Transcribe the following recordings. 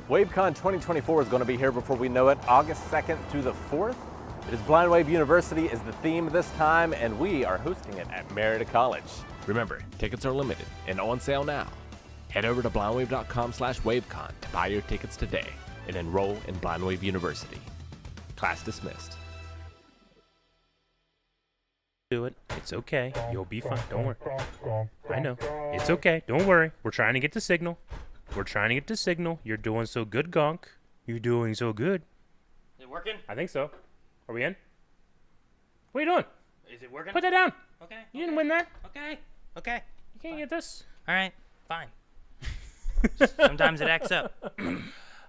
WaveCon 2024 is going to be here before we know it, August 2nd through the 4th. It is Blind Wave University is the theme this time, and we are hosting it at Marietta College. Remember, tickets are limited and on sale now. Head over to blindwave.com/wavecon to buy your tickets today and enroll in Blind Wave University. Class dismissed. Do it. It's okay. You'll be fine. Don't worry. I know. It's okay. Don't worry. We're trying to get the signal. You're doing so good, Gonk. You're doing so good. Is it working? I think so. Are we in? What are you doing? Is it working? Put that down. Okay. You didn't win that. Okay. You can't get this. All right. Fine. Sometimes it acts up.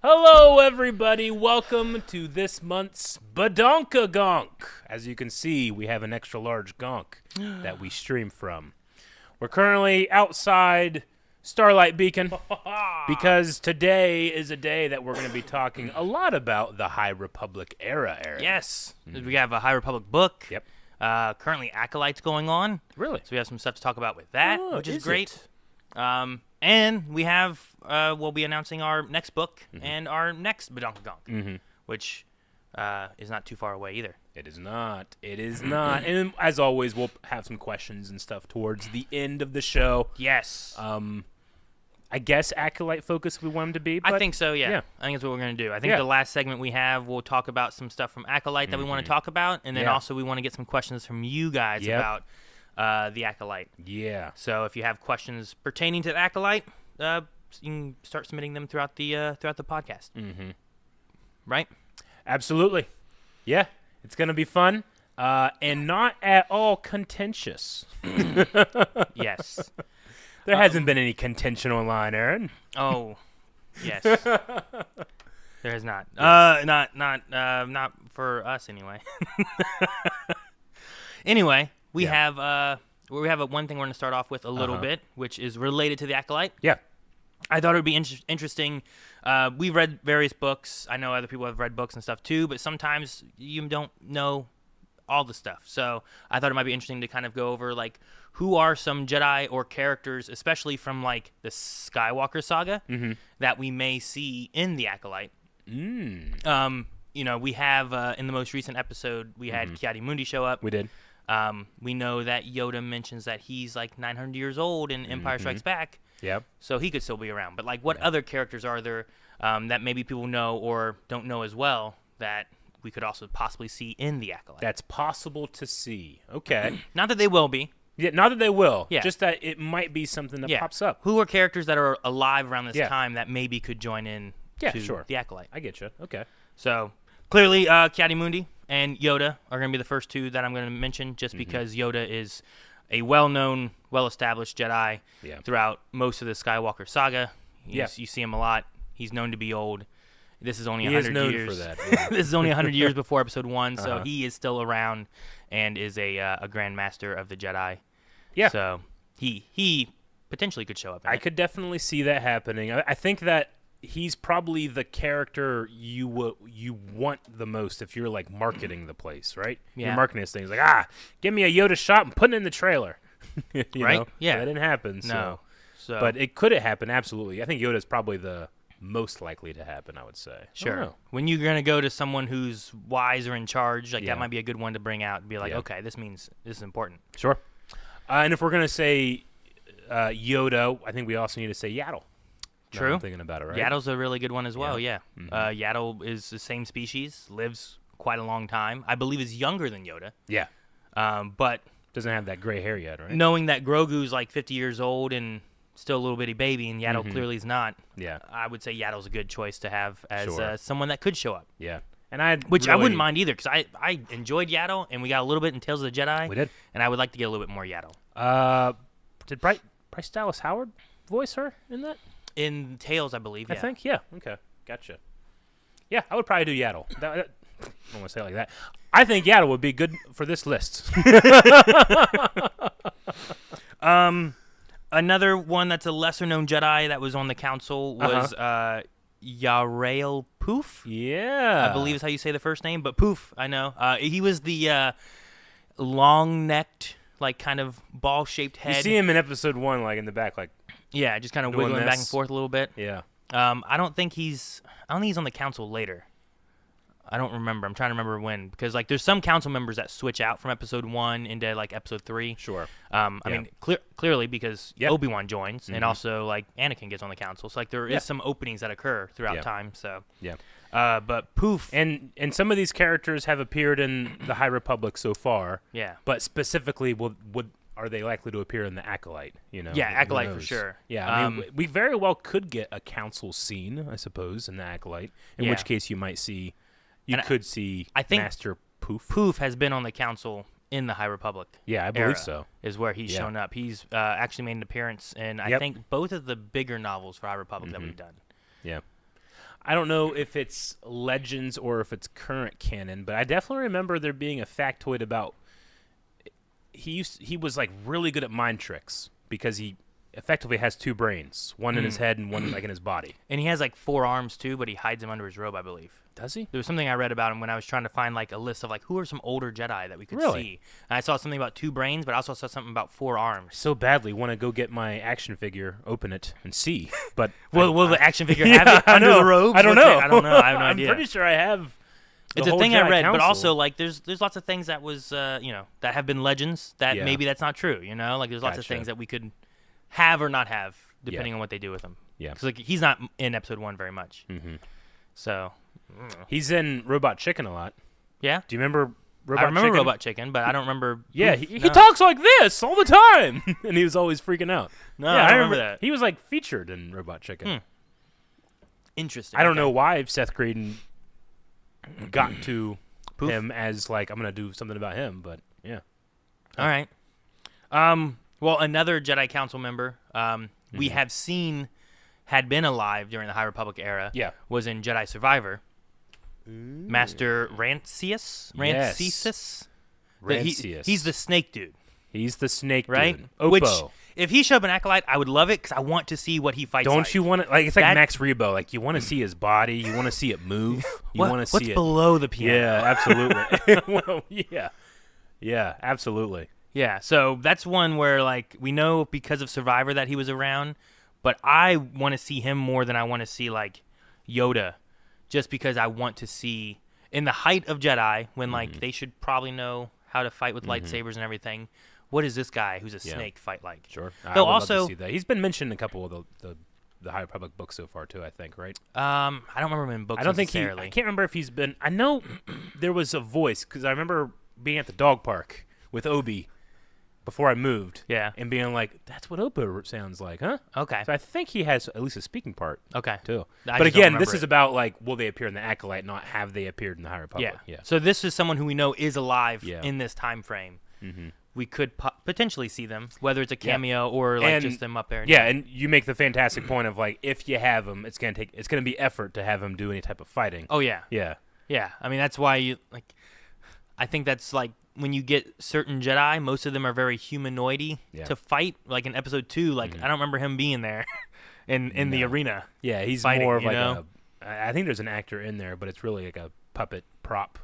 Hello, everybody. Welcome to this month's Badonkagonk. As you can see, we have an extra large gonk that we stream from. We're currently outside Starlight Beacon because today is a day that we're going to be talking a lot about the High Republic era. Yes. We have a High Republic book. Yep. Currently, Acolyte's going on. Really? So we have some stuff to talk about with that, which is great. It? And we have, we'll be announcing our next book and our next Badonkagonk, which is not too far away either. It is not. And as always, we'll have some questions and stuff towards the end of the show. Yes. I guess Acolyte focus we want him to be. But I think so, yeah. I think that's what we're going to do. I think the last segment we have, we'll talk about some stuff from Acolyte that we want to talk about, and then also we want to get some questions from you guys about the Acolyte. Yeah. So if you have questions pertaining to the Acolyte, you can start submitting them throughout the podcast. Right? Absolutely. Yeah. It's going to be fun and not at all contentious. Yes. There hasn't been any contention online, Aaron. Oh, yes. There has not. Not for us anyway. Anyway, we have one thing we're going to start off with a little bit, which is related to the Acolyte. Yeah. I thought it would be interesting. We've read various books. I know other people have read books and stuff too, but sometimes you don't know all the stuff. So I thought it might be interesting to kind of go over, like, who are some Jedi or characters, especially from, like, the Skywalker saga, that we may see in the Acolyte. You know, we have, in the most recent episode, we had Ki-Adi-Mundi show up. We did. We know that Yoda mentions that he's, like, 900 years old in Empire Strikes Back. Yep. So he could still be around. But, like, what other characters are there that maybe people know or don't know as well that we could also possibly see in the Acolyte? That's possible to see. Okay. Not that they will be. Yeah, not that they will. Yeah. Just that it might be something that pops up. Who are characters that are alive around this time that maybe could join in to the Acolyte? I get you. Okay. So, clearly, Ki-Adi-Mundi and Yoda are going to be the first two that I'm going to mention just because Yoda is a well-known, well-established Jedi throughout most of the Skywalker saga. You see him a lot. He's known to be old. This is only 100 years. For that. Yeah. This is only 100 years before Episode 1, so he is still around and is a Grand Master of the Jedi. Yeah. So he potentially could show up in I it. could definitely see that happening. I think that he's probably the character you want the most if you're, like, marketing the place, right? Yeah. You're marketing this thing. It's like, give me a Yoda shot and put it in the trailer. You right? know? Yeah. That didn't happen. No. So. But it could have happened, absolutely. I think Yoda's probably the most likely to happen, I would say. Sure. When you're going to go to someone who's wise or in charge, like that might be a good one to bring out and be like, okay, this means this is important. Sure. And if we're going to say Yoda, I think we also need to say Yaddle. True. I'm thinking about it, right? Yaddle's a really good one as well, yeah. Yaddle is the same species, lives quite a long time. I believe is younger than Yoda. Yeah. But doesn't have that gray hair yet, right? Knowing that Grogu's like 50 years old and still a little bitty baby, and Yaddle clearly is not. Yeah. I would say Yaddle's a good choice to have as someone that could should up. Yeah. And I wouldn't mind either, because I enjoyed Yaddle, and we got a little bit in Tales of the Jedi. We did. And I would like to get a little bit more Yaddle. Did Bryce Dallas Howard voice her in that? In Tales, I believe, I think, yeah. Okay. Gotcha. Yeah, I would probably do Yaddle. I don't want to say it like that. I think Yaddle would be good for this list. Another one that's a lesser-known Jedi that was on the council was Yarael Poof. Yeah. I believe is how you say the first name, but Poof, I know. He was the long-necked, like, kind of ball-shaped head. You see him in episode 1, like, in the back, like... Yeah, just kind of wiggling back and forth a little bit. Yeah. I don't think he's on the council later. I don't remember. I'm trying to remember when, because like there's some council members that switch out from episode 1 into like episode 3. Sure. I mean, clearly because Yep. Obi-Wan joins, and also like Anakin gets on the council. So like there is some openings that occur throughout time. So Yeah. but poof. And some of these characters have appeared in the High Republic so far. Yeah. But specifically, are they likely to appear in the Acolyte? You know. Yeah, Who Acolyte for knows? sure. Yeah, I mean, we very well could get a council scene, I suppose, in the Acolyte. In Yeah. which case, you might see, And could see I think Master Poof. Poof has been on the council in the High Republic. Yeah, I believe era so. Is where he's Yeah. shown up. He's actually made an appearance in I think both of the bigger novels for High Republic that we've done. Yeah. I don't know if it's Legends or if it's current canon, but I definitely remember there being a factoid about he was like really good at mind tricks because he effectively has 2 brains, one in his head and one like in his body. And he has like 4 arms too, but he hides them under his robe, I believe. Does he? There was something I read about him when I was trying to find like a list of like who are some older Jedi that we could Really? see. And I saw something about 2 brains, but I also saw something about 4 arms. So badly want to go get my action figure, open it, and see. But Will the action figure Yeah, have it I under know. the robe? I don't know. I don't know. I have no I'm idea. pretty sure I have. the It's a whole thing I Jedi read, but Council. also like there's lots of things that was that have been legends that Yeah. maybe that's not true. You know, like there's lots of Gotcha. things that we could have or not have depending on what they do with him. Yeah. Because like he's not in episode 1 very much. Mm-hmm. So He's in Robot Chicken a lot. yeah, Do you remember Robot I remember Chicken? Robot Chicken, but I don't remember. Yeah, Poof. he No. talks like this all the time, and he was always freaking out. No, yeah, I don't remember that. He was like featured in Robot Chicken. Interesting. I don't Okay. know why Seth Green got to Poof. him as like I'm gonna do something about him, but yeah. All right. Well, another Jedi Council member we have seen had been alive during the High Republic era. Yeah. Was in Jedi Survivor. Master Rancius. Yes. Rancius. Rancius. He's the snake dude, He's the snake right? dude. Oppo. Which, if he showed up in Acolyte, I would love it because I want to see what he fights. Don't like. you want to like? It's like That- Max Rebo. Like you want to see his body. You want to see it move. You want to see What's it. below the piano? Yeah, absolutely. Well, yeah, absolutely. Yeah, so that's one where like we know because of Survivor that he was around, but I want to see him more than I want to see like Yoda, just because I want to see in the height of Jedi when like they should probably know how to fight with lightsabers and everything. What is this guy who's a snake fight like? Sure. I Though would love also- to see that. He's been mentioned in a couple of the High Republic books so far too. I think, right? I don't remember him in books. I don't think he. necessarily. I can't remember if he's been. I know there was a voice because I remember being at the dog park with Obi before I moved. Yeah. And being like, "That's what Oppo sounds like, huh?" Okay. So I think he has at least a speaking part Okay. too. I But just don't again, this remember is it. about like, will they appear in the Acolyte? Not have they appeared in the High Republic? Yeah. So this is someone who we know is alive Yeah. in this time frame. We could potentially see them, whether it's a cameo or like And- just them up there. Yeah, and you make the fantastic point of like, if you have him, it's gonna be effort to have him do any type of fighting. Oh yeah. Yeah. Yeah, I mean that's why you like. I think that's like when you get certain Jedi, most of them are very humanoidy Yeah. to fight. Like in Episode 2, like I don't remember him being there in the arena. Yeah, he's Fighting, more of you like know? I think there's an actor in there, but it's really like a puppet prop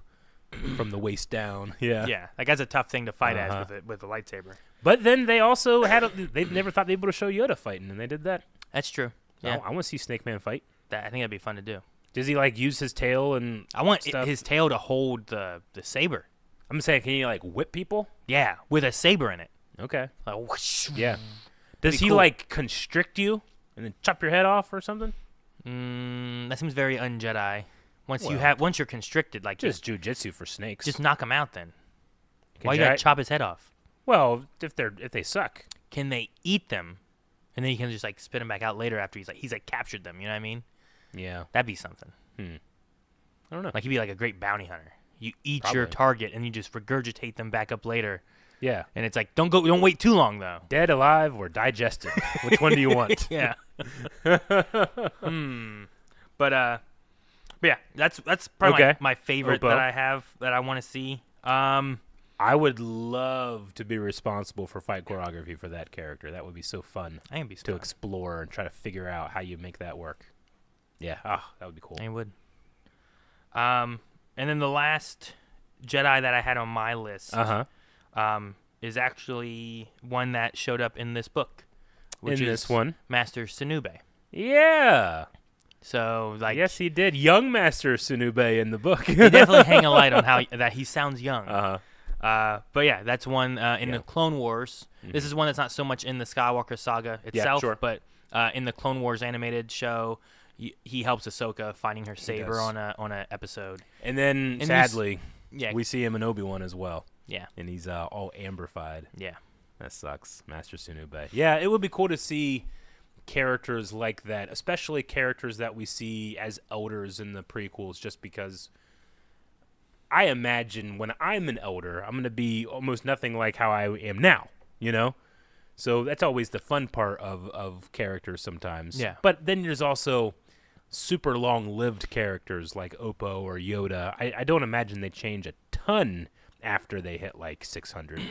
from the waist down. Yeah. Yeah, like that's a tough thing to fight Uh-huh. as with a lightsaber. But then they also had they never thought they'd be able to show Yoda fighting, and they did that. That's true. So Yeah, I want to see Snake Man fight. I think that'd be fun to do. Does he like use his tail and I want stuff? his tail to hold the saber. I'm saying, can he like whip people? Yeah, with a saber in it. Okay. Like, whoosh. Yeah. Does he cool. like constrict you and then chop your head off or something? That seems very un-Jedi. Once you're constricted, like Just jujitsu for snakes. just knock him out. Then Can why you gotta chop his head off? Well, if they suck. Can they eat them, and then you can just like spit them back out later after he's like captured them? You know what I mean? Yeah. That'd be something. I don't know. Like he'd be like a great bounty hunter. You eat your Probably. target and you just regurgitate them back up later, Yeah. and it's like don't wait too long though. Dead, alive, or digested? Which one do you want? Yeah. But yeah, that's probably Okay. my favorite Oppo. that I have that I want to see. I would love to be responsible for fight choreography for that character. That would be so fun I can be to stoked. explore and try to figure out how you make that work. Yeah. That would be cool. I would. And then the last Jedi that I had on my list is actually one that showed up in this book, which In is this one? Master Sinube. Yeah. So like, Yes, he did. Young Master Sunube in the book. they definitely hang a light on how that he sounds young. Uh-huh. But yeah, that's one in the Clone Wars. This is one that's not so much in the Skywalker saga itself, sure. but in the Clone Wars animated show, he helps Ahsoka finding her saber on a episode. And then, And sadly, Yeah, we see him in Obi-Wan as well. yeah, And he's all amberfied. yeah. That sucks. Master Sunube. Yeah, it would be cool to see characters like that, especially characters that we see as elders in the prequels, just because I imagine when I'm an elder, I'm going to be almost nothing like how I am now, you know? So that's always the fun part of characters sometimes. Yeah. But then there's also super long-lived characters like Oppo or Yoda. I don't imagine they change a ton after they hit like 600.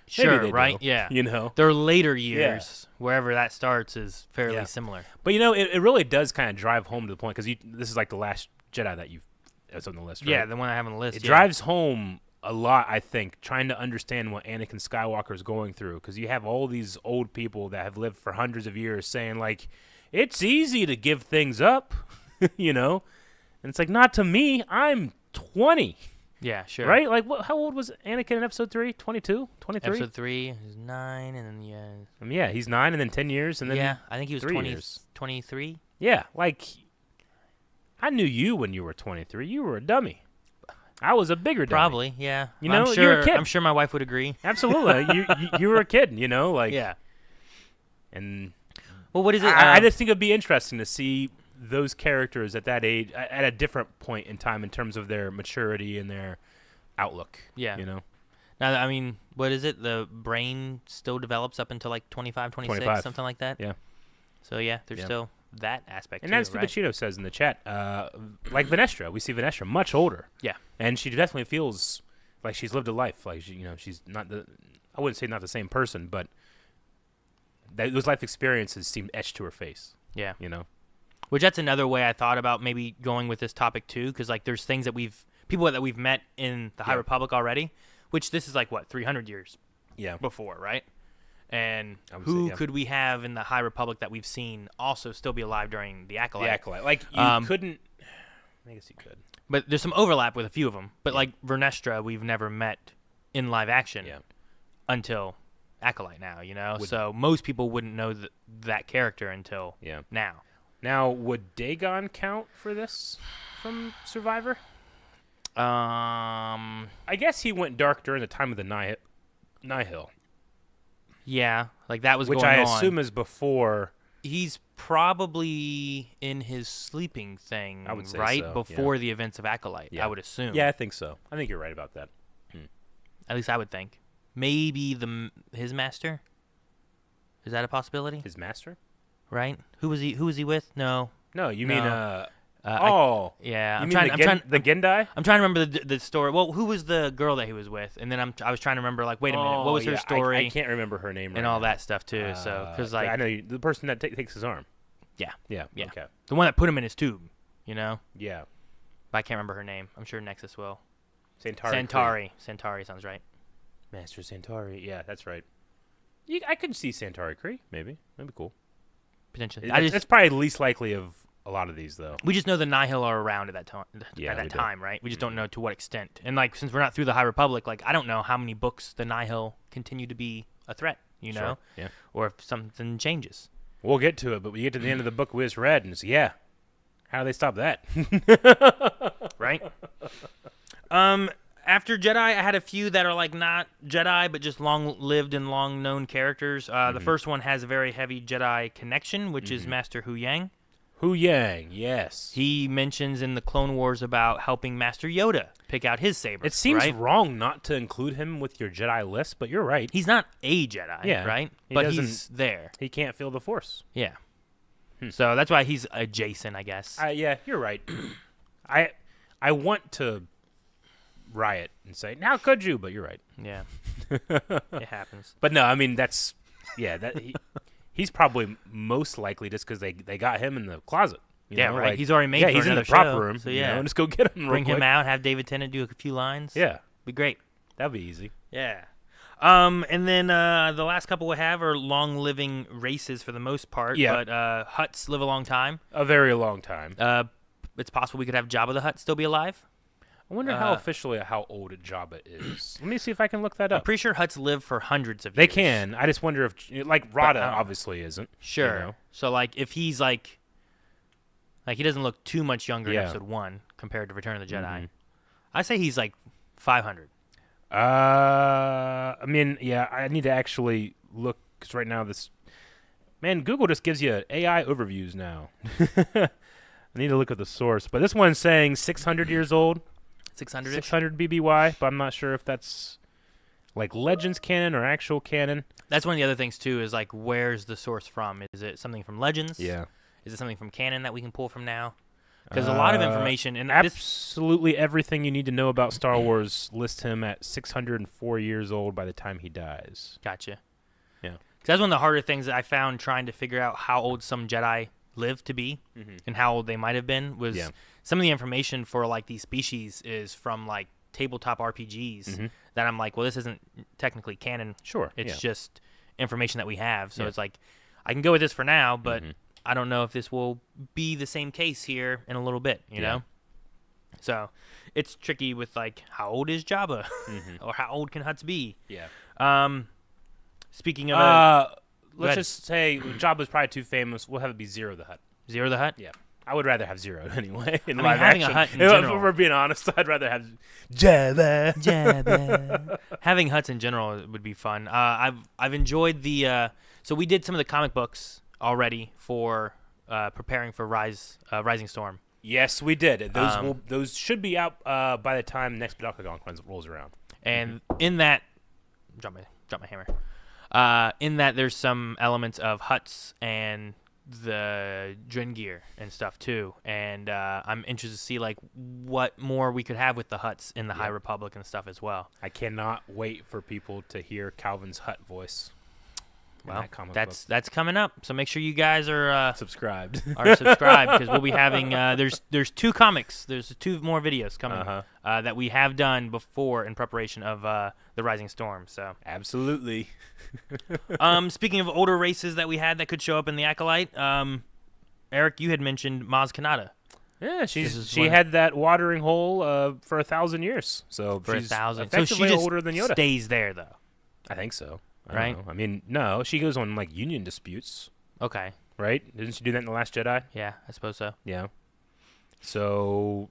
Sure, Maybe they right? do, Yeah. You know? Their later years, wherever that starts, is fairly similar. But, you know, it really does kind of drive home to the point, because this is like the last Jedi that's on the list, right? Yeah, the one I have on the list. It drives home a lot, I think, trying to understand what Anakin Skywalker is going through, because you have all these old people that have lived for hundreds of years saying, like, it's easy to give things up, you know? And it's like, not to me. I'm 20. Yeah, sure. Right? Like, how old was Anakin in Episode 3? 22? 23? Episode 3 is 9, and then Yeah, he's 9, and then 10 years, and then I think he was 3 20, years. 23. Yeah, like, I knew you when you were 23. You were a dummy. I was a bigger dummy. Probably, yeah. You I'm know, sure, you were a kid. I'm sure my wife would agree. Absolutely. you were a kid, you know? Like, Yeah. And Well, what is it? I just think it'd be interesting to see those characters at that age, at a different point in time in terms of their maturity and their outlook. Yeah. You know? Now, I mean, what is it? The brain still develops up until like 25, 26, 25. something like that? Yeah. So, yeah, there's Yeah. still that aspect And too, as right? Fubicino says in the chat, like Vanestra, we see Vanestra much older. Yeah. And she definitely feels like she's lived a life. Like, she's not I wouldn't say not the same person, but those life experiences seem etched to her face. Yeah. You know? Which that's another way I thought about maybe going with this topic too, because like there's things that people that we've met in the High Republic already, which this is like what 300 years Yeah. before, right? And I would who say, yeah. could we have in the High Republic that we've seen also still be alive during the Acolyte? The Acolyte. Like, you couldn't... I guess you could. But there's some overlap with a few of them. But like Vernestra, we've never met in live action until Acolyte now, you know? So most people wouldn't know that character until now. Now, would Dagon count for this from Survivor? I guess he went dark during the time of the Nihil. Yeah, like that was which going I on. assume is before. He's probably in his sleeping thing, I would say right? so, Before the events of Acolyte, Yeah. I would assume. Yeah, I think so. I think you're right about that. At least I would think. Maybe his master? Is that a possibility? His master? Right? Who was he with? No. No, you No. mean Yeah, You I'm mean trying. the Gendai? I'm trying to remember the story. Well, who was the girl that he was with? And then I was trying to remember. Like, wait a minute, what was her story? I can't remember her name. and right all now. that stuff too. So, because like, I know the person that takes his arm. yeah, Yeah. Yeah. Okay. the one that put him in his tube, you know. Yeah. But I can't remember her name. I'm sure Nexus will. Santari. Centauri sounds right. Master Santari. Yeah, that's right. I could see Santari Kree. Maybe. That'd be cool. Potentially. That's probably least likely of a lot of these, though. We just know the Nihil are around at that time. Yeah, at that we do. time, right? We just don't know to what extent. And like, since we're not through the High Republic, like I don't know how many books the Nihil continue to be a threat. You know, Yeah. or if something changes. We'll get to it, but we get to the end of the book we just read, and it's, how do they stop that? Right? After Jedi, I had a few that are like not Jedi, but just long-lived and long-known characters. The first one has a very heavy Jedi connection, which is Master Hu Yang. Hu Yang, yes. He mentions in the Clone Wars about helping Master Yoda pick out his saber. It seems right? wrong not to include him with your Jedi list, but you're right. He's not a Jedi, Yeah, right? he But doesn't- he's there. He can't feel the Force. Yeah. So that's why he's adjacent, I guess. Yeah, you're right. I want to riot and say, how could you? But you're right. Yeah. It happens. But no, I mean, that's, he's probably most likely just because they got him in the closet. You know? Right. Like, He's already made for he's in the another proper show, room. So you yeah. know, just go get him. Bring real him quick. out, have David Tennant do a few lines. Yeah, Be great. that'd be easy. Yeah. And then the last couple we have are long-living races for the most part. Yeah. But Hutts live a long time. A very long time. It's possible we could have Jabba the Hutt still be alive. I wonder how old Jabba is. Let me see if I can look that up. I'm pretty sure Hutts live for hundreds of years. They can. I just wonder if, like, Rada But, obviously isn't. Sure. You know? So, like, if he's, like, he doesn't look too much younger in Yeah. Episode 1 compared to Return of the Jedi. Mhm. I say he's, like, 500. I mean, yeah, I need to actually look, because right now Google just gives you AI overviews now. I need to look at the source. But this one's saying 600 years old. 600-ish? 600 BBY, but I'm not sure if that's like Legends canon or actual canon. That's one of the other things, too, is, like, where's the source from? Is it something from Legends? Yeah. Is it something from canon that we can pull from now? Because a lot of information... and absolutely everything you need to know about Star Wars lists him at 604 years old by the time he dies. Gotcha. Yeah. 'Cause that's one of the harder things that I found trying to figure out how old some Jedi lived to be and how old they might have been was some of the information for, like, these species is from, like, tabletop RPGs that I'm like, well, this isn't technically canon. Sure. It's just information that we have. So it's like, I can go with this for now, but I don't know if this will be the same case here in a little bit, you know? So it's tricky with, like, how old is Jabba? Or how old can Hutts be? Yeah. Speaking of... let's just say Jabba's probably too famous. We'll have it be Zero the Hutt. Zero the Hutt? Yeah. I would rather have Zero anyway. In I mean, live having action. a Hutt in If general... we're being honest, I'd rather have Jabba. Jabba. Having Hutts in general would be fun. I've enjoyed the... so we did some of the comic books already for preparing for Rising Storm. Yes, we did. Those should be out by the time next Badonkagonk rolls around. And in that... Drop my hammer. In that, there's some elements of Hutts and the Drin gear and stuff too, and I'm interested to see like what more we could have with the Hutts in the High Republic and stuff as well. I cannot wait for people to hear Calvin's Hutt voice. Well, that's coming up, so make sure you guys are subscribed. Because we'll be having there's 2 comics, there's 2 more videos coming that we have done before in preparation of the Rising Storm. So absolutely. Speaking of older races that we had that could show up in the Acolyte, Eric, you had mentioned Maz Kanata. Yeah, she had that watering hole for 1,000 years. So for she's 1,000, effectively so she just older than Yoda. Stays there though. I think so. Right? I mean, no, she goes on like union disputes. Okay. Right? Didn't she do that in The Last Jedi? Yeah, I suppose so. Yeah. So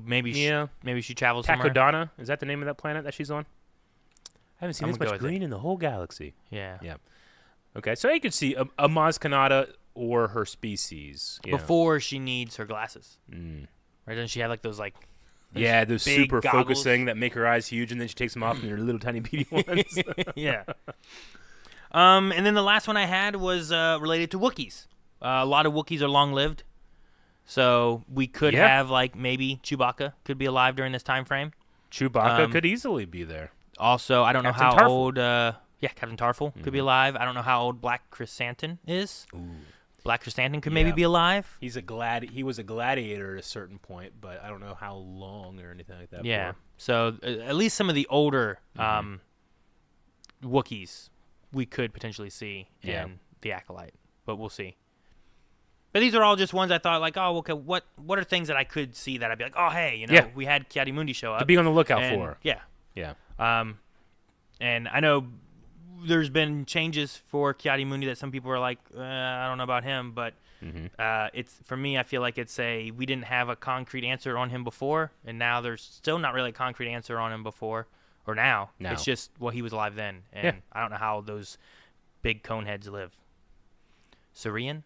maybe she travels Takodana, somewhere. is that the name of that planet that she's on? I haven't seen I'm this gonna much go with green in the whole galaxy. Yeah. Yeah. Okay, so you could see a Maz Kanata or her species. Yeah. Before she needs her glasses. Mm. Right? Doesn't she have like those those big super goggles? Focusing that make her eyes huge, and then she takes them off and they're little tiny beady ones. Yeah. And then the last one I had was related to Wookiees. A lot of Wookiees are long-lived, so we could have like maybe Chewbacca could be alive during this time frame. Chewbacca could easily be there. Also, I don't know Captain how Tarful. old. Captain Tarful could be alive. I don't know how old Black Chrysanthemum is. Ooh. Black Chrysanthemum could maybe be alive. He was a gladiator at a certain point, but I don't know how long or anything like that. Yeah. So at least some of the older Wookiees we could potentially see in the Acolyte, but we'll see. But these are all just ones I thought like, oh, okay, what are things that I could see that I'd be like, oh, hey, we had Ki-Adi-Mundi show up to be on the lookout and, for. Yeah. Yeah. And I know there's been changes for Ki-Adi-Mundi that some people are like, I don't know about him, but it's for me. I feel like we didn't have a concrete answer on him before, and now there's still not really a concrete answer on him before or now. It's just he was alive then, and I don't know how those big cone heads live. Syrian,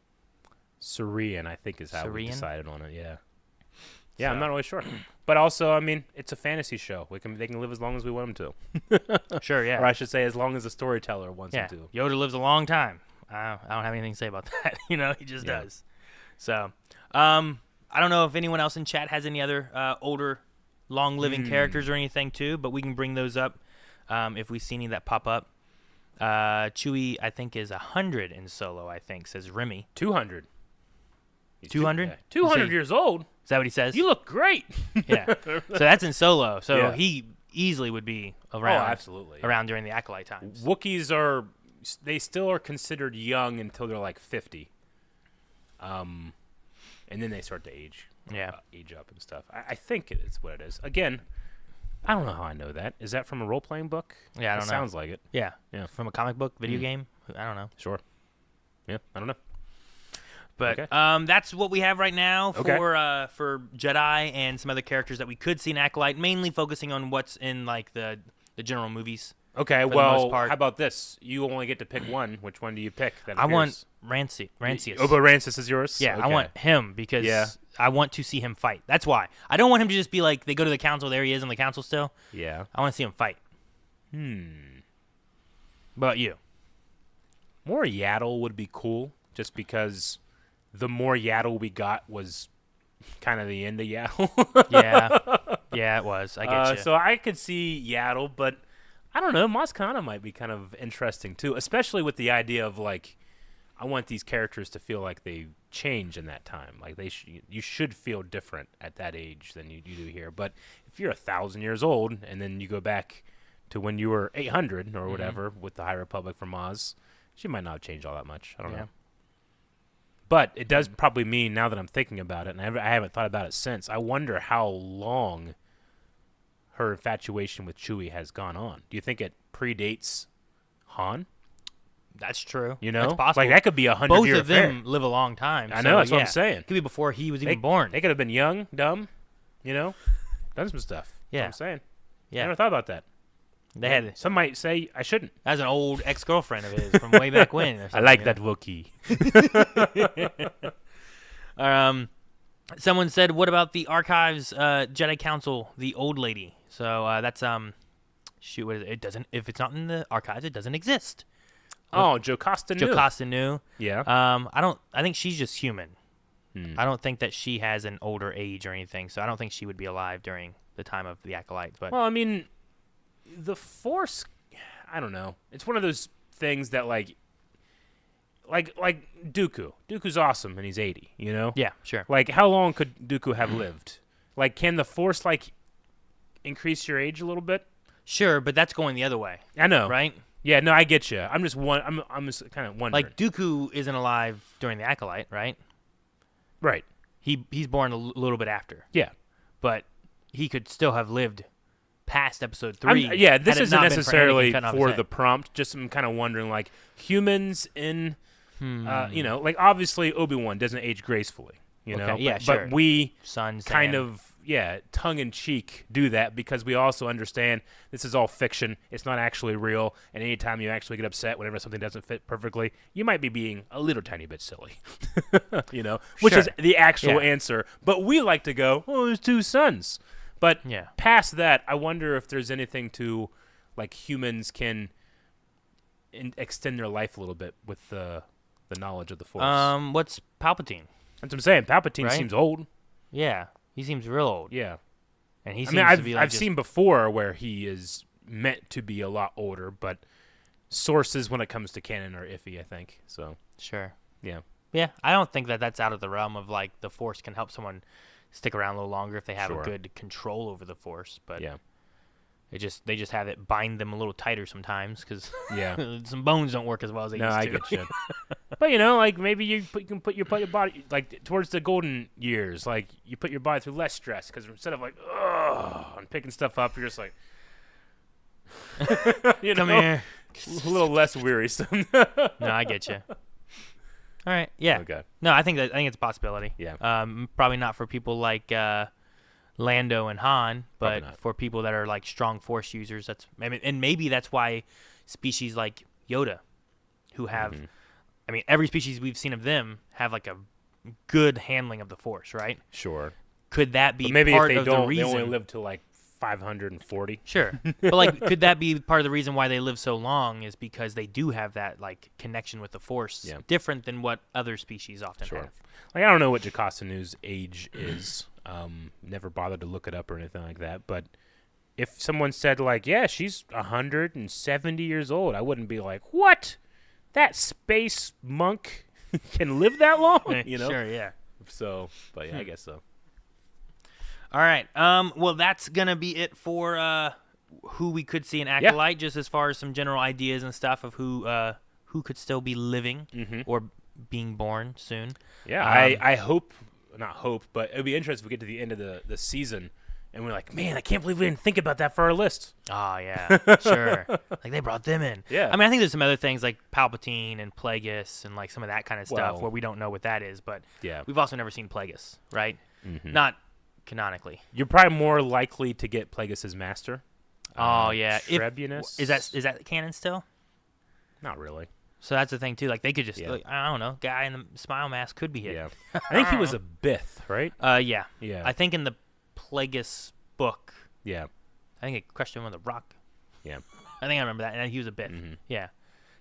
I think is how we decided on it. Yeah. Yeah, So. I'm not really sure, but also, I mean, it's a fantasy show. They can live as long as we want them to. Sure, yeah. Or I should say, as long as the storyteller wants them to. Yoda lives a long time. I don't have anything to say about that. He just does. So, I don't know if anyone else in chat has any other older, long-living characters or anything too, but we can bring those up if we see any that pop up. Chewie, I think, is 100 in Solo. I think says Remy. 200. 200. 200 years old. Is that what he says? You look great. Yeah. So that's in Solo. So he easily would be Oh, around. absolutely. Around during the Acolyte times. Wookiees they still are considered young until they're like 50. And then they start to age up and stuff. I think it's what it is. Again, I don't know how I know that. Is that from a role-playing book? Yeah, I don't know. Sounds like it. Yeah. Yeah. From a comic book, video game. I don't know. Sure. Yeah, I don't know. But Okay. that's what we have right now Okay. for Jedi and some other characters that we could see in Acolyte, mainly focusing on what's in like the general movies. Okay, for the well, most part. how about this? You only get to pick one. Which one do you pick? That I want appears? Rancius. Oh, but Rancis is yours? Yeah, Okay. I want him because Yeah. I want to see him fight. That's why. I don't want him to just be like, they go to the council, there he is in the council still. Yeah. I want to see him fight. What about you? More Yaddle would be cool, just because the more Yaddle we got was kind of the end of Yaddle. Yeah, it was. I get you. So I could see Yaddle, but I don't know. Maz Kanata might be kind of interesting too, especially with the idea of like, I want these characters to feel like they change in that time. Like you should feel different at that age than you do here. But if you're 1,000 years old and then you go back to when you were 800 or whatever with the High Republic for Maz, she might not have changed all that much. I don't know. But it does probably mean, now that I'm thinking about it, and I haven't thought about it since, I wonder how long her infatuation with Chewie has gone on. Do you think it predates Han? That's true. You know? It's possible. Like, that could be a 100-year Both of affair. them live a long time. I so, know, that's what yeah. I'm saying. It could be before he was even born. They could have been young, dumb, you know? Done some stuff. That's what I'm saying. I Yeah. never thought about that. They had Some might say I shouldn't. that was an old ex-girlfriend of his from way back when. Or I something, like you that Wookiee. know? Someone said, "What about the Archives Jedi Council, the old lady?" So that's shoot, what is it? It doesn't. If it's not in the archives, it doesn't exist. Oh, Joe Costa knew. Joe Costa knew. Yeah. I think she's just human. I don't think that she has an older age or anything. So I don't think she would be alive during the time of the Acolyte. But Well, I mean, the Force, I don't know. It's one of those things that like Dooku. Dooku's awesome and he's 80, you know? yeah, sure. Like, how long could Dooku have lived? Like, can the Force, like, increase your age a little bit? Sure, but that's going the other way, I know. right? Yeah, no, I get you. I'm just kind of wondering. Like Dooku isn't alive during the Acolyte, right? Right. He's born a little bit after, Yeah. but he could still have lived past Episode 3. Yeah, this had it isn't not been for necessarily Anakin cutting off his for head. the prompt. Just I'm kind of wondering, like, humans in, you know, like, obviously Obi-Wan doesn't age gracefully, you know? Okay, yeah, but, sure. But we Sons kind and- of, tongue-in-cheek do that because we also understand this is all fiction. It's not actually real. And anytime you actually get upset whenever something doesn't fit perfectly, you might be being a little tiny bit silly, you know, which is Sure. the actual Yeah. answer. But we like to go, oh, there's two sons. But Yeah. past that, I wonder if there's anything to, like, humans can extend their life a little bit with the knowledge of the Force. What's Palpatine? That's what I'm saying. Palpatine Right? seems old. Yeah, he seems real old. Yeah. And he I seems mean, to be like I've seen before where he is meant to be a lot older, but sources when it comes to canon are iffy, I think. So, Sure. yeah. Yeah, I don't think that that's out of the realm of like the Force can help someone stick around a little longer if they have Sure. a good control over the Force. But Yeah. they just have it bind them a little tighter sometimes because Yeah. some bones don't work as well as they No, used I to. get you. But, you know, like, maybe you can put your body, like, towards the golden years. Like, you put your body through less stress because instead of, like, ugh, and picking stuff up, you're just like, you Come know, here. a little less wearisome. No, I get you. All right. Yeah. Okay. No, I think it's a possibility. Yeah. Probably not for people like Lando and Han, Probably but not. for people that are like strong Force users, maybe that's why species like Yoda, who have, Mm-hmm. I mean, every species we've seen of them have like a good handling of the Force, right? Sure. Could that be But maybe part if they of don't, the reason? they only live to, like, 540. Sure, but like, could that be part of the reason why they live so long? Is because they do have that like connection with the Force, Yeah. different than what other species often Sure. have. Like, I don't know what Jocasta New's age is. Never bothered to look it up or anything like that. But if someone said, like, yeah, she's 170 years old, I wouldn't be like, what? That space monk can live that long? You know? Sure, yeah. So, but yeah, I guess so. All right. Well, that's gonna be it for who we could see in Acolyte, just as far as some general ideas and stuff of who could still be living or being born soon. Yeah, I hope, not hope, but it would be interesting if we get to the end of the season and we're like, man, I can't believe we didn't think about that for our list. Oh, yeah, sure. Like, they brought them in. Yeah. I mean, I think there's some other things like Palpatine and Plagueis and, like, some of that kind of stuff where we don't know what that is. But we've also never seen Plagueis, right? Not canonically. You're probably more likely to get Plagueis' master. Oh, yeah. Trebunus. Is that canon still? Not really. So that's the thing, too. Like, they could just, like, I don't know, guy in the smile mask could be hit. Yeah. I think he was a Bith, right? Yeah. Yeah. I think in the Plagueis book, Yeah. I think it crushed him with a rock. Yeah. I think I remember that, and he was a Bith. Yeah.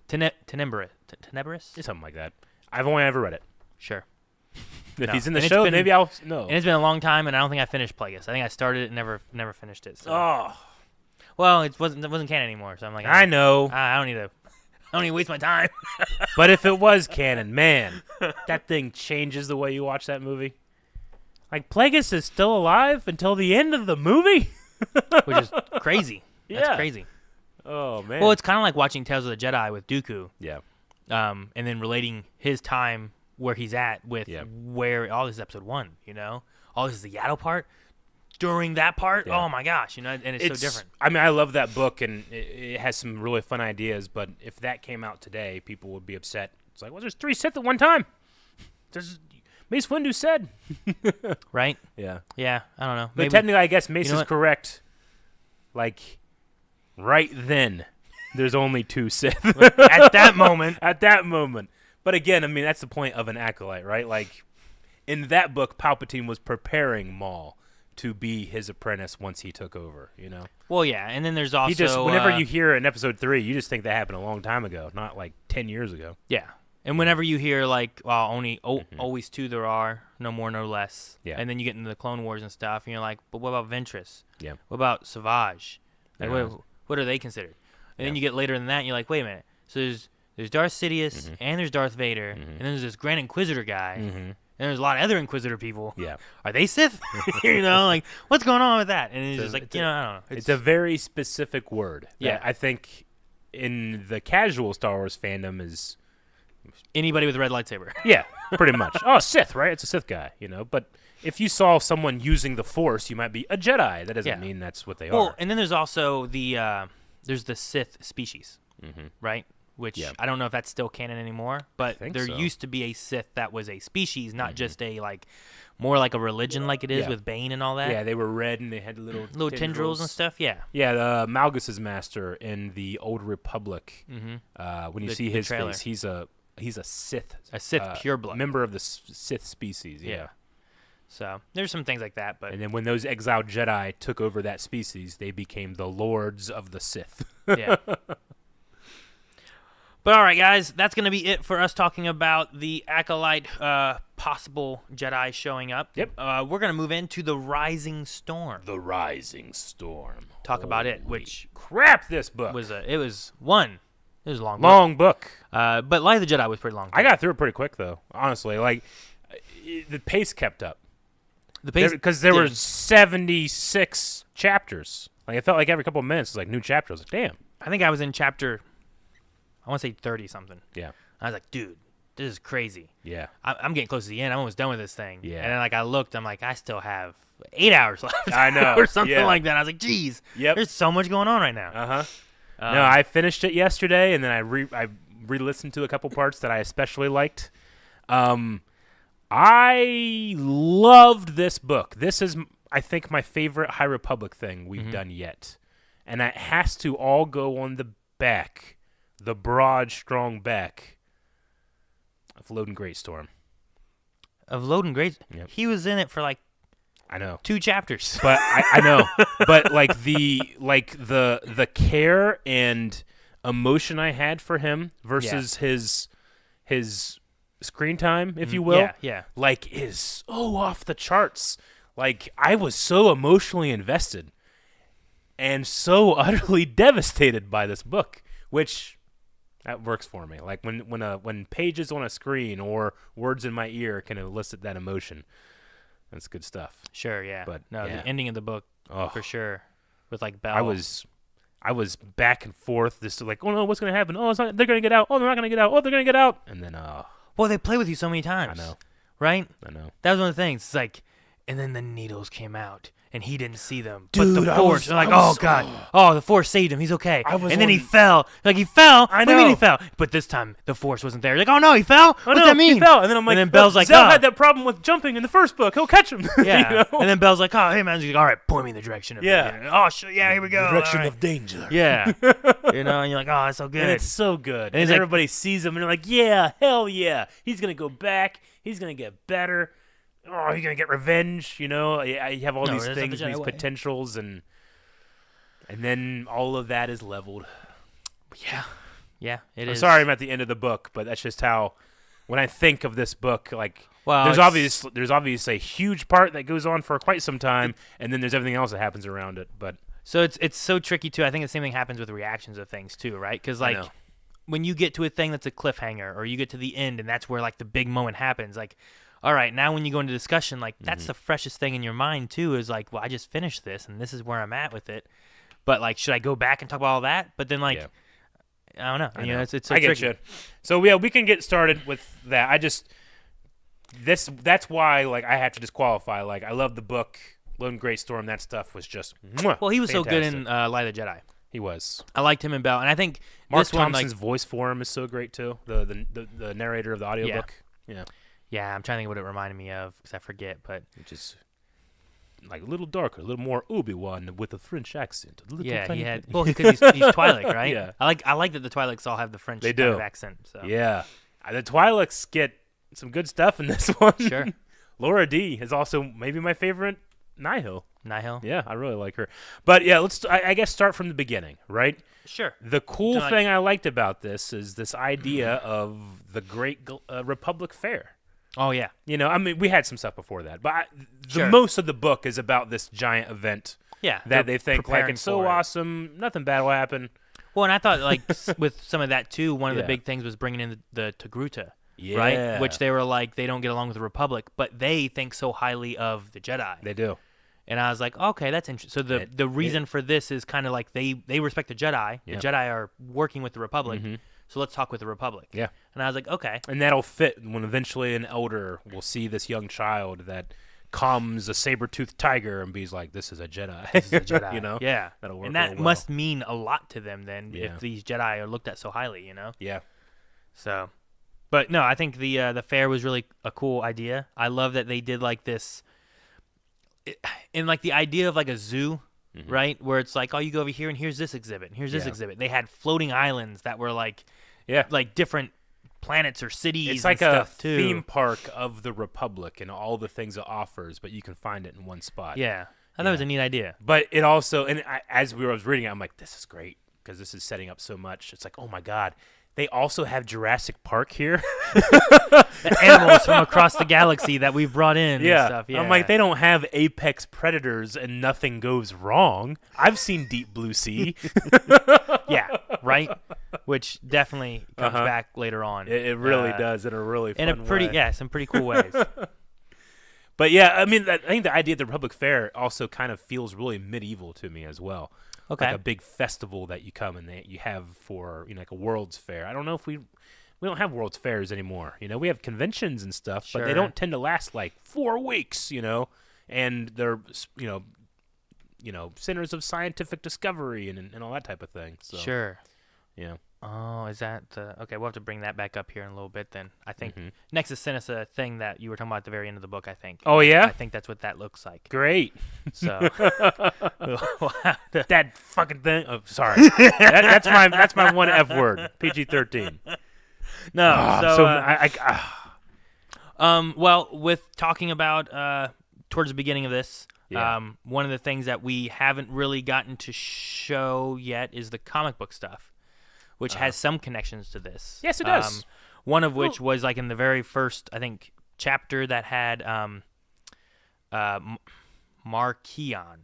Tenebrous? Something like that. I've only ever read it. Sure. If No. he's in the And it's show, been- maybe I'll know. And it's been a long time, and I don't think I finished Plagueis. I think I started it and never finished it. So. Oh, Well, it wasn't canon anymore, so I'm like, I know. I don't need to waste my time. But if it was canon, man, that thing changes the way you watch that movie. Like, Plagueis is still alive until the end of the movie? Which is crazy. That's Yeah. crazy. Oh, man. Well, it's kind of like watching Tales of the Jedi with Dooku, yeah. and then relating his time where he's at with where all this is episode 1, you know? All this is the Yaddle part. During that part, oh my gosh, you know, and it's so different. I mean, I love that book, and it has some really fun ideas, but if that came out today, people would be upset. It's like, well, there's 3 Sith at one time. There's Mace Windu said. Right? Yeah. Yeah, I don't know. But Maybe, technically, I guess Mace you know is what? correct. Like, right then, there's only 2 Sith. at that moment. At that moment. But again, I mean, that's the point of an acolyte, right? Like, in that book, Palpatine was preparing Maul to be his apprentice once he took over, you know? Well, yeah, and then there's also... He just, whenever you hear in episode 3, you just think that happened a long time ago, not like 10 years ago. Yeah. And whenever you hear, like, well, always 2 there are, no more, no less. Yeah. And then you get into the Clone Wars and stuff, and you're like, but what about Ventress? Yeah. What about Savage? Like, Yeah. what are they considered? And then you get later than that, and you're like, wait a minute. So there's Darth Sidious, and there's Darth Vader, and then there's this Grand Inquisitor guy, and there's a lot of other Inquisitor people. Yeah. Are they Sith? You know, like, what's going on with that? And it's just like, you know, I don't know. It's a very specific word. Yeah. That I think in the casual Star Wars fandom is... Anybody with a red lightsaber. Yeah, pretty much. Oh, Sith, right? It's a Sith guy, you know? But if you saw someone using the Force, you might be a Jedi. That doesn't mean that's what they are. And then there's also there's the Sith species, right? Which I don't know if that's still canon anymore, but there used to be a Sith that was a species, not just a more like a religion like it is with Bane and all that. Yeah, they were red and they had little tendrils and stuff. Yeah. Yeah, Malgus's master in the Old Republic. When you see his trailer. face, he's a Sith. A Sith pureblood. Member of the Sith species. Yeah. So there's some things like that, but And then when those exiled Jedi took over that species, they became the Lords of the Sith. yeah. But all right, guys, that's going to be it for us talking about the Acolyte possible Jedi showing up. Yep. We're going to move into the Rising Storm. The Rising Storm. Talk about it, which Crap, this book. was a long book. Long book. But Light of the Jedi was pretty long. I got through it pretty quick, though, honestly. Like, the pace kept up. The pace Because there were 76 chapters. Like, it felt like every couple of minutes was like new chapters. Like, damn. I think I was in chapter, I want to say 30-something. Yeah. I was like, dude, this is crazy. Yeah. I'm getting close to the end. I'm almost done with this thing. Yeah. And then, like, I looked. I'm like, I still have 8 hours left. I know. or something Yeah. like that. I was like, geez. Yep. There's so much going on right now. Uh-huh. No, I finished it yesterday, and then I re-listened to a couple parts that I especially liked. I loved this book. This is, I think, my favorite High Republic thing we've done yet. And it has to all go on the back, the broad, strong back of Loden Greatstorm. Of Loden Great. Yep. He was in it for like I know. 2 chapters. But I know. But like the care and emotion I had for him versus his screen time, if you will, like is so off the charts. Like I was so emotionally invested and so utterly devastated by this book, which that works for me. Like when pages on a screen or words in my ear can elicit that emotion. That's good stuff. Sure, yeah. But, no, yeah. the ending of the book, Oh. for sure, with like Bell. I was I was back and forth. This like, oh no, what's gonna happen? Oh, it's not, they're gonna get out. Oh, they're not gonna get out. Oh, they're gonna get out. And then, well, they play with you so many times. I know. Right? I know. That was one of the things. It's like, and then the needles came out, and he didn't see them. Dude, but the Force, they're like, oh, God. Oh, the Force saved him. He's okay. I was and then he on- fell. Like, he fell. I What do you mean know. he fell? But this time, the Force wasn't there. Like, oh, no, he fell? Oh, What's no, that mean? He fell. And then I'm like, then Bell's like, Zell oh. had that problem with jumping in the first book. He'll catch him. Yeah. You know? And then Bell's like, oh, hey, man. He's like, all right, point me in the direction of Yeah. Oh, shit. Yeah, here we go. Direction all right. of danger. Yeah. You know, and you're like, oh, that's so good. And it's so good. And he's like- everybody sees him and they're like, yeah, hell yeah. He's going to go back. He's going to get better. Oh, he's going to get revenge. You know, you have all No, these that's not things, the Jedi these way. potentials, and then all of that is leveled. Yeah. Yeah, it I'm is. sorry I'm at the end of the book, but that's just how, when I think of this book, like, Well, there's it's- obviously a huge part that goes on for quite some time, and then there's everything else that happens around it. But So it's so tricky, too. I think the same thing happens with reactions of things, too, right? Because, like, know. when you get to a thing that's a cliffhanger, or you get to the end and that's where, like, the big moment happens, like, all right, now when you go into discussion, like, that's the freshest thing in your mind, too, is like, well, I just finished this, and this is where I'm at with it. But, like, should I go back and talk about all that? But then, like, Yeah. I don't know. I You know, know. it's so I get tricky. you. So yeah, we can get started with that. That's why, like, I have to disqualify. Like, I love the book, Lone Great Storm. That stuff was just Well, he was so good fantastic. in Light of the Jedi. He was. I liked him in Bell, and I think Mark this one, Thompson's like, voice for him is so great too. The narrator of the audiobook. Yeah. yeah, I'm trying to think what it reminded me of because I forget, but Which is like a little darker, a little more Obi-Wan with a French accent. A little yeah, tiny he had. bit. Well, because he's Twi'lek, right? Yeah. I like that the Twi'leks all have the French They kind do. of accent. So Yeah. The Twi'leks get some good stuff in this one. Sure. Laura D is also maybe my favorite Nihil. Nihil. Yeah, I really like her. But yeah, I guess start from the beginning, right? Sure. The cool Like- thing I liked about this is this idea of the Great Republic Fair. Oh yeah. You know, I mean, we had some stuff before that, but Sure. most of the book is about this giant event Yeah. that they're they think, like, preparing it's so for it. awesome, nothing bad will happen. Well, and I thought like with some of that too, one of Yeah. the big things was bringing in the Togruta, Yeah. right? Which they were like they don't get along with the Republic, but they think so highly of the Jedi. They do. And I was like, okay, that's interesting. So the reason for this is kind of like they respect the Jedi. Yeah. The Jedi are working with the Republic. Mhm. So let's talk with the Republic. Yeah. And I was like, okay. And that'll fit when eventually an elder will see this young child that calms a saber-toothed tiger and be like, this is a Jedi. This is a Jedi. You know? Yeah. That'll work And that real well. must mean a lot to them then Yeah. if these Jedi are looked at so highly, you know? Yeah. So, but no, I think the fair was really a cool idea. I love that they did like this, and like the idea of like a zoo, right? Where it's like, oh, you go over here and here's this exhibit, and here's this Yeah. exhibit. They had floating islands that were like Yeah. different planets or cities. It's like and a stuff too. theme park of the Republic and all the things it offers, but you can find it in one spot. Yeah, I thought it was a neat idea. But it also, and as I was reading it, I'm like, this is great because this is setting up so much. It's like, oh my God, they also have Jurassic Park here. The animals from across the galaxy that we've brought in. And stuff. Yeah, I'm like, they don't have apex predators and nothing goes wrong. I've seen Deep Blue Sea. yeah, right. Which definitely comes Uh-huh. back later on. It really does in a really fun in a pretty way. some pretty cool ways. But yeah, I mean, I think the idea of the Republic Fair also kind of feels really medieval to me as well. Okay. Like a big festival that you come and that you have for, like a World's Fair. I don't know if we don't have World's Fairs anymore. You know, we have conventions and stuff, but they Sure. don't tend to last like 4 weeks. You know, and they're centers of scientific discovery and all that type of thing. So, Sure. Yeah. Oh, is that okay? We'll have to bring that back up here in a little bit. Then I think Mhm. Nexus sent us a thing that you were talking about at the very end of the book. I think. Oh, yeah? I think that's what that looks like. Great. So we'll have to- That fucking thing. Oh, sorry. that's my one F word. PG-13. no. Well, with talking about towards the beginning of this, Yeah. one of the things that we haven't really gotten to show yet is the comic book stuff, which has some connections to this. Yes, it does. One of which was like in the very first, I think, chapter that had Markion,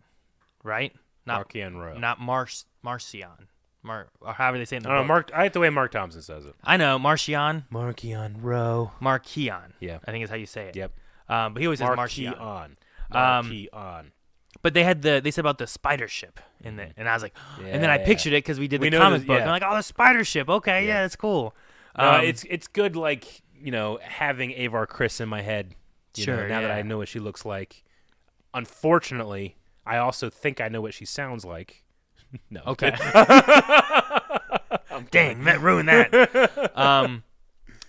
right? Markion Row. Not Marcion. Or however they say it in the I don't know, book. I like the way Mark Thompson says it. I know, Marcion. Markion Row. Markion. Yeah. I think is how you say it. Yep. But he always says Marquee Marcion. on. Um, Marquee on. But they said about the spider ship in it, and I was like, and then I Yeah. pictured it because we did the know comic this- book. yeah. I'm like, oh, the spider ship. Okay, yeah, that's cool. It's good, like, having Avar Chris in my head. Now that I know what she looks like. Unfortunately, I also think I know what she sounds like. No. Okay. Dang, that ruined that.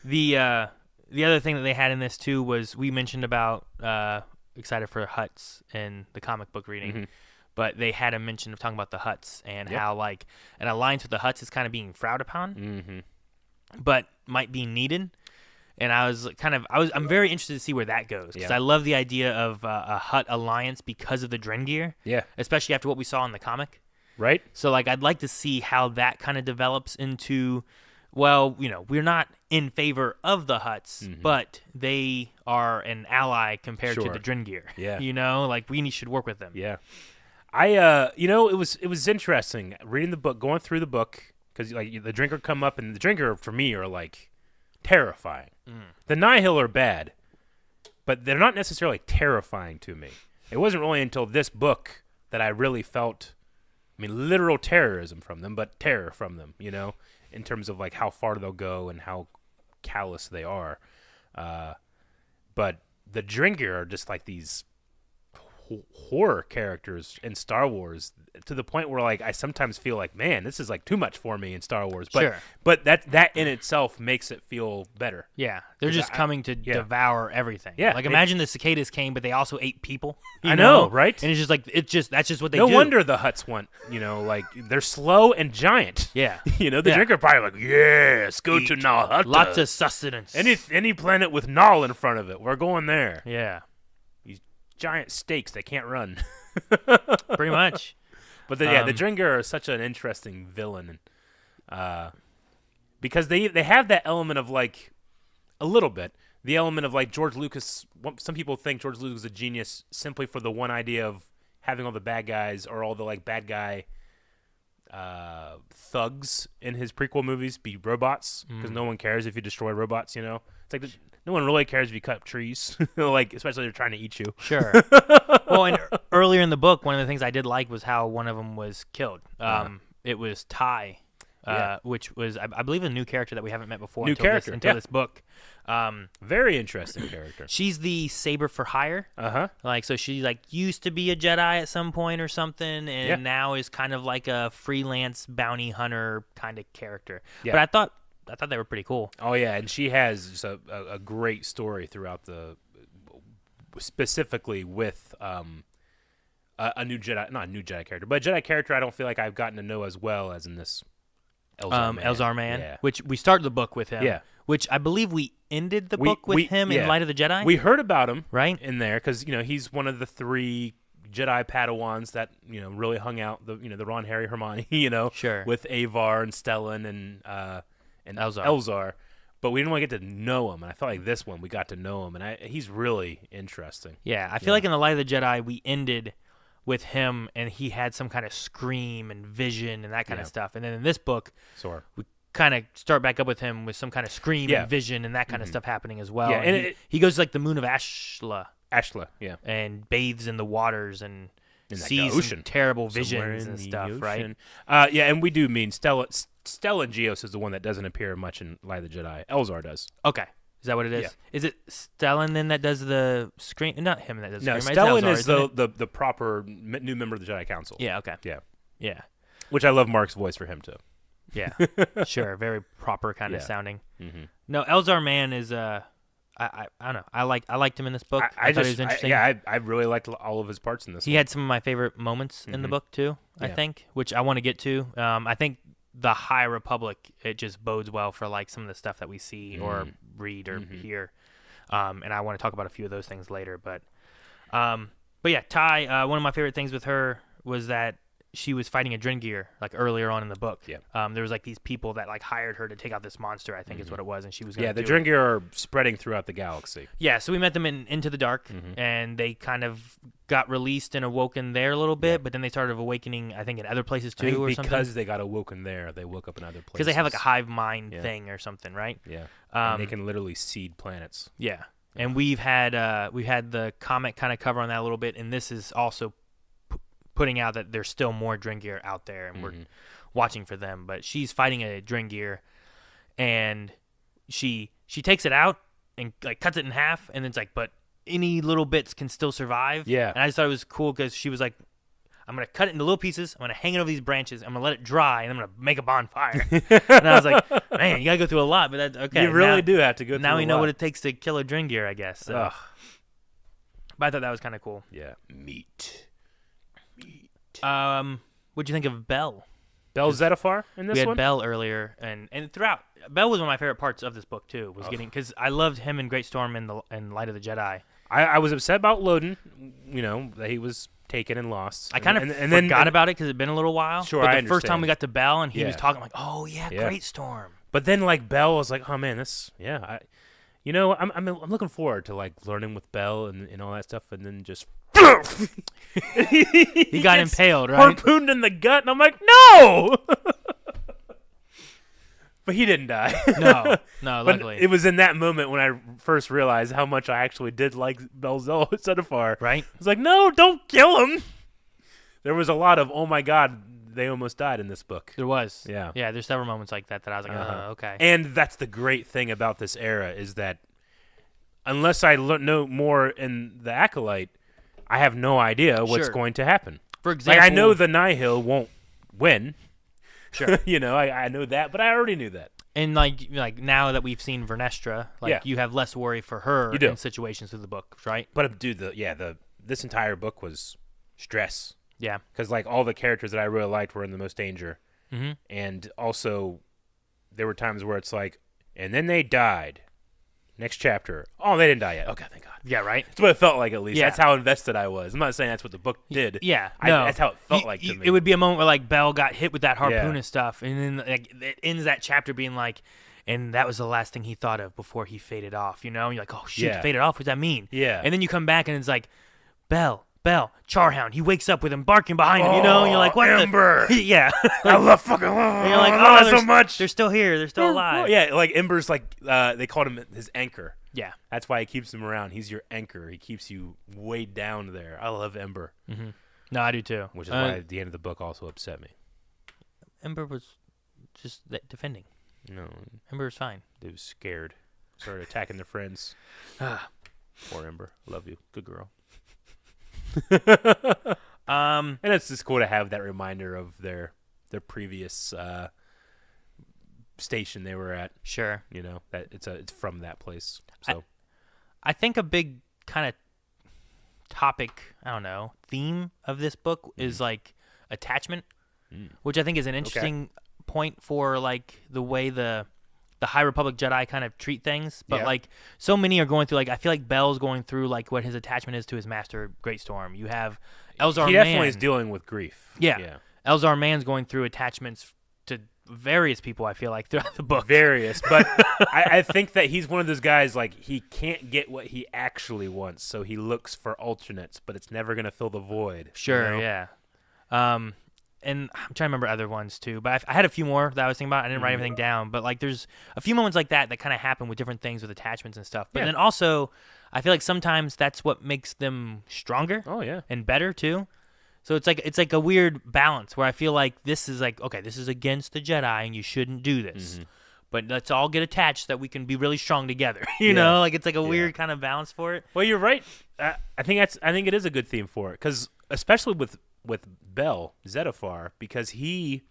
The other thing that they had in this too was we mentioned about excited for Huts in the comic book reading, but they had a mention of talking about the Huts and how like an alliance with the Huts is kind of being frowned upon, but might be needed. And I'm very interested to see where that goes because I love the idea of a Hut alliance because of the Drengir. Yeah. Especially after what we saw in the comic. Right? So, like, I'd like to see how that kind of develops into, well, we're not in favor of the Huts, but they are an ally compared to the Drengir. Yeah. Like, we should work with them. Yeah. It was interesting reading the book, going through the book, because, like, the Drinker come up, and the Drinker, for me, are, like, terrifying. The Nihil are bad, but they're not necessarily terrifying to me. It wasn't really until this book that I really felt, literal terrorism from them, but terror from them, in terms of like how far they'll go and how callous they are. But the Drinker are just like these horror characters in Star Wars to the point where like I sometimes feel like, man, this is like too much for me in Star Wars. But but that in itself makes it feel better. Yeah, they're just coming to devour everything. Yeah, like imagine the cicadas came, but they also ate people. I know, right? And it's just like that's just what they do. do. No wonder the Huts want, like they're slow and giant. Yeah, the Drinker probably like, yes, go to Nal Hutta. Lots of sustenance. Any planet with Nal in front of it, we're going there. Yeah. Giant stakes that can't run. Pretty much. But the Drinker are such an interesting villain, because they have that element of like a little bit the element of like George Lucas. Some people think George Lucas is a genius simply for the one idea of having all the bad guys or all the like bad guy thugs in his prequel movies be robots, because no one cares if you destroy robots. It's like no one really cares if you cut up trees, like especially if they're trying to eat you. Sure. Well, and earlier in the book, one of the things I did like was how one of them was killed. It was Ty, which was I believe a new character that we haven't met before until this book. Very interesting character. She's the Saber for Hire. Like, so she like used to be a Jedi at some point or something, and now is kind of like a freelance bounty hunter kind of character. Yeah. But I thought they were pretty cool. Oh yeah, and she has just a great story throughout specifically with a new Jedi, not a new Jedi character, but a Jedi character I don't feel like I've gotten to know as well as in this Elzar Man, yeah. which we started the book with him. Yeah. Which I believe we ended the book with him in Light of the Jedi. We heard about him right in there because he's one of the 3 Jedi Padawans that really hung out the Ron, Harry, Hermione Sure. with Avar and Stellan and Elzar. But we didn't really get to know him, and I felt like this one we got to know him, and he's really interesting. Yeah, I feel like in the Light of the Jedi we ended with him, and he had some kind of scream and vision and that kind of stuff. And then in this book, we kind of start back up with him with some kind of scream and vision and that kind of stuff happening as well. Yeah, and he goes to like the moon of Ashla, yeah, and bathes in the waters and sees ocean. some terrible visions and stuff, right? And we do mean Stella and Geos is the one that doesn't appear much in Light of the Jedi. Elzar does. Okay. Is that what it is? Yeah. Is it Stellan then that does the scream? Not him that does the No, scream. Stellan It's Elzar, is the proper new member of the Jedi Council. Yeah, okay. Yeah. Which I love Mark's voice for him too. Yeah. Sure. Very proper kind of sounding. Mm-hmm. No, Elzar Man is I don't know. I liked him in this book. I thought he was interesting. I really liked all of his parts in this. He had some of my favorite moments in the book too, I think, which I want to get to. I think the High Republic, it just bodes well for like some of the stuff that we see or read or hear. And I want to talk about a few of those things later. But yeah, Ty, one of my favorite things with her was that she was fighting a Drengir like earlier on in the book. Yeah. There was like these people that like hired her to take out this monster, I think is what it was, and she was gonna the do Drengir are spreading throughout the galaxy. Yeah, so we met them in Into the Dark, and they kind of got released and awoken there a little bit, but then they started awakening, I think, in other places too, or something. Because they got awoken there, they woke up in other places. Because they have like a hive mind thing or something, right? Yeah. And they can literally seed planets. Yeah. And we've had the comic kind of cover on that a little bit, and this is also putting out that there's still more Dringir out there, and we're watching for them. But she's fighting a Dringir, and she takes it out and like cuts it in half, and it's like, but any little bits can still survive. Yeah. And I just thought it was cool because she was like, I'm going to cut it into little pieces. I'm going to hang it over these branches. I'm going to let it dry, and I'm going to make a bonfire. And I was like, man, you got to go through a lot. But that's okay. You really do have to go through Now we a know lot. what it takes to kill a Dringir, I guess. So. Ugh. But I thought that was kind of cool. Yeah. Meat. What'd you think of Belle? Bell Zettifar in this We had one? Belle earlier, and throughout, Belle was one of my favorite parts of this book too. Was getting because I loved him in Great Storm and Light of the Jedi. I was upset about Loden, that he was taken and lost. I kind of and forgot about it because it'd been a little while. Sure, but I the first time understand. we got to Belle and he was Yeah. talking, I'm like, oh yeah, Yeah. Great Storm. But then like Bell was like, oh man, this I'm looking forward to like learning with Bell and all that stuff, and then just He got gets impaled, right? harpooned in the gut, and I'm like, no. But he didn't die. No, But luckily. it was in that moment when I first realized how much I actually did like Bell Zettifar. Right? I was like, no, don't kill him. There was a lot of, oh my God, they almost died in this book. There was. Yeah. Yeah, there's several moments like that I was like, okay. And that's the great thing about this era is that unless I know more in the Acolyte, I have no idea what's Sure. going to happen. For example, Like I know the Nihil won't win. Sure. I know that, but I already knew that. And like now that we've seen Vernestra, like Yeah. you have less worry for her You do. in situations through the book, right? But dude, this entire book was stress Yeah. because like all the characters that I really liked were in the most danger, Mm-hmm. and also there were times where it's like, and then they died. Next chapter. Oh, they didn't die yet. Okay, thank God. Yeah, right? That's what it felt like, at least. Yeah. That's how invested I was. I'm not saying that's what the book did. Yeah, That's how it felt like to me. It would be a moment where like Belle got hit with that harpoon Yeah. and stuff, and then like it ends that chapter being like, and that was the last thing he thought of before he faded off. And you're like, oh shit, Yeah. faded off. What does that mean? Yeah. And then you come back and it's like, Belle, Charhound. He wakes up with him barking behind him, and you're like, what? Ember. Yeah. I love fucking And you're like, love that they're so much. They're still here. They're still alive. Yeah, like Ember's like, they called him his anchor. Yeah. That's why he keeps him around. He's your anchor. He keeps you way down there. I love Ember, No, I do too. which is why the end of the book also upset me. Ember was just defending. No, Ember was fine. they was scared. Started attacking their friends. Poor Ember. Love you. Good girl. And it's just cool to have that reminder of their previous station they were at. Sure. That it's from that place. So I think a big kind of topic, I don't know, theme of this book is like attachment, which I think is an interesting point for like the way the High Republic Jedi kind of treat things. But Yeah. like so many are going through, like I feel like Belle's going through like what his attachment is to his master, Great Storm. You have Elzar he Mann. definitely is dealing with grief. Yeah. Elzar Mann's going through attachments to various people, I feel like, throughout the book. Various, but I think that he's one of those guys, like, he can't get what he actually wants, so he looks for alternates, but it's never going to fill the void. Sure, you know? yeah. And I'm trying to remember other ones, too. But I had a few more that I was thinking about. I didn't write everything down. But, like, there's a few moments like that kind of happen with different things with attachments and stuff. But Yeah. then also, I feel like sometimes that's what makes them stronger Oh, yeah. and better, too. So it's like a weird balance where I feel like this is like, okay, this is against the Jedi and you shouldn't do this. But let's all get attached so that we can be really strong together. You know, like it's like a weird kind of balance for it. Well, you're right. I think it is a good theme for it, because especially with Bell Zettifar, because he's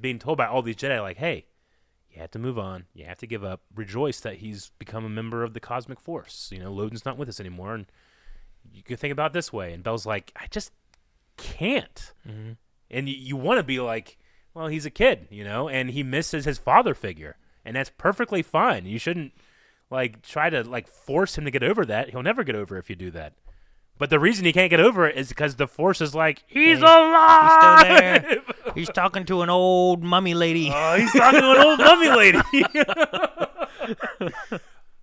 being told by all these Jedi, like, hey, you have to move on, you have to give up, rejoice that he's become a member of the cosmic force. Loden's not with us anymore, and you can think about it this way. And Bell's like, I just can't. And you want to be like, well, he's a kid, and he misses his father figure, and that's perfectly fine. You shouldn't try to force him to get over that. He'll never get over it if you do that. But the reason he can't get over it is because the Force is like, he's alive. He's still there. He's talking to an old mummy lady. Oh, he's talking to an old mummy lady.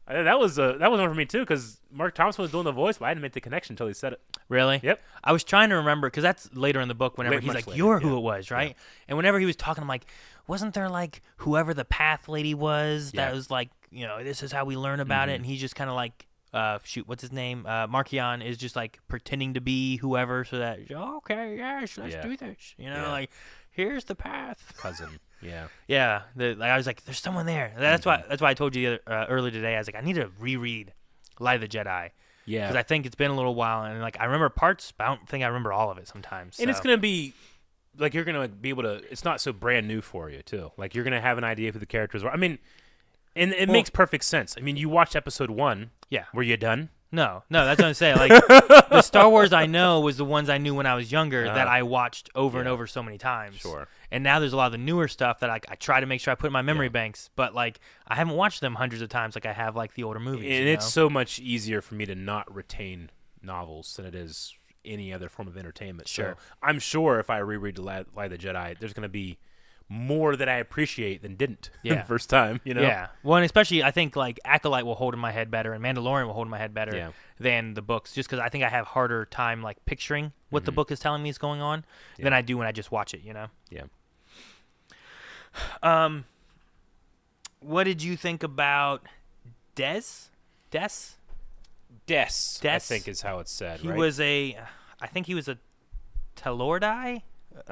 That was one for me too, because Mark Thompson was doing the voice, but I didn't make the connection until he said it. Really? Yep. I was trying to remember, because that's later in the book, whenever he's Much like, later, you're who yeah. it was, right? And whenever he was talking, I'm like, wasn't there whoever the path lady was that Yeah. was like, this is how we learn about it, and he's just kind of like, what's his name? Markion is just like pretending to be whoever, so that okay, yes, let's do this. Like here's the path. Cousin. Yeah. Yeah. I was like, there's someone there. That's why I told you earlier today. I was like, I need to reread Light of the Jedi. Yeah. Because I think it's been a little while, and like I remember parts, but I don't think I remember all of it sometimes. And it's gonna be like you're gonna be able to. It's not so brand new for you too. Like you're gonna have an idea of who the characters are. I mean, and it makes perfect sense. I mean, you watched episode 1. Yeah. Were you done? No, that's what I'm saying. Like the Star Wars I know was the ones I knew when I was younger that I watched over and over so many times. Sure. And now there's a lot of the newer stuff that I try to make sure I put in my memory banks, but like I haven't watched them hundreds of times like I have like the older movies. And it's so much easier for me to not retain novels than it is any other form of entertainment. Sure. So I'm sure if I reread the Light of the Jedi, there's going to be more that I appreciate than didn't the first time. Yeah. Well, and especially I think like Acolyte will hold in my head better, and Mandalorian will hold in my head better than the books, just because I think I have harder time like picturing what the book is telling me is going on than I do when I just watch it. Yeah. What did you think about Des? I think is how it's said. He right? was I think he was a Telordai.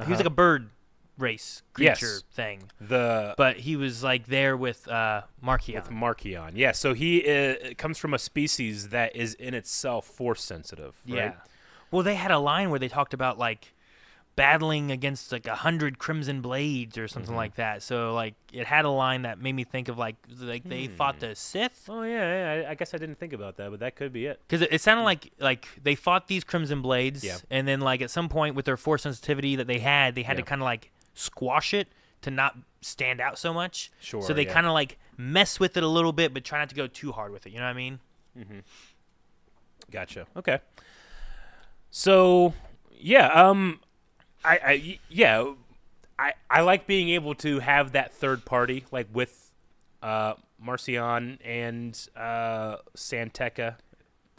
He was like a bird race creature thing. But he was like there with Markion. With Markion, yeah. So he comes from a species that is in itself force sensitive. Right? Yeah. Well, they had a line where they talked about like battling against like 100 crimson blades or something like that. So like it had a line that made me think of like they fought the Sith. Oh yeah. I guess I didn't think about that, but that could be it. Because it sounded like they fought these crimson blades, and then like at some point with their force sensitivity that they had to kind of like squash it to not stand out so much. Sure. So they kind of like mess with it a little bit, but try not to go too hard with it. You know what I mean? Mm-hmm. Gotcha. Okay. So yeah, I like being able to have that third party, like with Marcion and Santeca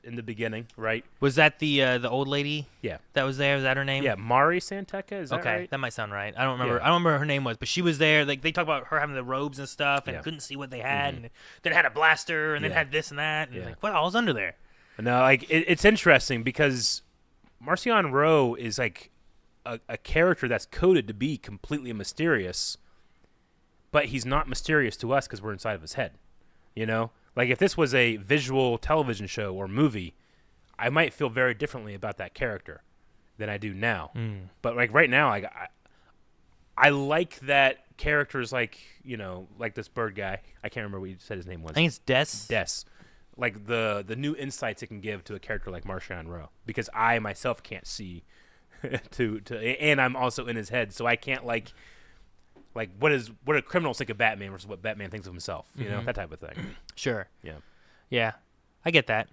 in the beginning, right? Was that the old lady? Yeah, that was there. Is that her name? Yeah, Mari Santeca. Is that okay? Right? That might sound right. I don't remember. Yeah. I don't remember what her name was, but she was there. Like they talk about her having the robes and stuff, and couldn't see what they had, and then had a blaster, and then had this and that, and like what all was under there? No, like it's interesting because Marcion Rowe is like a character that's coded to be completely mysterious, but he's not mysterious to us because we're inside of his head. Like if this was a visual television show or movie, I might feel very differently about that character than I do now. But like right now, I like that characters like like this bird guy. I can't remember what you said his name was. I think it's Des. Des. Like the new insights it can give to a character like Marcion Rowe, because I myself can't see and I'm also in his head, so I can't like what do criminals think of Batman versus what Batman thinks of himself, that type of thing. Sure. Yeah, I get that.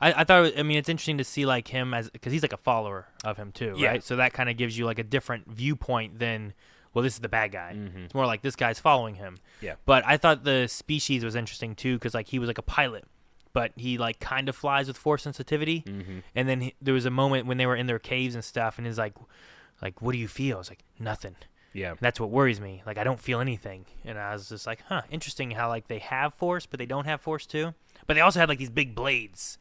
I thought it's interesting to see like him because he's like a follower of him too, right? So that kind of gives you like a different viewpoint than, well, this is the bad guy. It's more like this guy's following him. Yeah. But I thought the species was interesting too, because like he was like a pilot, but he like kind of flies with force sensitivity. And then there was a moment when they were in their caves and stuff, and he's like, what do you feel? I was like, nothing. Yeah. And that's what worries me. Like I don't feel anything. And I was just like, interesting how like they have force, but they don't have force too. But they also had like these big blades.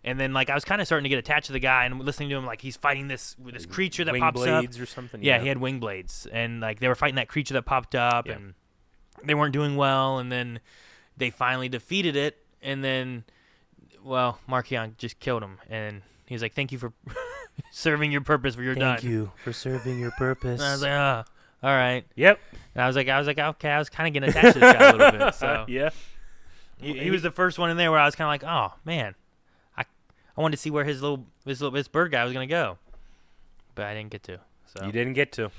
And then like I was kind of starting to get attached to the guy and listening to him like he's fighting this creature that wing pops blades up. or something. Yeah, he had wing blades, and like they were fighting that creature that popped up, and they weren't doing well. And then they finally defeated it, and then, well, Markion just killed him, and he was like, "Thank you for serving your purpose. For you're done." Thank you for serving your purpose. And I was like, "Oh, all right." Yep. And I was like, okay. I was kind of getting attached to this guy a little bit. So yeah, he was the first one in there where I was kind of like, "Oh man." I wanted to see where this bird guy was gonna go, but I didn't get to. So you didn't get to.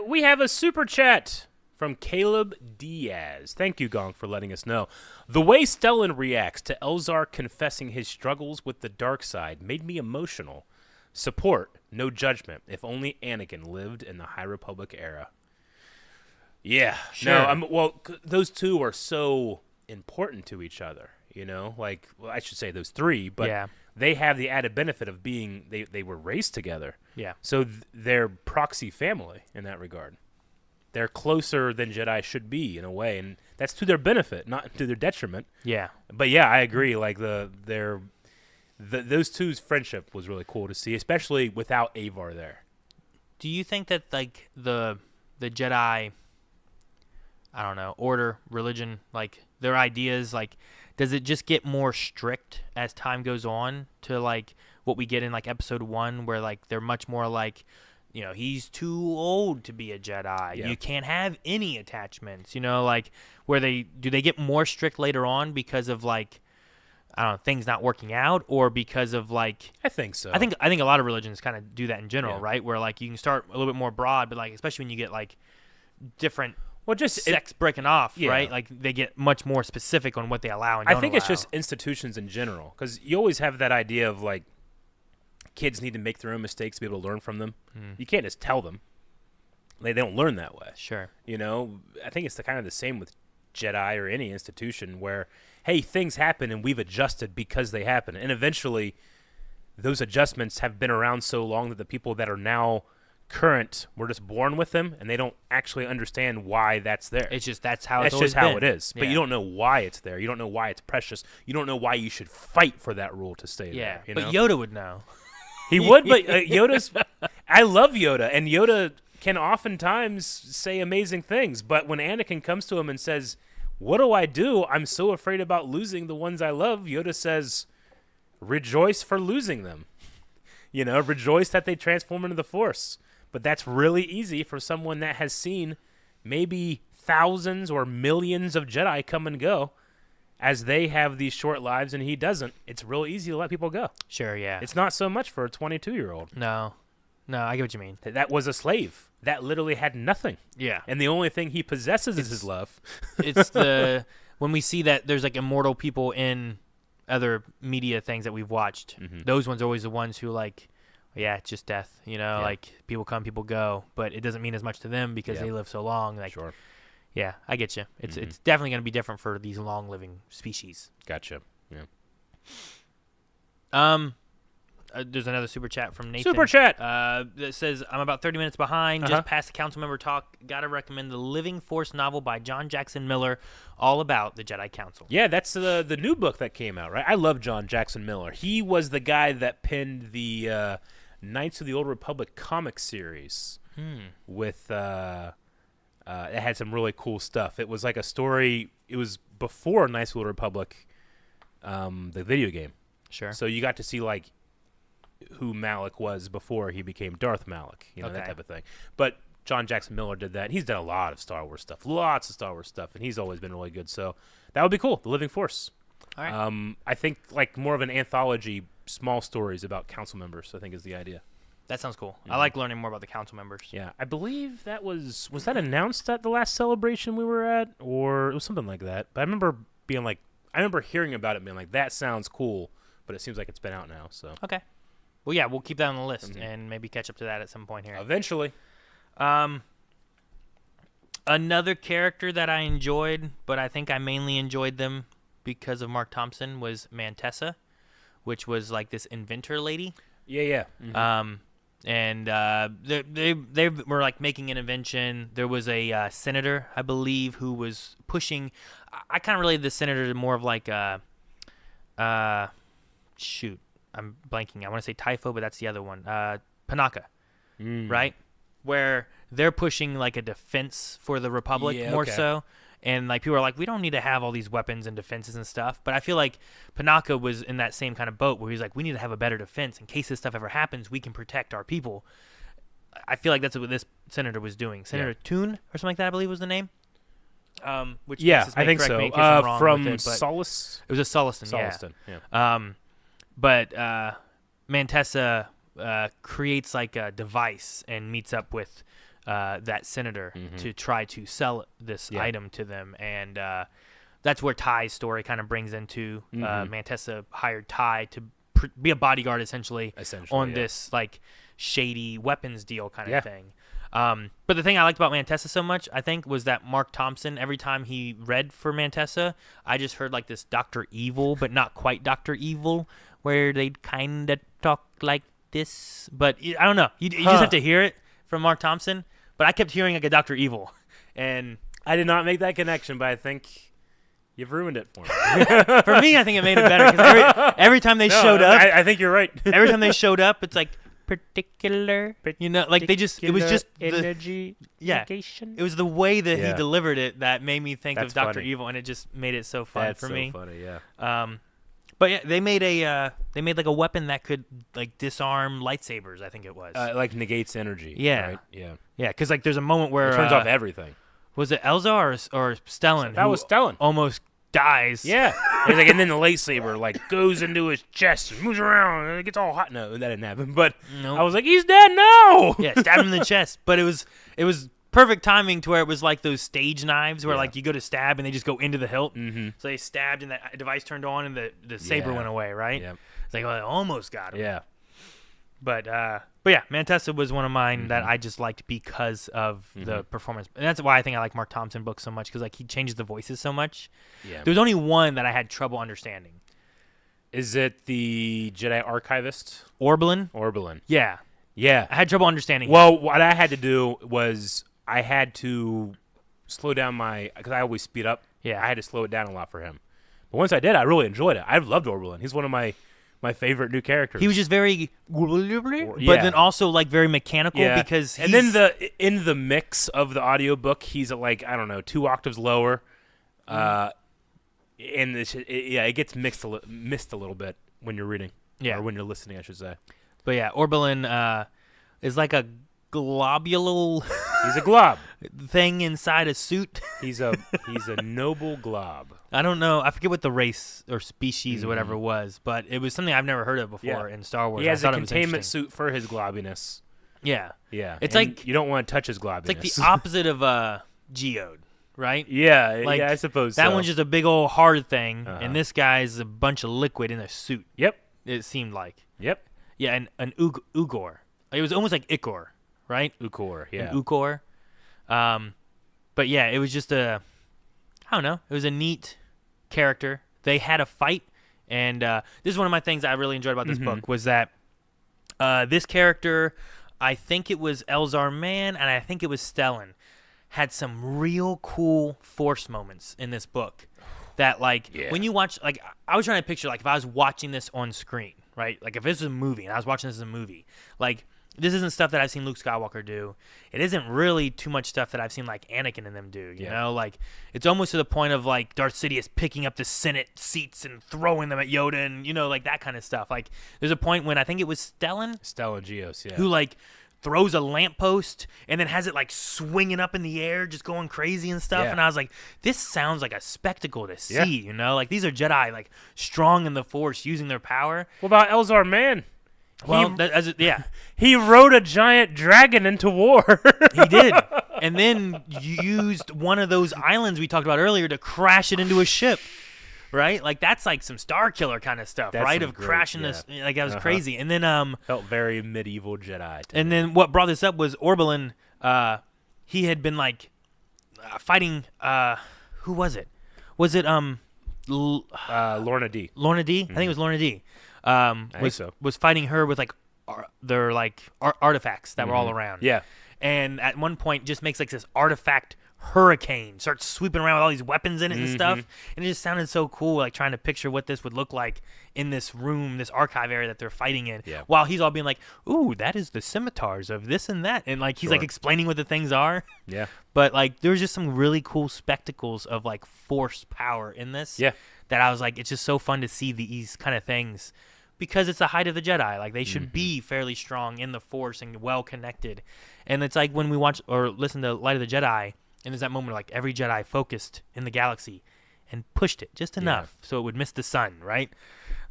We have a super chat from Caleb Diaz. Thank you, Gonk, for letting us know. The way Stellan reacts to Elzar confessing his struggles with the dark side made me emotional. Support, no judgment. If only Anakin lived in the High Republic era. Yeah, sure. No, those two are so important to each other, Like, well, I should say those three, but they have the added benefit of being they were raised together. Yeah. So they're proxy family in that regard. they're closer than Jedi should be in a way, and that's to their benefit, not to their detriment. Yeah. But yeah, I agree. Like those two's friendship was really cool to see, especially without Avar there. Do you think that like the Jedi, I don't know, order, religion, like their ideas, like does it just get more strict as time goes on to like what we get in like episode 1 where like they're much more like, he's too old to be a Jedi. Yeah. You can't have any attachments, like where do they get more strict later on because of like, I don't know, things not working out, or because of like, I think so. I think a lot of religions kind of do that in general, Yeah. right? Where like you can start a little bit more broad, but like especially when you get like different just sects breaking off, yeah. right? Like they get much more specific on what they allow and don't I think allow. it's just institutions in general, because you always have that idea of like kids need to make their own mistakes to be able to learn from them. You can't just tell them; they don't learn that way. Sure. I think it's kind of the same with Jedi or any institution where, hey, things happen and we've adjusted because they happen, and eventually those adjustments have been around so long that the people that are now current were just born with them, and they don't actually understand why that's there. It's just that's how That's it's just always how been. it is. But Yeah. you don't know why it's there. You don't know why it's precious. You don't know why you should fight for that rule to stay Yeah, there. but Yoda would know. He would, but Yoda's... I love Yoda, and Yoda can oftentimes say amazing things, but when Anakin comes to him and says, what do? I'm so afraid about losing the ones I love. Yoda says, rejoice for losing them. Rejoice that they transform into the Force. But that's really easy for someone that has seen maybe thousands or millions of Jedi come and go as they have these short lives and he doesn't. It's real easy to let people go. Sure, yeah. It's not so much for a 22-year-old. No, I get what you mean. That was a slave. That literally had nothing. Yeah. And the only thing he possesses is his love. It's when we see that there's like immortal people in other media things that we've watched, those ones are always the ones who like, yeah, it's just death, like people come, people go, but it doesn't mean as much to them because they live so long. Like, Sure. Yeah, I get you. It's definitely going to be different for these long living species. Gotcha. Yeah. There's another super chat from Nathan. Super chat. That says, I'm about 30 minutes behind. Just past the council member talk. Gotta recommend the Living Force novel by John Jackson Miller, all about the Jedi Council. Yeah, that's the new book that came out, right? I love John Jackson Miller. He was the guy that penned the Knights of the Old Republic comic series with it had some really cool stuff. It was like a story. It was before Knights of the Old Republic, the video game. Sure. So you got to see like who Malik was before he became Darth Malik, that type of thing. But John Jackson Miller did that. He's done a lot of Star Wars stuff, and he's always been really good. So that would be cool. The Living Force. All right. I think like more of an anthology, small stories about council members, I think is the idea. That sounds cool. I like learning more about the council members. Yeah, I believe that was that announced at the last celebration we were at, or it was something like that. But I remember hearing about it, being like, that sounds cool, but it seems like it's been out now. So Okay. Well, yeah, we'll keep that on the list and maybe catch up to that at some point here. Eventually. Another character that I enjoyed, but I think I mainly enjoyed them because of Mark Thompson, was Mantessa, which was like this inventor lady. Yeah. Mm-hmm. And they were like making an invention. There was a senator, I believe, who was pushing. I kind of related the senator to more of like shoot, I'm blanking. I want to say Typho, but that's the other one. Panaka, right? Where they're pushing like a defense for the Republic more so. And like people are like, we don't need to have all these weapons and defenses and stuff. But I feel like Panaka was in that same kind of boat where he's like, we need to have a better defense in case this stuff ever happens. We can protect our people. I feel like that's what this senator was doing. Senator Toon or something like that, I believe was the name. Which I think so. From Solace. It was a Soliston. Yeah. But Mantessa creates like a device and meets up with that senator to try to sell this item to them, and that's where Ty's story kind of brings into Mantessa hired Ty to be a bodyguard essentially on this like shady weapons deal kind of thing. But the thing I liked about Mantessa so much, I think, was that Mark Thompson, every time he read for Mantessa, I just heard like this Dr. Evil, but not quite Dr. Evil, where they'd kind of talk like this. But I don't know. You just have to hear it from Mark Thompson. But I kept hearing like a Dr. Evil. And I did not make that connection, but I think you've ruined it for me. for me, I think it made it better because every time they showed up, I think you're right. every time they showed up, it's like particular, like they just, it was just energy. Yeah, negation. it was the way that Yeah. he delivered it that made me think That's of Dr. funny. Evil, and it just made it so fun That's for so me. funny, yeah. But yeah, they made like a weapon that could like disarm lightsabers. I think it was. Like negates energy. Yeah. Right? Yeah. Yeah, because like there's a moment where It turns off everything. was it Elzar or Stellan? That who was Stellan. Almost dies. Yeah. And then the lightsaber like goes into his chest and moves around and it gets all hot. No, that didn't happen. But Nope. I was like, he's dead now. Yeah, stabbed him in the chest. But it was perfect timing to where it was like those stage knives where Yeah. like you go to stab and they just go into the hilt. Mm-hmm. So they stabbed and that device turned on and the saber Yeah. went away, right? Yeah. It's like, well, I almost got him. Yeah. But yeah, Mantessa was one of mine that I just liked because of the performance. And that's why I think I like Mark Thompson books so much, because like he changes the voices so much. Yeah. There's only one that I had trouble understanding. Is it the Jedi Archivist? Orbelin? Orbelin. Yeah. Yeah. I had trouble understanding him. Well, what I had to do was I had to slow down because I always speed up. Yeah. I had to slow it down a lot for him. But once I did, I really enjoyed it. I loved Orbelin. He's one of my favorite new characters. He was just very, but then also like very mechanical because he's, and then in the mix of the audiobook, he's at like, I don't know, 2 octaves lower. And it gets missed a little bit when you're reading. Yeah. Or when you're listening, I should say. But yeah, Orbelin is like a globule He's a glob. thing inside a suit. He's a noble glob. I don't know. I forget what the race or species or whatever it was, but it was something I've never heard of before in Star Wars. He has I a thought it was containment interesting. suit for his globbiness. Yeah. Yeah. It's and like- you don't want to touch his globbiness. It's like the opposite of Geode, right? Yeah, Like, yeah, I suppose That so. one's just a big old hard thing, Uh-huh. and this guy's a bunch of liquid in a suit. Yep. It seemed like. Yep. Yeah, and an Ugor. It was almost like Ikor, right? Ukor, yeah. An Ukor. But yeah, it was just I don't know. It was a neat character. They had a fight, and this is one of my things I really enjoyed about this book was that this character, I think it was Elzar Mann, and I think it was Stellan, had some real cool Force moments in this book. That like when you watch, like I was trying to picture like if I was watching this on screen, right? Like if this was a movie and I was watching this as a movie, like this isn't stuff that I've seen Luke Skywalker do. It isn't really too much stuff that I've seen like Anakin and them do. You know, like it's almost to the point of like Darth Sidious picking up the Senate seats and throwing them at Yoda, and you know, like that kind of stuff. Like there's a point when I think it was Stellan Geos, yeah. who like throws a lamppost and then has it like swinging up in the air, just going crazy and stuff. Yeah. And I was like, this sounds like a spectacle to see, Yeah. you know? Like these are Jedi like strong in the Force, using their power. What about Elzar Mann? Well, yeah, He rode a giant dragon into war. he did. And then used one of those islands we talked about earlier to crash it into a ship. Right? Like that's like some Star Killer kind of stuff, That's right? some Of great, crashing yeah. this, like that was crazy. And then Felt very medieval Jedi. to And me. then what brought this up was Orbelin. He had been like fighting. Who was it? Was it Lorna D. Lorna D? I think it was Lorna D. think so. Was fighting her with like their like artifacts that were all around. Yeah. And at one point, just makes like this artifact hurricane, starts sweeping around with all these weapons in it and stuff. And it just sounded so cool, like trying to picture what this would look like in this room, this archive area that they're fighting in. Yeah. While he's all being like, "Ooh, that is the scimitars of this and that," and like he's like Sure. explaining what the things are. Yeah. But like, there's just some really cool spectacles of like Force power in this. Yeah. That I was like, it's just so fun to see these kind of things. Because it's the height of the Jedi. Like, they should be fairly strong in the Force and well-connected. And it's like when we watch or listen to Light of the Jedi, and there's that moment where, like, every Jedi focused in the galaxy and pushed it just enough so it would miss the sun, right?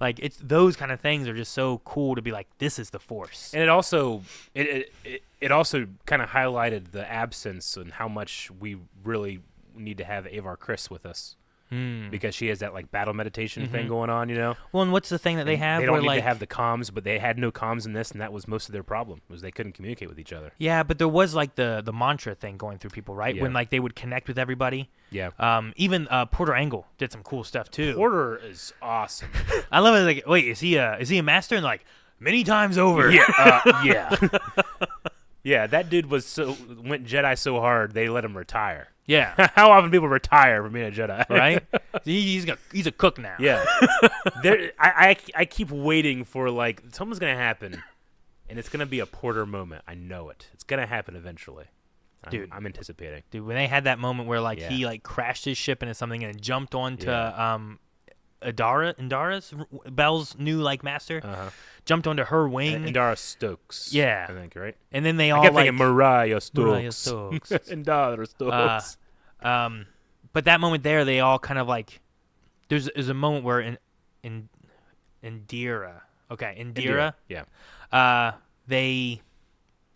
Like, it's those kind of things are just so cool to be like, this is the Force. And it also kind of highlighted the absence and how much we really need to have Avar Kriss with us. Because she has that like battle meditation thing going on, you know. Well, and what's the thing that they have? They don't where, need like, to have the comms, but they had no comms in this, and that was most of their problem. Was they couldn't communicate with each other. Yeah, but there was like the mantra thing going through people, right? Yeah. When like they would connect with everybody. Yeah. Even Porter Engle did some cool stuff too. Porter is awesome. I love it. Like, wait, is he a master? And like many times over. Yeah. Yeah, that dude went Jedi so hard they let him retire. Yeah. How often people retire from being a Jedi, Right? He's a cook now. Yeah. I keep waiting for like something's gonna happen, and it's gonna be a Porter moment. I know it. It's gonna happen eventually. Dude. I'm anticipating. Dude, when they had that moment where like Yeah. he like crashed his ship into something and jumped onto Yeah. Indara's Belle's new like master, jumped onto her wing, Indara Stokes. Yeah. I think right. and then they I all kept like thinking Mariah Stokes. Mariah Stokes. Indara Stokes. But that moment there, they all kind of like there's a moment where in Indira, Yeah. They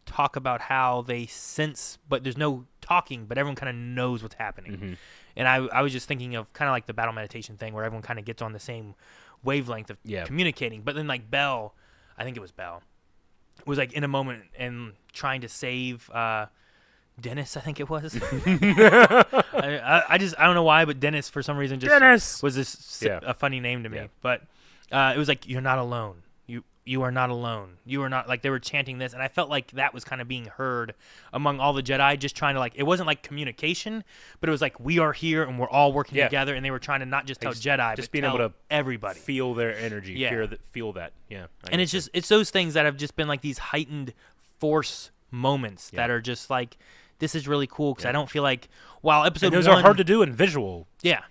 talk about how they sense, but there's no talking, but everyone kind of knows what's happening. Mm-hmm. And I was just thinking of kind of like the battle meditation thing where everyone kind of gets on the same wavelength of communicating. But then like Belle, I think it was Belle, was like in a moment and trying to save Dennis, I think it was. I don't know why, but Dennis for some reason just was a funny name to me. Yeah. But it was like, you're not alone. You are not alone. You are not, like they were chanting this, and I felt like that was kind of being heard among all the Jedi, just trying to like, it wasn't like communication, but it was like, we are here and we're all working together, and they were trying to not just tell Jedi, just but being tell able to everybody. feel their energy, Yeah. feel that. Yeah. And it's those things that have just been like these heightened force moments that are just like, this is really cool because I don't feel like while episode those 1 are hard to do in visual, yeah,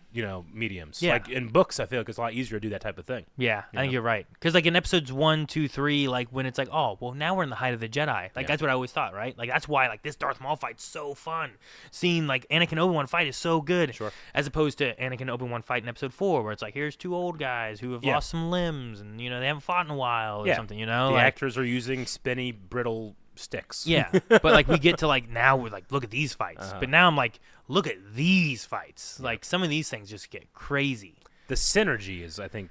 mediums. Yeah. Like in books, I feel like it's a lot easier to do that type of thing. yeah, I think you're right. Because like in episodes 1, 2, 3, like when it's like, oh, well now we're in the height of the Jedi. Like that's what I always thought, right? Like that's why like this Darth Maul fight's so fun. Seeing like Anakin Obi-Wan fight is so good. Sure. As opposed to Anakin Obi-Wan fight in episode 4, where it's like here's two old guys who have lost some limbs and they haven't fought in a while or something. The like, actors are using spinny, brittle sticks. Yeah, but like we get to like now we're like, look at these fights. But now I'm like, look at these fights. Like some of these things just get crazy. The synergy is, I think,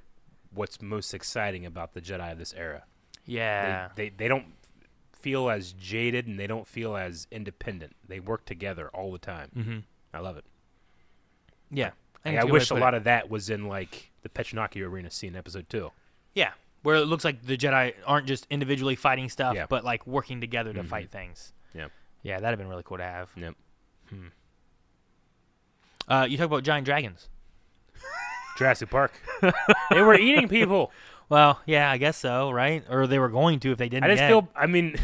what's most exciting about the Jedi of this era. Yeah. They don't feel as jaded and they don't feel as independent. They work together all the time. Mm-hmm. I love it. Yeah. I wish a lot of that was in like the Pechinaki arena scene in episode 2. Yeah. Where it looks like the Jedi aren't just individually fighting stuff, Yeah. but like working together to fight things. Yeah. Yeah, that'd have been really cool to have. Yep. You talk about giant dragons. Jurassic Park. They were eating people. Well, yeah, I guess so, right? Or they were going to if they didn't. I just feel. I mean,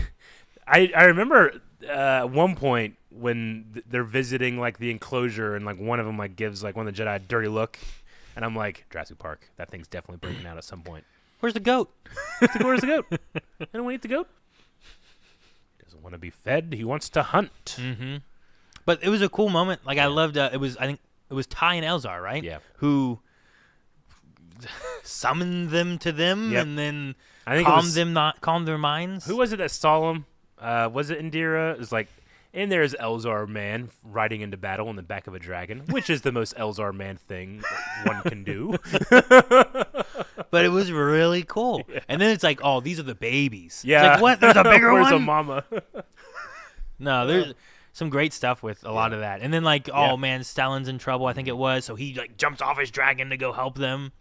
I remember at one point when they're visiting like the enclosure and like one of them like gives like one of the Jedi a dirty look, and I'm like, Jurassic Park. That thing's definitely breaking out at some point. Where's the goat? Where's the goat? I don't want to eat the goat. He doesn't want to be fed. He wants to hunt. Mm-hmm. But it was a cool moment. Like I loved. I think it was Ty and Elzar, right? Yeah. Who summoned them to them Yep. and then I think calmed their minds. Who was it that saw him? Was it Indira? It was like, and there's Elzar man riding into battle on the back of a dragon, which is the most Elzar man thing one can do. But it was really cool. Yeah. And then it's like, oh, these are the babies. Yeah. It's like, what? There's a bigger Where's one? a mama? No, there's some great stuff with a lot of that. And then like, oh man, Stalin's in trouble, I think it was. So he like jumps off his dragon to go help them.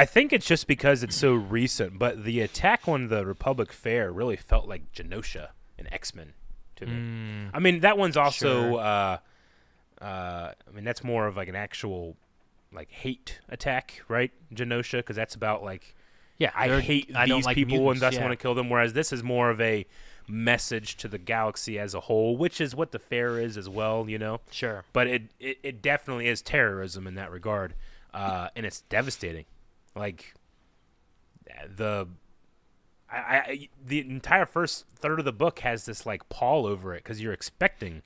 I think it's just because it's so recent, but the attack on the Republic Fair really felt like Genosha and X-Men to me. I mean, that one's also, Sure. I mean, that's more of like an actual like hate attack, right? Genosha, because that's about like, Yeah, I hate I don't these like people mutants, and that's yeah. want to kill them, whereas this is more of a message to the galaxy as a whole, which is what the fair is as well, Sure. But it definitely is terrorism in that regard, and it's devastating. Like the entire first third of the book has this like pall over it because you're expecting,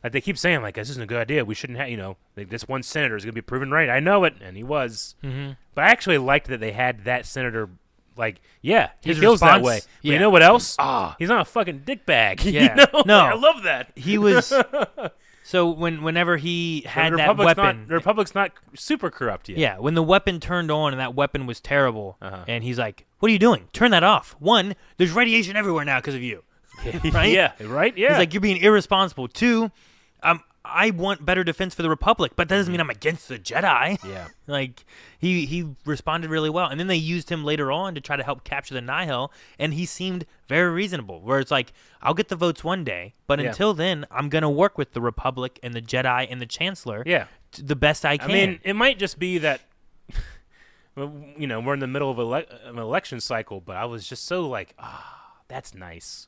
like they keep saying like this isn't a good idea. We shouldn't have, like this one senator is gonna be proven right. I know it, and he was. Mm-hmm. But I actually liked that they had that senator. Like, yeah, he His feels response? that way. But Yeah. you know what else? Ah. He's not a fucking dickbag. Yeah. No. I love that. He was. So whenever he had that weapon, the Republic's not super corrupt yet. yeah, when the weapon turned on and that weapon was terrible, Uh-huh. and he's like, "What are you doing? Turn that off." One, there's radiation everywhere now because of you. Right? Yeah. Right. Yeah. He's like, "You're being irresponsible." Two, I want better defense for the Republic, but that doesn't mean I'm against the Jedi. Yeah. Like, he responded really well. And then they used him later on to try to help capture the Nihil, and he seemed very reasonable, where it's like, I'll get the votes one day, but until then, I'm going to work with the Republic and the Jedi and the Chancellor the best I can. I mean, it might just be that, you know, we're in the middle of an election cycle, but I was just so like, that's nice.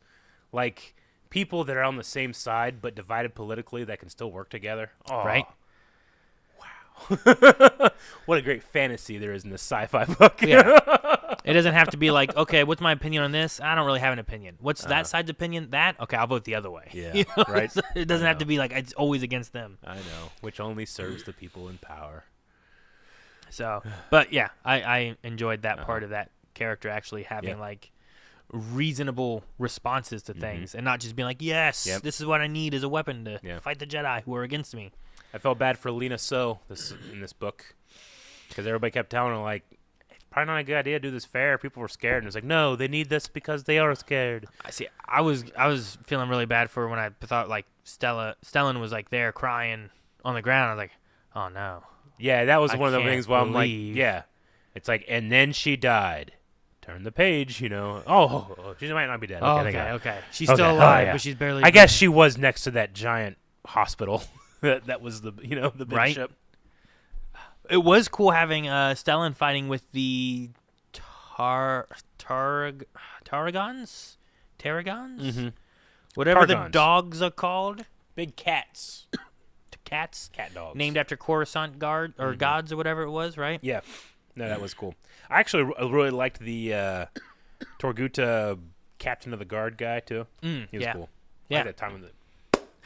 Like, people that are on the same side but divided politically that can still work together. Oh, right? Wow. What a great fantasy there is in this sci-fi book. Yeah. It doesn't have to be like, okay, what's my opinion on this? I don't really have an opinion. What's that side's opinion? That? Okay, I'll vote the other way. Yeah, you know? right. It doesn't have to be like it's always against them. I know, which only serves the people in power. So, but yeah, I enjoyed that part of that character actually having like reasonable responses to things and not just being like, yes, this is what I need as a weapon to fight the Jedi who are against me. I felt bad for Lena So in this book because everybody kept telling her, like, it's probably not a good idea to do this fair. People were scared. And it's like, no, they need this because they are scared. I see. I was feeling really bad for her when I thought, like, Stellan was, like, there crying on the ground. I was like, oh, no. Yeah, that was I one of the can't things where I'm like, believe- yeah. It's like, and then she died. Turn the page, you know. Oh, she might not be dead. Okay. She's still alive, but she's barely. I guess she was next to that giant hospital. that was the big Right? ship. It was cool having Stellan fighting with the Tarragons? Mm-hmm. Whatever the Targons. dogs are called. Big cats. Cats? Cat dogs. Named after Coruscant gods or whatever it was, right? Yeah. No, that was cool. I actually really liked the Torguta captain of the guard guy, too. He was cool. I Yeah. like that time when they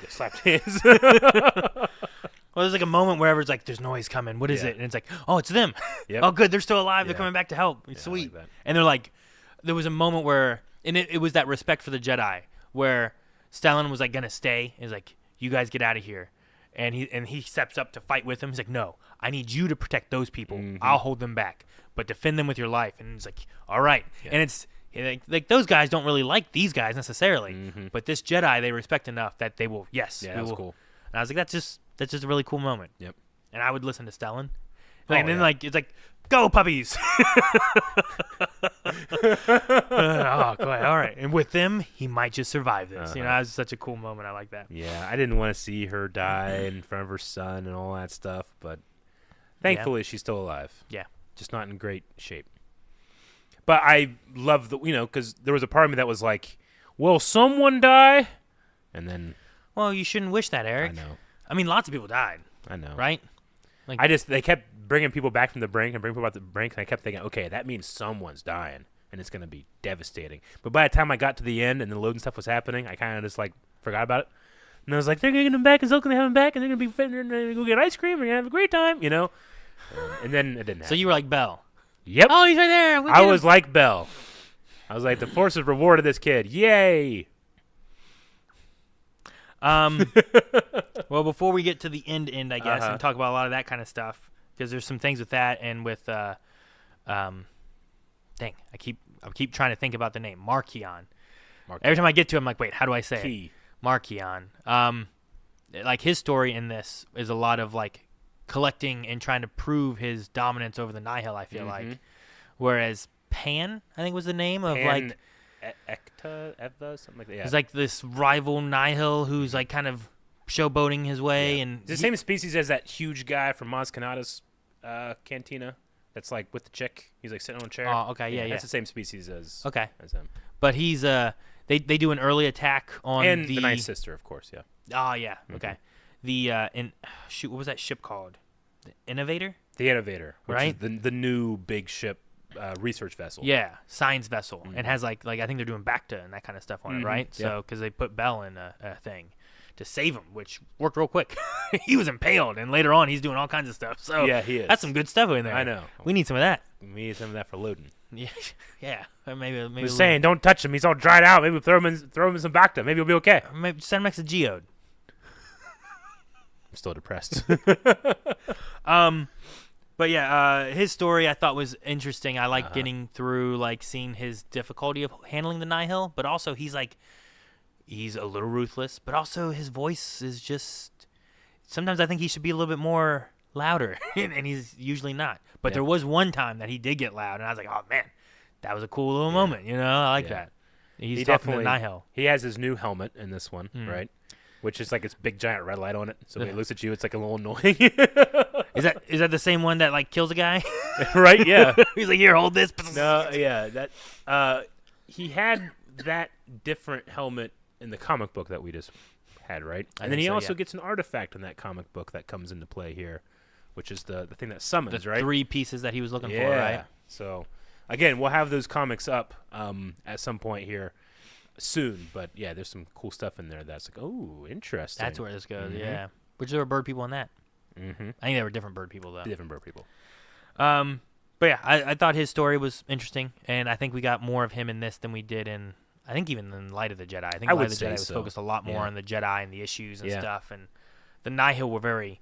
slapped hands. Well, there's like a moment where it's like, there's noise coming. What is it? And it's like, oh, it's them. Yep. Oh, good. They're still alive. They're Yeah. coming back to help. It's Yeah, I like sweet. that. And they're like, there was a moment where, and it was that respect for the Jedi, where Stellan was like going to stay. He's like, you guys get out of here. And he steps up to fight with him. He's like, no, I need you to protect those people. I'll hold them back, but defend them with your life. And he's like, all right. Yeah. And it's like those guys don't really like these guys necessarily, but this Jedi they respect enough that they will. Yes, Yeah, we that was will. cool. And I was like, that's just a really cool moment. Yep. And I would listen to Stellan. Oh, And then yeah. like it's like, go puppies. Oh, go ahead. All right. And with them, he might just survive this. You know, that was such a cool moment. I like that. Yeah, I didn't want to see her die in front of her son and all that stuff, but thankfully she's still alive. Yeah. Just not in great shape. But I love because there was a part of me that was like, will someone die? And then Well, you shouldn't wish that, Eric. I know. I mean, lots of people died, I know. right? They kept bringing people back from the brink and bringing people out the brink, and I kept thinking, okay, that means someone's dying, and it's going to be devastating. But by the time I got to the end and the loading stuff was happening, I kind of just, like, forgot about it. And I was like, they're going to get him back, and Zil's going to have him back, and they're going to be fit, and they're going to go get ice cream, and they're going to have a great time, you know? And then it didn't happen. So you were like Belle. Yep. Oh, he's right there. I was like Belle. I was like, the Force has rewarded this kid. Yay! Well, before we get to the end, I guess, and talk about a lot of that kind of stuff, because there's some things with that and with, dang, I keep trying to think about the name Markion. Every time I get to it, I'm like, wait, how do I say it? Markion. Like his story in this is a lot of like collecting and trying to prove his dominance over the Nihil. I feel like, whereas Pan, I think was the name of like. Eva, something like that. Yeah. He's like this rival Nihil who's like kind of showboating his way, and it's the same species as that huge guy from Maz Kanata's cantina. That's like with the chick. He's like sitting on a chair. Oh, okay, yeah. That's the same species as him. But he's they do an early attack on and the Night Sister, of course. Yeah. Oh yeah, okay. The shoot, what was that ship called? The Innovator. The Innovator, which right? is the new big ship. Research vessel. Yeah, science vessel, and has like I think they're doing Bacta and that kind of stuff on it, right? Yeah. So because they put Bell in a thing to save him, which worked real quick. He was impaled, and later on he's doing all kinds of stuff. So yeah, he is. That's some good stuff in there. I know. We need some of that. We need some of that for loading. Yeah, yeah. Maybe. Just saying, don't touch him. He's all dried out. Maybe throw him in some Bacta. Maybe he'll be okay. Maybe send him next to Geode. I'm still depressed. But yeah, his story I thought was interesting. I like getting through, like seeing his difficulty of handling the Nihil, but also he's a little ruthless, but also his voice is just, sometimes I think he should be a little bit more louder, and he's usually not. But there was one time that he did get loud, and I was like, oh, man, that was a cool little moment. You know, I like that. He's talking to Nihil. He has his new helmet in this one, right? Which is like its big giant red light on it. So when he looks at you, it's like a little annoying. Is that the same one that like kills a guy? Right? Yeah. He's like, here, hold this. No, yeah. That he had that different helmet in the comic book that we just had, right? And then he also gets an artifact in that comic book that comes into play here, which is the thing that summons, the right? 3 pieces that he was looking for, right? So, again, we'll have those comics up at some point here soon. But, yeah, there's some cool stuff in there that's like, oh, interesting. That's where this goes, yeah. Which there were bird people in that. Mm-hmm. I think there were different bird people, though. Different bird people. But, yeah, I thought his story was interesting, and I think we got more of him in this than we did in, I think, even in Light of the Jedi. I think Light of the Jedi was focused a lot more on the Jedi and the issues and stuff, and the Nihil were very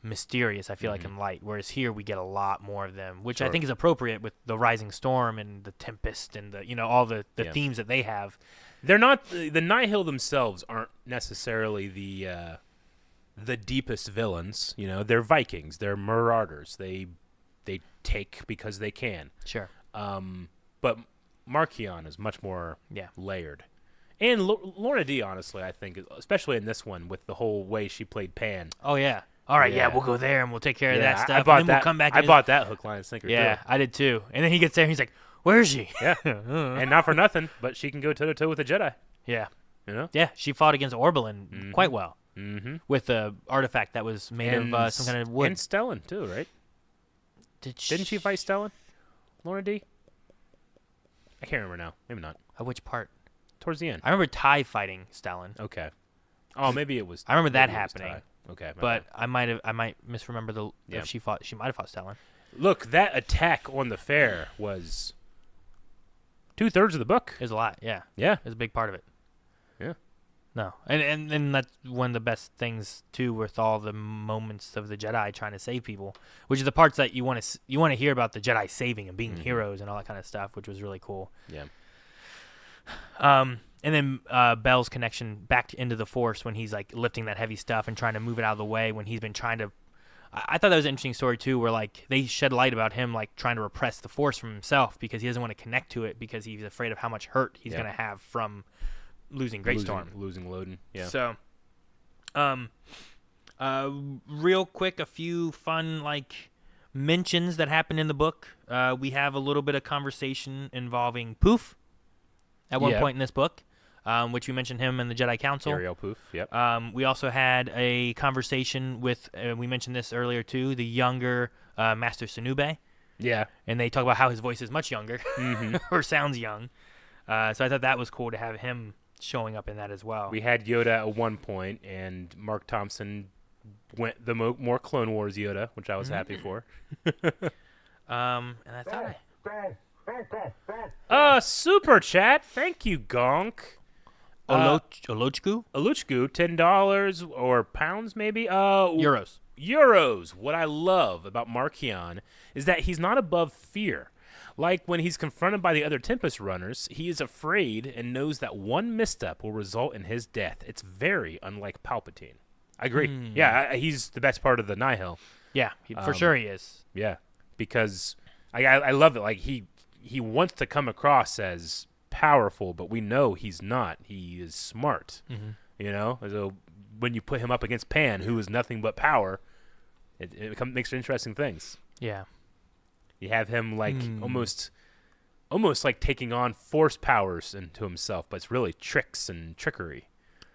mysterious, I feel like, in Light, whereas here we get a lot more of them, which I think is appropriate with the Rising Storm and the Tempest and the all the themes that they have. They're not the Nihil themselves aren't necessarily the deepest villains. You know, they're Vikings, they're marauders. They take because they can. Sure. But Marchion is much more layered. And Lorna D, honestly, I think, especially in this one with the whole way she played Pan. Oh yeah. All right, we'll go there and we'll take care of that stuff. I bought and then we'll come back. I bought that hook, line, and sinker. Yeah, too. I did too. And then he gets there and he's like, "Where is she?" Yeah, and not for nothing, but she can go toe to toe with the Jedi. Yeah, you know. Yeah, she fought against Orbelin quite well with the artifact that was made of some kind of wood. And Stellan too, right? Didn't she fight Stellan? Lorna D? I can't remember now. Maybe not. At which part? Towards the end. I remember Ty fighting Stellan. Okay. Oh, maybe it was. I remember that happening. Okay. But I might misremember if she might have fought Stellan. Look, that attack on the fair was 2/3 of the book. It was a lot, yeah. Yeah. It was a big part of it. Yeah. No. And that's one of the best things too, with all the moments of the Jedi trying to save people, which is the parts that you want to hear about the Jedi saving and being heroes and all that kind of stuff, which was really cool. Yeah. And then Bell's connection back into the Force when he's like lifting that heavy stuff and trying to move it out of the way when he's been trying to. I thought that was an interesting story too, where like they shed light about him like trying to repress the Force from himself because he doesn't want to connect to it because he's afraid of how much hurt he's going to have from losing Greatstorm, losing Loden. Yeah. So, real quick, a few fun like mentions that happen in the book. We have a little bit of conversation involving Poof at one point in this book, which we mentioned him in the Jedi Council. Ariel Poof, yep. We also had a conversation with, we mentioned this earlier too, the younger Master Sunube. Yeah. And they talk about how his voice is much younger, or sounds young. So I thought that was cool to have him showing up in that as well. We had Yoda at one point, and Mark Thompson went the more Clone Wars Yoda, which I was happy for. And I thought super chat. Thank you, Gonk. Olochku, $10 or pounds maybe. Euros. What I love about Marchion is that he's not above fear. Like when he's confronted by the other Tempest runners, he is afraid and knows that one misstep will result in his death. It's very unlike Palpatine. I agree. Yeah, he's the best part of the Nihil. Yeah, for sure he is. Yeah, because I love it. Like he wants to come across as powerful, but we know he's not. He is smart. You know, so when you put him up against Pan, who is nothing but power, it makes for interesting things. Yeah, you have him like almost like taking on Force powers into himself, but it's really tricks and trickery.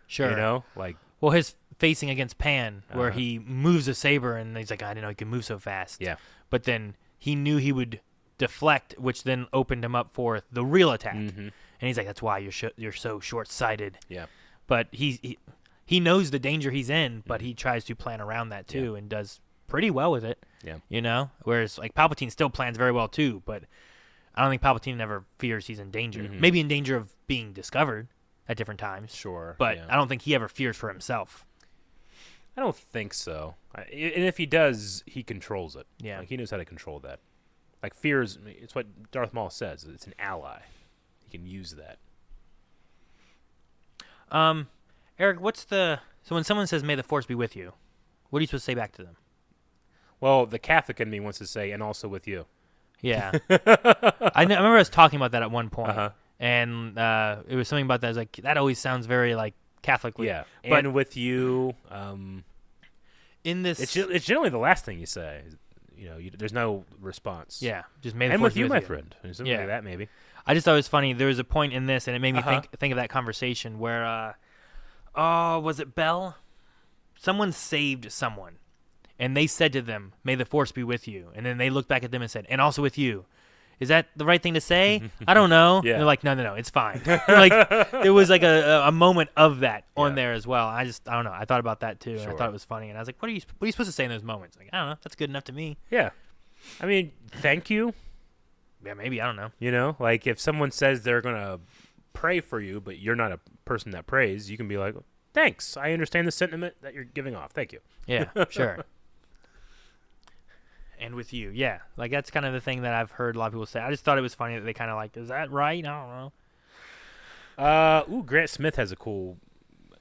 Sure, you know, like his facing against Pan, where he moves a saber and he's like, I didn't know he could move so fast. Yeah, but then he knew he would deflect, which then opened him up for the real attack. And he's like, that's why you're so short-sighted. Yeah, but he knows the danger he's in, but he tries to plan around that too and does pretty well with it. Yeah, you know, whereas like Palpatine still plans very well too, but I don't think Palpatine ever fears he's in danger. Maybe in danger of being discovered at different times. Sure, but I don't think he ever fears for himself. I don't think so. And if he does, he controls it. Yeah, like he knows how to control that. Like fear is, it's what Darth Maul says. It's an ally. He can use that. Eric, so when someone says "May the Force be with you," What are you supposed to say back to them? Well, the Catholic in me wants to say, and also with you. Yeah. I remember us talking about that at one point. Uh-huh. And it was something about that. I was like, that always sounds very, like, Catholicly. Yeah. But and with you, in this... it's generally the last thing you say. You know, there's no response. Yeah. Just made the And force with be you, with my you. friend. Something Yeah. like that, maybe. I just thought it was funny. There was a point in this, and it made me Uh-huh. think of that conversation where, was it Bell? Someone saved someone. And they said to them, may the force be with you. And then they looked back at them and said, and also with you. Is that the right thing to say? I don't know. Yeah. And they're like, no, it's fine. Like, there was like a moment of that on Yeah. there as well. I don't know. I thought about that too. And I Sure. thought it was funny. And I was like, what are you supposed to say in those moments? Like, I don't know. That's good enough to me. Yeah. I mean, thank you. Yeah, maybe. I don't know. You know, like if someone says they're going to pray for you, but you're not a person that prays, you can be like, thanks. I understand the sentiment that you're giving off. Thank you. Yeah, sure. And with you, yeah. Like, that's kind of the thing that I've heard a lot of people say. I just thought it was funny that they kind of like, is that right? I don't know. Grant Smith has a cool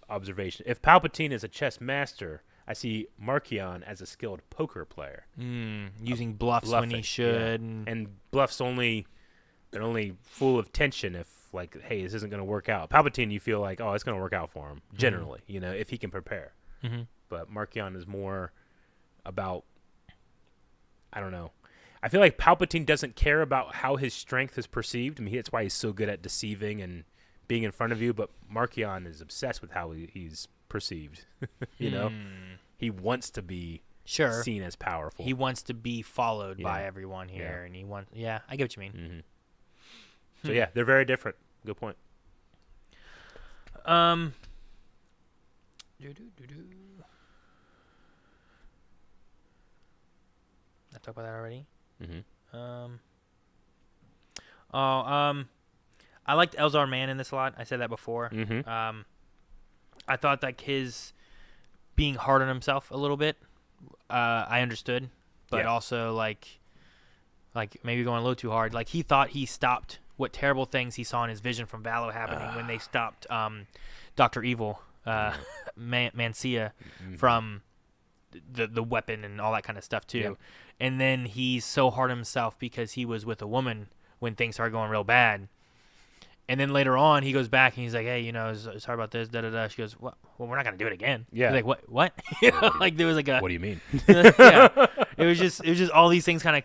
observation. If Palpatine is a chess master, I see Markion as a skilled poker player. Using bluffs when he Bluffing, should. yeah. And bluffs they're only full of tension if, like, hey, this isn't going to work out. Palpatine, you feel like, oh, it's going to work out for him, generally, you know, if he can prepare. Mm-hmm. But Markion is more about, I don't know. I feel like Palpatine doesn't care about how his strength is perceived. I mean, that's why he's so good at deceiving and being in front of you. But Markion is obsessed with how he's perceived. You know, he wants to be Sure. seen as powerful. He wants to be followed Yeah. by everyone here, Yeah. and he wants. Yeah, I get what you mean. So yeah, they're very different. Good point. I talked about that already. Mm-hmm. I liked Elzar Mann in this a lot. I said that before. Mm-hmm. I thought like his being hard on himself a little bit. I understood, but Yeah. also like maybe going a little too hard. Like he thought he stopped what terrible things he saw in his vision from Valo happening when they stopped Dr. Evil, Mancia, from the weapon and all that kind of stuff too. Yep. And then he's so hard on himself because he was with a woman when things started going real bad. And then later on, he goes back and he's like, "Hey, sorry about this." Da da da. She goes, "What? Well, we're not gonna do it again." Yeah. He's like, "What? What?" You know, like there was like a. What do you mean? Yeah. It was just all these things kind of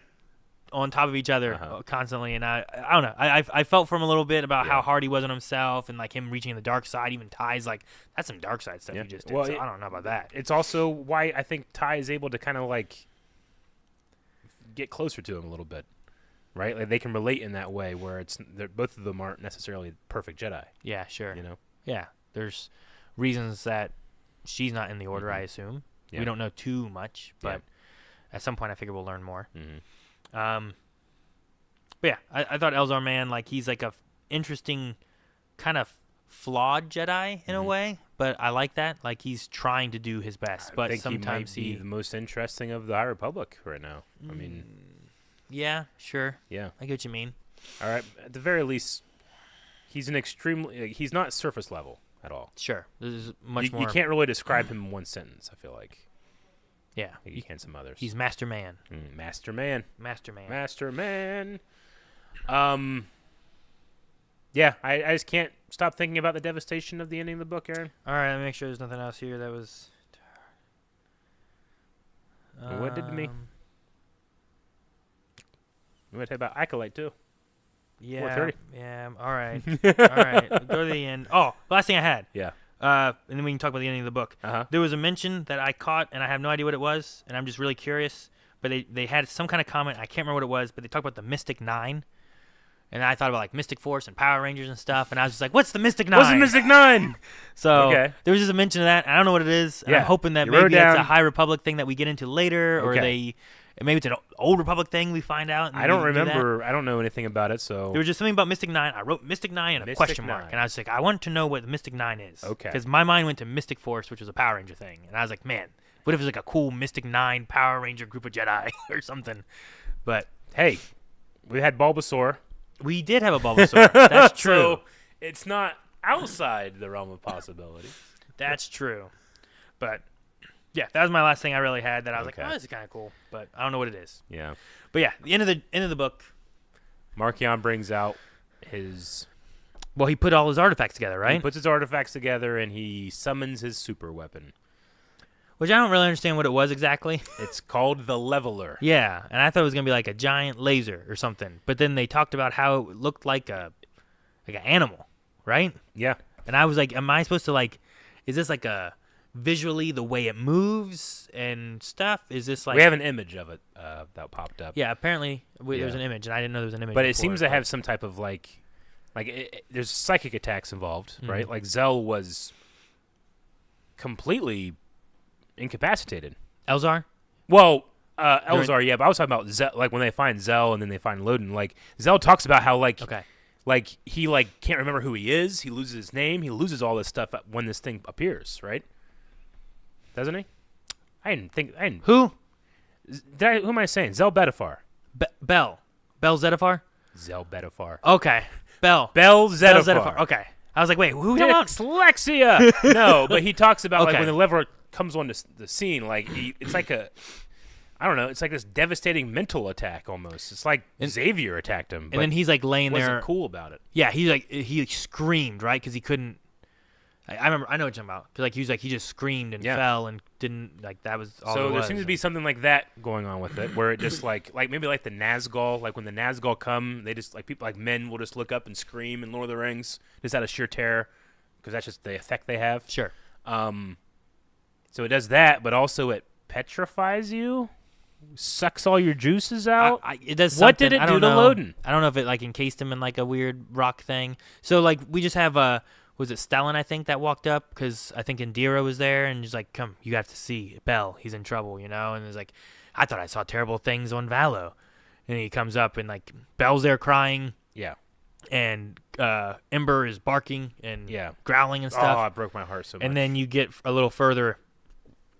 on top of each other Uh-huh. constantly, and I don't know. I felt for him a little bit about Yeah. how hard he was on himself, and like him reaching the dark side. Even Ty's like, that's some dark side stuff Yeah. you just did. Well, so I don't know about that. It's also why I think Ty is able to kind of like get closer to him a little bit, right? Like they can relate in that way where both of them aren't necessarily perfect Jedi. Yeah, sure. You know. Yeah, there's reasons that she's not in the order. I assume Yeah. we don't know too much, but Yeah. at some point I figure we'll learn more. Mm-hmm. But yeah, I thought Elzar Mann, like he's like a interesting kind of flawed Jedi in a way, but I like that. Like he's trying to do his best, but I think sometimes he might be the most interesting of the High Republic right now. I mean, yeah, sure, yeah. I get what you mean. All right. At the very least, he's he's not surface level at all. Sure, there's much more. You can't really describe him in one sentence, I feel like. Yeah, Like you can some others. he's Master Man. Master Man. Master Man. Master Man. Yeah, I just can't stop thinking about the devastation of the ending of the book, Aaron. All right, let me make sure there's nothing else here that was. What did to me? We want to talk about Acolyte, too. Yeah. 4:30. Yeah. All right. All right. Go to the end. Oh, last thing I had. Yeah. And then we can talk about the ending of the book. Uh-huh. There was a mention that I caught, and I have no idea what it was, and I'm just really curious. But they had some kind of comment. I can't remember what it was, but they talked about the Mystic Nine. And I thought about like Mystic Force and Power Rangers and stuff, and I was just like, "What's the Mystic Nine?" What's the Mystic Nine? So Okay. there was just a mention of that. I don't know what it is. And Yeah. I'm hoping that You wrote maybe it's a down- High Republic thing that we get into later, or Okay. maybe it's an Old Republic thing we find out. And I don't we do that. remember. I don't know anything about it, so. There was just something about Mystic Nine. I wrote Mystic Nine and a Mystic question mark, Nine. and I was like, I want to know what the Mystic Nine is. Okay. Because my mind went to Mystic Force, which was a Power Ranger thing, and I was like, man, what if it was like a cool Mystic Nine Power Ranger group of Jedi or something? But Hey, we had Bulbasaur. we did have a Bulbasaur. That's true. So it's not outside the realm of possibilities. That's true. But Yeah, that was my last thing I really had that I was like, Okay. oh, this is kind of cool, but I don't know what it is. Yeah. But yeah, the end of the book. Markion brings out his. Well, he put all his artifacts together, right? He puts his artifacts together and he summons his super weapon. Which I don't really understand what it was exactly. It's called the Leveler. Yeah, and I thought it was gonna be like a giant laser or something. But then they talked about how it looked like an animal, right? Yeah. And I was like, am I supposed to like? Is this like a visually the way it moves and stuff? Is this like? We have an image of it that popped up. Yeah, apparently there's Yeah. an image, and I didn't know there was an image. But it before, seems to but- have some type of there's psychic attacks involved, right? Like Zell was completely incapacitated. Elzar. Well, Elzar, yeah, but I was talking about Zell, like when they find Zell and then they find Loden. Like Zell talks about how Okay. like he can't remember who he is. He loses his name. He loses all this stuff when this thing appears, right? Doesn't he? Who? Who am I saying? Zell Betafar. Bell Zettifar. Zell Betafar. Okay. Bell Zettifar. Okay. I was like, wait, who you want? Dyslexia. No, but he talks about like Okay. when the leveler comes on the scene, like it's like I don't know, it's like this devastating mental attack almost. It's like Xavier attacked him, And then he's like laying wasn't there. cool about it. Yeah, he screamed, right? Because he couldn't. I remember. I know what you're talking about. 'Cause, like he just screamed and Yeah. fell and didn't like that was all. So it there was. seems to be something like that going on with it, where it just like maybe like the Nazgul, like when the Nazgul come, they just like people like men will just look up and scream in Lord of the Rings just out of sheer terror, because that's just the effect they have. Sure. So it does that, but also it petrifies you, sucks all your juices out. It does. What something. did it I do don't to know. Loden? I don't know if it like encased him in like a weird rock thing. So like we just have was it Stellan I think that walked up because I think Indira was there and he's like, come, you have to see Bell. He's in trouble, you know. And it's like, I thought I saw terrible things on Valo, and he comes up and like Bell's there crying. Yeah. And Ember is barking and Yeah. growling and stuff. Oh, it broke my heart so much. And then you get a little further,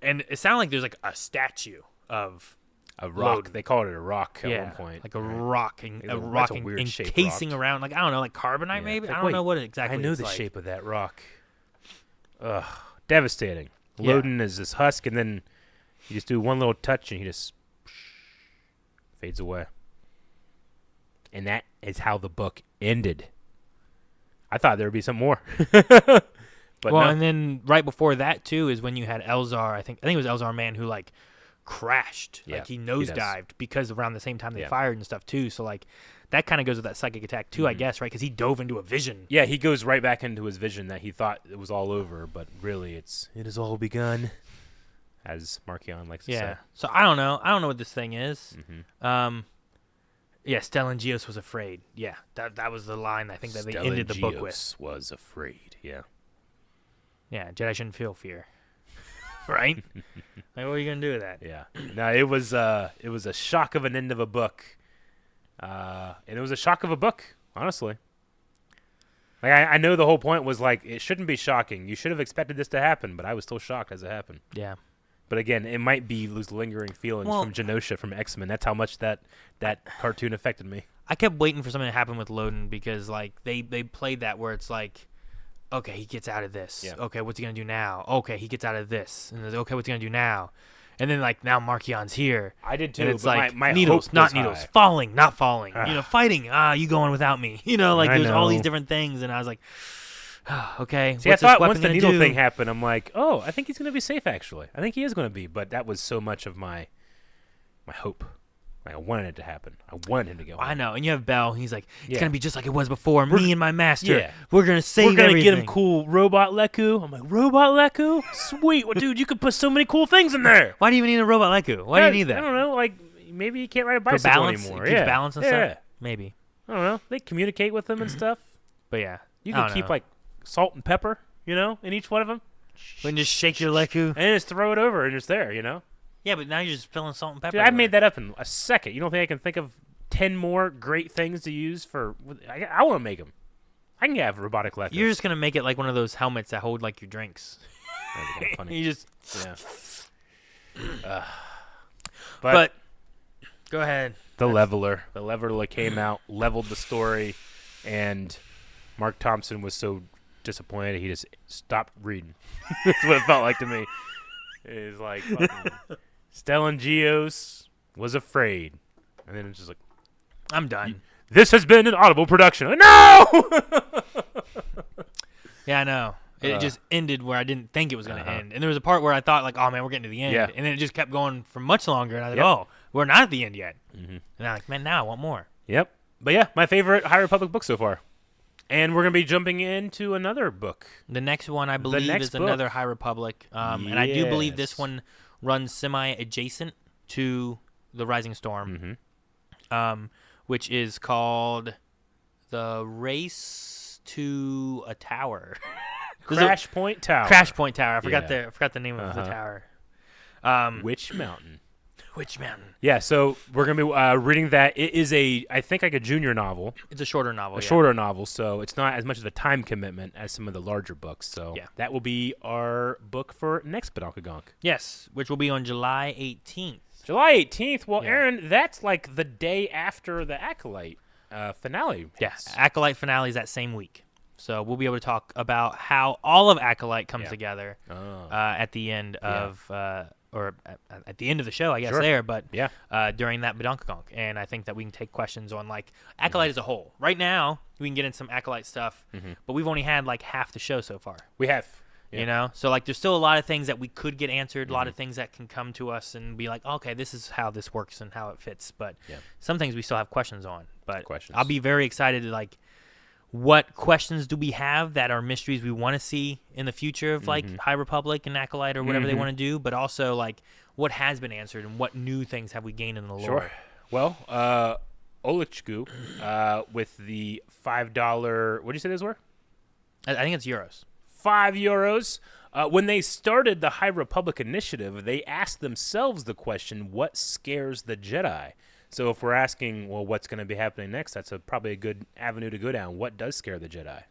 and it sounded like there's like a statue of a rock. Loden. They called it a rock at one point. like a right? rock, It's a a rock weird shaped encasing rock. around, like I don't know, like carbonite Yeah. maybe. Like, I don't wait, know what exactly. I know it's the like. shape of that rock. Ugh, devastating. Yeah. Loden is this husk, and then you just do one little touch, and he just fades away. And that is how the book ended. I thought there would be some more. But Well, no. and then right before that too is when you had Elzar. I think it was Elzar Man who like crashed, Yeah, like he does. nosedived because around the same time they Yeah. fired and stuff too. So like that kind of goes with that psychic attack too, I guess, right? Because he dove into a vision. Yeah, he goes right back into his vision that he thought it was all over, but really it has all begun, as Markion likes to Yeah. say. So I don't know. I don't know what this thing is. Mhm. Yeah, Stellan Geos was afraid. Yeah, that was the line I think that they ended the book with. Stellan Geos was afraid, yeah. Yeah, Jedi shouldn't feel fear. Right? Like, what are you gonna do with that? Yeah. No, it was a shock of an end of a book. And it was a shock of a book, honestly. Like I know the whole point was like it shouldn't be shocking. You should have expected this to happen, but I was still shocked as it happened. Yeah. But again, it might be those lingering feelings Well- from Genosha from X-Men. That's how much that cartoon affected me. I kept waiting for something to happen with Loden because like they played that where it's like, okay, he gets out of this. Yeah. Okay, what's he gonna do now? Okay, he gets out of this. And then, okay, what's he gonna do now? And then like now Markion's here. I did too. And it's but like my needles, hope not was needles, high. falling, not falling. Ah. You know, fighting. You going without me. You know, like I there's all these know. different things, and I was like, okay. See, what's I this thought weapon once the gonna needle do? thing happened, I'm like, oh, I think he's going to be safe, actually. I think he is going to be, but that was so much of my hope. Like, I wanted it to happen. I wanted him to go. I know, and you have Bell. He's like, it's Yeah. gonna be just like it was before. Me and my master. Yeah. We're gonna save We're going to everything. get him cool Robot Leku. I'm like, Robot Leku? Sweet. Well, dude, you could put so many cool things in there. Why do you even need a robot Leku? Why do you need that? I don't know. Like, maybe he can't ride a For bicycle balance, anymore. it keeps Yeah. balance and yeah. stuff. Maybe, I don't know. They communicate with them and stuff. but yeah, You I can don't keep, know. like, salt and pepper, in each one of them. When just shake your Leku. And just throw it over and it's there, Yeah, but now you're just filling salt and pepper. Dude, I made that up in a second. You don't think I can think of 10 more great things to use for... I want to make them. I can have robotic Leku. You're just gonna make it like one of those helmets that hold like your drinks. That'd be kinda funny. You just. Yeah. But go ahead. The Leveler came out, leveled the story, and Mark Thompson was so disappointed he just stopped reading. That's what it felt like to me. It's like fucking Stellan Gios was afraid, and then it's just like, I'm done. this has been an Audible production. No. Yeah, I know. It just ended where I didn't think it was going to end. And there was a part where I thought, like, oh, man, we're getting to the end. Yeah. And then it just kept going for much longer. And I was like, oh, we're not at the end yet. And I'm like, man, now I want more. Yep. But yeah, my favorite High Republic book so far. And we're going to be jumping into another book. The next one, I believe, is book. another High Republic. And I do believe Yes. this one runs semi-adjacent to the Rising Storm, which is called The Race to a Tower. Crash Point Tower. Crash Point Tower. I forgot the name of the tower. Witch Mountain. Witch Mountain. Yeah, so we're going to be reading that. It is I think like a junior novel. It's a shorter novel. A shorter novel, so it's not as much of a time commitment as some of the larger books. So that will be our book for next Badonkagonk. Yes, which will be on July 18th. July 18th? Well, Aaron, that's like the day after the Acolyte finale. Yes, Acolyte finale is that same week. So we'll be able to talk about how all of Acolyte comes together at the end of or at the end of the show, I guess there. But during that Badonkagonk, and I think that we can take questions on like Acolyte as a whole. Right now, we can get into some Acolyte stuff, but we've only had like half the show so far. We have. You know, so like there's still a lot of things that we could get answered, a lot of things that can come to us and be like, okay, this is how this works and how it fits. But some things we still have questions on. But I'll be very excited to like, what questions do we have that are mysteries we want to see in the future of like High Republic and Acolyte or whatever they want to do, but also like what has been answered and what new things have we gained in the lore. Sure. Well, Olichgu with the $5, what did you say those were? I think it's euros. €5. When they started the High Republic Initiative, they asked themselves the question, what scares the Jedi? So if we're asking, well, what's going to be happening next, that's probably a good avenue to go down. What does scare the Jedi?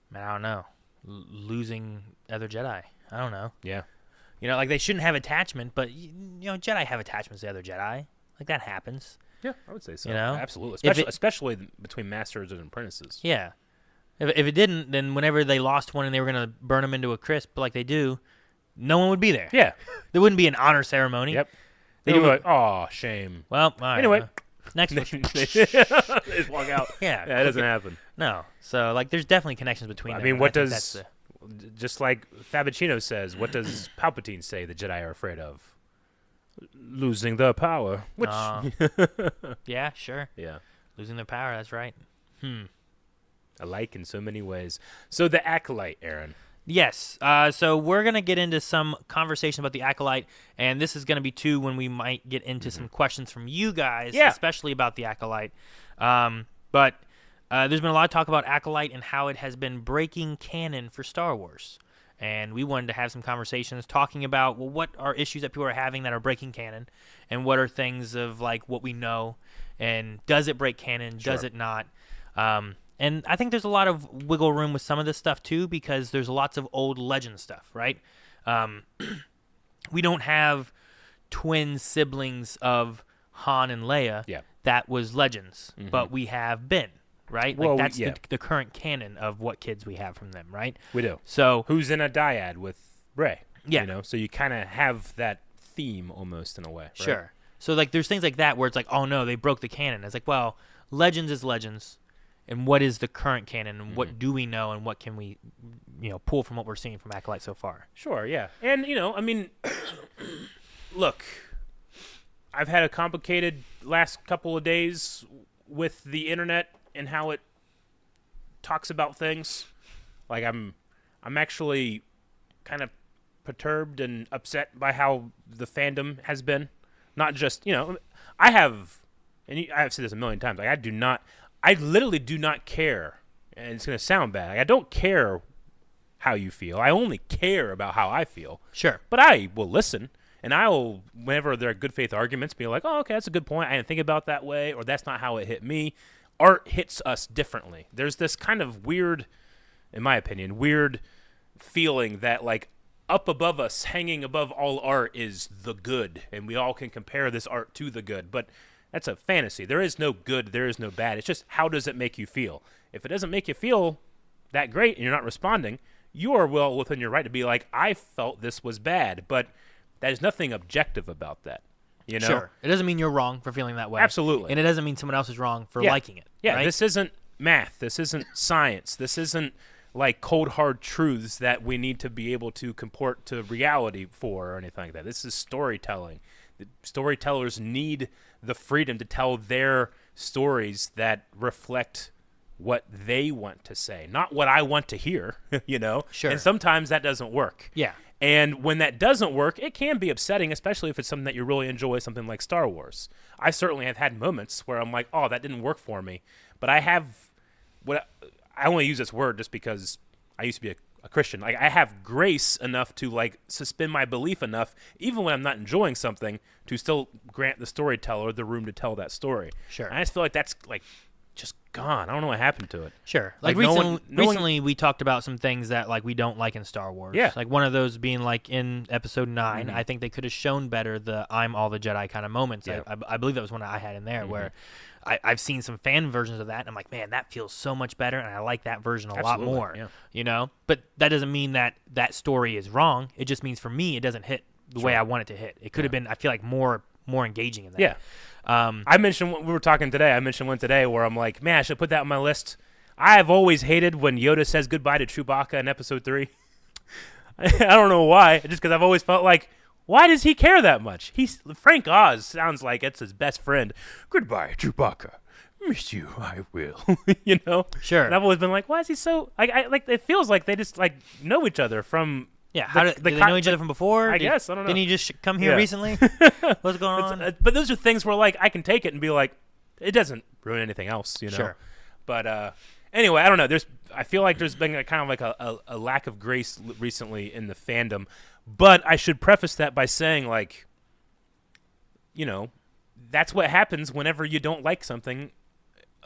Man, I don't know. Losing other Jedi. I don't know. Yeah. You know, like they shouldn't have attachment, but, you know, Jedi have attachments to other Jedi. Like that happens. Yeah, I would say so. You know? Absolutely. Especially between masters and apprentices. Yeah. If it didn't, then whenever they lost one and they were going to burn them into a crisp like they do, no one would be there. Yeah. There wouldn't be an honor ceremony. Yep. They'd be like, oh, shame. Well, all right. Anyway. Next one. They just walk out. Yeah. That doesn't happen. No. So, like, there's definitely connections between them. I mean, what does... just like Fabicino says, what does Palpatine say the Jedi are afraid of? Losing their power. Which... yeah, sure. Yeah. Losing their power, that's right. Alike in so many ways. So the Acolyte, Aaron. Yes. So we're going to get into some conversation about the Acolyte, and this is going to be, too, when we might get into some questions from you guys, especially about the Acolyte. But there's been a lot of talk about Acolyte and how it has been breaking canon for Star Wars. And we wanted to have some conversations talking about, well, what are issues that people are having that are breaking canon, and what are things of, like, what we know, and does it break canon, does it not? And I think there's a lot of wiggle room with some of this stuff, too, because there's lots of old legend stuff, right? We don't have twin siblings of Han and Leia. Yeah. That was legends, but we have Ben, right? Well, like that's the current canon of what kids we have from them, right? We do. So who's in a dyad with Rey? Yeah. You know, so you kind of have that theme almost in a way. Right? Sure. So like there's things like that where it's like, oh no, they broke the canon. It's like, well, legends is legends. And what is the current canon, and what do we know, and what can we, you know, pull from what we're seeing from Acolyte so far? Sure, yeah. And, you know, I mean, look, I've had a complicated last couple of days with the internet and how it talks about things. Like, I'm actually kind of perturbed and upset by how the fandom has been. Not just, you know, I have said this a million times, like, I literally do not care, and it's going to sound bad. Like, I don't care how you feel. I only care about how I feel. Sure. But I will listen, and I will, whenever there are good faith arguments, be like, oh, okay, that's a good point. I didn't think about it that way, or that's not how it hit me. Art hits us differently. There's this kind of weird, in my opinion, weird feeling that, like, up above us, hanging above all art is the good, and we all can compare this art to the good. But that's a fantasy. There is no good. There is no bad. It's just how does it make you feel? If it doesn't make you feel that great and you're not responding, you are well within your right to be like, I felt this was bad, but there's nothing objective about that. You know? Sure. It doesn't mean you're wrong for feeling that way. Absolutely. And it doesn't mean someone else is wrong for liking it. Yeah, right? This isn't math. This isn't science. This isn't like cold, hard truths that we need to be able to comport to reality for or anything like that. This is storytelling. The storytellers need the freedom to tell their stories that reflect what they want to say, not what I want to hear, you know? Sure. And sometimes that doesn't work. Yeah. And when that doesn't work, it can be upsetting, especially if it's something that you really enjoy, something like Star Wars. I certainly have had moments where I'm like, oh, that didn't work for me. But I only use this word just because I used to be a Christian. Like, I have grace enough to, like, suspend my belief enough, even when I'm not enjoying something, to still grant the storyteller the room to tell that story. Sure. And I just feel like that's, like, just gone. I don't know what happened to it. Sure. Like, Recently we talked about some things that like we don't like in Star Wars. Yeah. Like one of those being like in Episode 9, Mm-hmm. I think they could have shown better the I'm all the Jedi kind of moments. Yeah. I believe that was one I had in there where I've seen some fan versions of that, and I'm like, man, that feels so much better, and I like that version a lot Absolutely, more. yeah. You know? But that doesn't mean that that story is wrong. It just means for me it doesn't hit the way I want it to hit. It could have been, I feel like, more engaging in that. Yeah. I mentioned, we were talking today, I mentioned one today where I'm like, man, I should put that on my list. I've always hated when Yoda says goodbye to Chewbacca in Episode 3. I don't know why, just because I've always felt like, why does he care that much? Frank Oz sounds like it's his best friend. Goodbye, Chewbacca. Miss you, I will. You know? Sure. And I've always been like, why is he so, like, it feels like they just, like, know each other from... Yeah, did they know each other from before? I guess, I don't know. Didn't he just come here Yeah. recently? What's going on? But those are things where, like, I can take it and be like, it doesn't ruin anything else, you know? Sure. But anyway, I don't know. I feel like there's been kind of like a lack of grace recently in the fandom. But I should preface that by saying, like, you know, that's what happens whenever you don't like something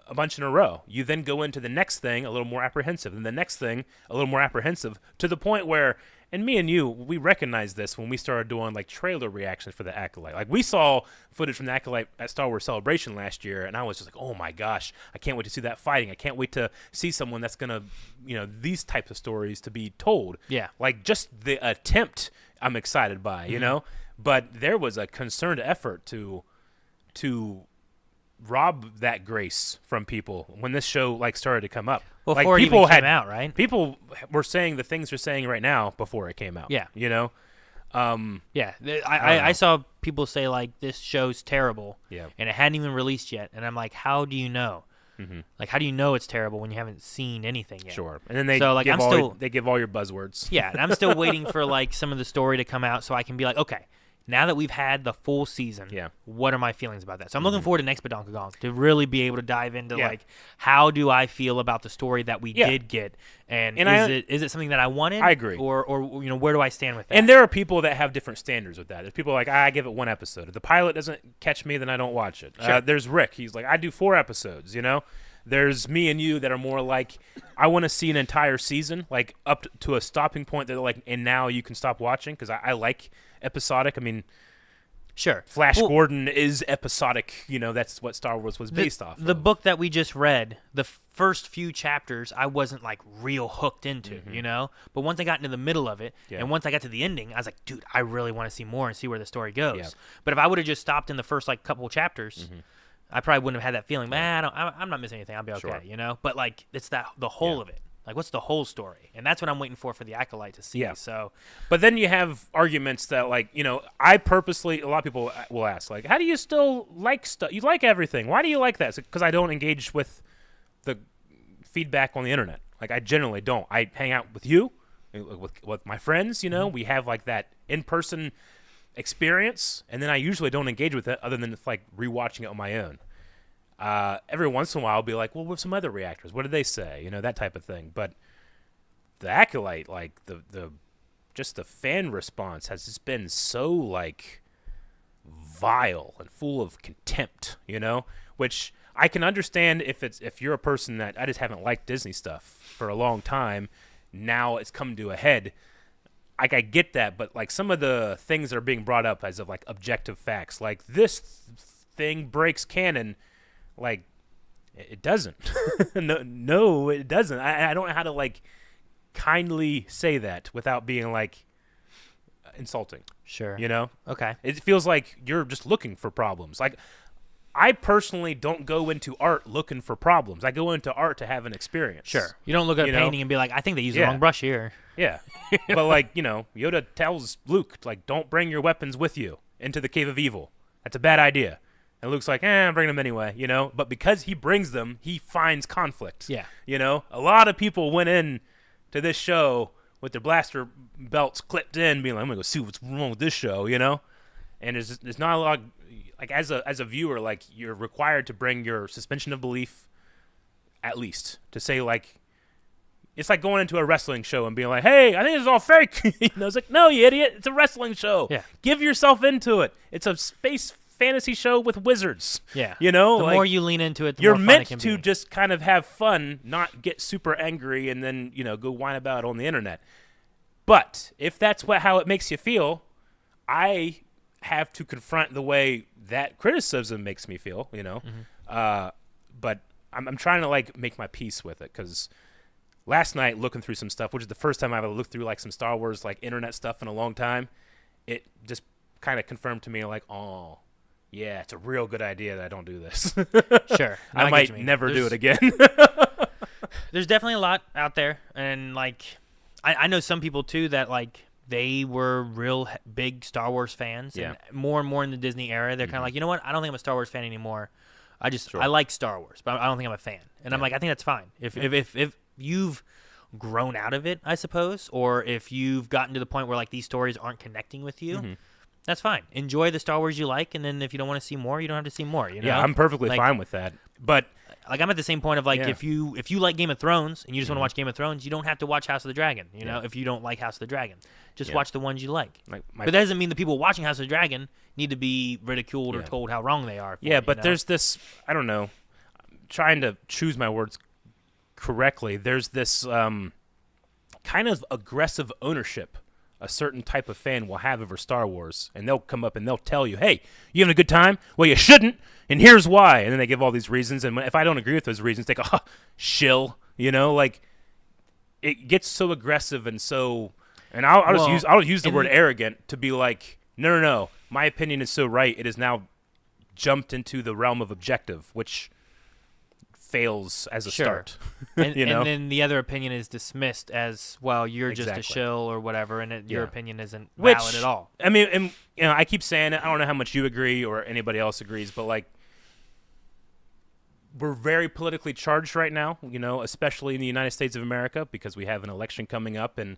a bunch in a row. You then go into the next thing a little more apprehensive, and the next thing a little more apprehensive, to the point where, and me and you, we recognized this when we started doing like trailer reactions for the Acolyte. Like, we saw footage from the Acolyte at Star Wars Celebration last year, and I was just like, oh my gosh, I can't wait to see that fighting. I can't wait to see someone that's gonna, you know, these types of stories to be told. Yeah. Like, just the attempt I'm excited by, you know? But there was a concerned effort to rob that grace from people when this show like started to come up. Well, like, before it people even came out, right? People were saying the things they're saying right now before it came out. Yeah. You know? Yeah, don't know. I saw people say like this show's terrible, Yeah. and it hadn't even released yet, and I'm like, how do you know? Like, how do you know it's terrible when you haven't seen anything yet? Sure. And then they So, like, give I'm still- they give all your buzzwords. Yeah, and I'm still waiting for like some of the story to come out so I can be like, okay, now that we've had the full season, Yeah. what are my feelings about that? So I'm looking forward to next Badonkagonk to really be able to dive into Yeah. like, how do I feel about the story that we Yeah. did get, and, And is it something that I wanted? I agree. Or you know, where do I stand with that? And there are people that have different standards with that. There's people like, I give it one episode. If the pilot doesn't catch me, then I don't watch it. Sure. There's Rick. He's like, I do 4 episodes, you know? There's me and you that are more like, I want to see an entire season, like up to a stopping point that like, and now you can stop watching, because I like episodic. I mean, sure, Flash Well, Gordon is episodic. You know, that's what Star Wars was based off The of. book that we just read, the first few chapters, I wasn't like real hooked into, you know? But once I got into the middle of it, Yeah. and once I got to the ending, I was like, dude, I really want to see more and see where the story goes. Yeah. But if I would have just stopped in the first like couple chapters, I probably wouldn't have had that feeling. Man, I'm not missing anything. I'll be okay, Sure. you know? But like, it's the whole Yeah. of it. Like, what's the whole story? And that's what I'm waiting for the Acolyte to see. Yeah. So, But then you have arguments that, like, you know, I purposely, a lot of people will ask, like, how do you still like stuff? You like everything. Why do you like that? Because I don't engage with the feedback on the internet. Like, I generally don't. I hang out with you, with my friends, you know. We have, like, that in-person experience, and then I usually don't engage with it other than, like, rewatching it on my own. Every once in a while, I'll be like, well, with some other reactors, what did they say? You know, that type of thing. But the Acolyte, like, just the fan response has just been so, like, vile and full of contempt, you know? Which I can understand if you're a person that I just haven't liked Disney stuff for a long time. Now it's come to a head. Like, I get that, but, like, some of the things that are being brought up as of, like, objective facts, like, this thing breaks canon, like, it doesn't. No, it doesn't. I don't know how to, like, kindly say that without being like insulting. Sure. You know? Okay. It feels like you're just looking for problems. Like, I personally don't go into art looking for problems. I go into art to have an experience. Sure. You don't look at a painting and be like, I think they used the wrong brush here. Yeah. But, like, you know, Yoda tells Luke, like, don't bring your weapons with you into the Cave of Evil. That's a bad idea. And Luke's like, I'm bringing them anyway, you know? But because he brings them, he finds conflict. Yeah. You know? A lot of people went in to this show with their blaster belts clipped in, being like, I'm going to go see what's wrong with this show, you know? And there's not a lot, like, as a viewer, like, you're required to bring your suspension of belief, at least, to say, like, it's like going into a wrestling show and being like, hey, I think this is all fake. You know, it's like, no, you idiot, it's a wrestling show. Yeah. Give yourself into it. It's a space fantasy show with wizards. Yeah. You know? The like, more you lean into it, the you're more fun meant it can to be. just kind of have fun, not get super angry and then, you know, go whine about it on the internet. But if that's how it makes you feel, I have to confront the way that criticism makes me feel, you know. But I'm trying to, like, make my peace with it, because last night, looking through some stuff, which is the first time I've ever looked through, like, some Star Wars, like, internet stuff in a long time, it just kind of confirmed to me, like, oh, yeah, it's a real good idea that I don't do this. Sure. No, I get might you mean. never do it again. There's definitely a lot out there, and, like, I know some people, too, that, like, they were real big Star Wars fans, and more and in the Disney era, they're kind of like, you know what, I don't think I'm a Star Wars fan anymore. I like Star Wars, but I don't think I'm a fan. And I'm like, I think that's fine. If you've grown out of it, I suppose, or if you've gotten to the point where, like, these stories aren't connecting with you, that's fine. Enjoy the Star Wars you like, and then if you don't want to see more, you don't have to see more. You know? Yeah, I'm perfectly fine with that. But like, I'm at the same point of, like, if you like Game of Thrones and you just want to watch Game of Thrones, you don't have to watch House of the Dragon. You know, if you don't like House of the Dragon, just watch the ones you like. But that doesn't mean the people watching House of the Dragon need to be ridiculed or told how wrong they are. But there's this, I don't know, I'm trying to choose my words correctly. There's this kind of aggressive ownership a certain type of fan will have over Star Wars, and they'll come up and they'll tell you, hey, you having a good time? Well, you shouldn't, and here's why. And then they give all these reasons, and if I don't agree with those reasons, they go, shill, you know, like, it gets so aggressive and so, and I'll use the word arrogant to be like, no, my opinion is so right, it has now jumped into the realm of objective, which fails as a start. And, you know? And then the other opinion is dismissed as, well, you're just a shill or whatever, and your opinion isn't valid at all. I mean, and, you know, I keep saying it. I don't know how much you agree or anybody else agrees, but, like, we're very politically charged right now, you know, especially in the United States of America, because we have an election coming up, and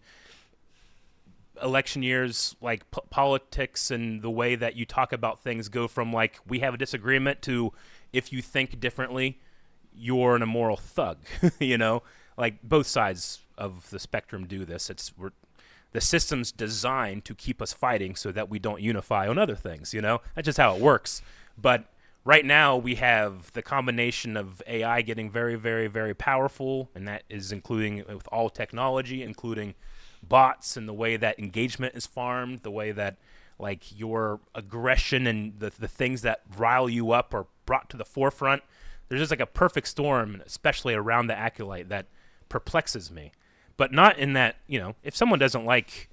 election years, like, politics and the way that you talk about things go from, like, we have a disagreement to, if you think differently, you're an immoral thug. You know, like, both sides of the spectrum do this. The system's designed to keep us fighting so that we don't unify on other things, you know? That's just how it works. But right now we have the combination of AI getting very, very, very powerful, and that is including with all technology, including bots and the way that engagement is farmed, the way that, like, your aggression and the things that rile you up are brought to the forefront. There's just, like, a perfect storm, especially around the Acolyte, that perplexes me. But not in that, you know, if someone doesn't like,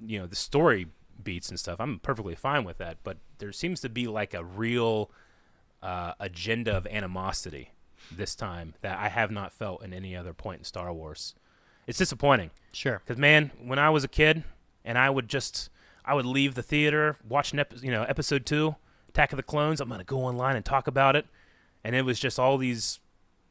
you know, the story beats and stuff, I'm perfectly fine with that. But there seems to be, like, a real agenda of animosity this time that I have not felt in any other point in Star Wars. It's disappointing. Sure. Because, man, when I was a kid and I would leave the theater, watch episode 2, Attack of the Clones, I'm going to go online and talk about it. And it was just all these,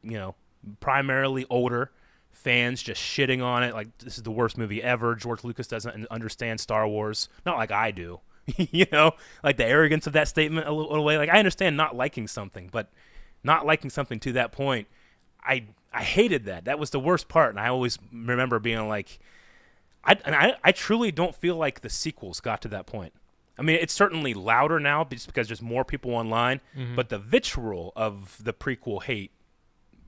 you know, primarily older fans just shitting on it. Like, this is the worst movie ever. George Lucas doesn't understand Star Wars. Not like I do. You know, like, the arrogance of that statement a little way. Like, I understand not liking something, but not liking something to that point, I hated that. That was the worst part. And I always remember being like, I truly don't feel like the sequels got to that point. I mean, it's certainly louder now just because there's more people online, but the vitriol of the prequel hate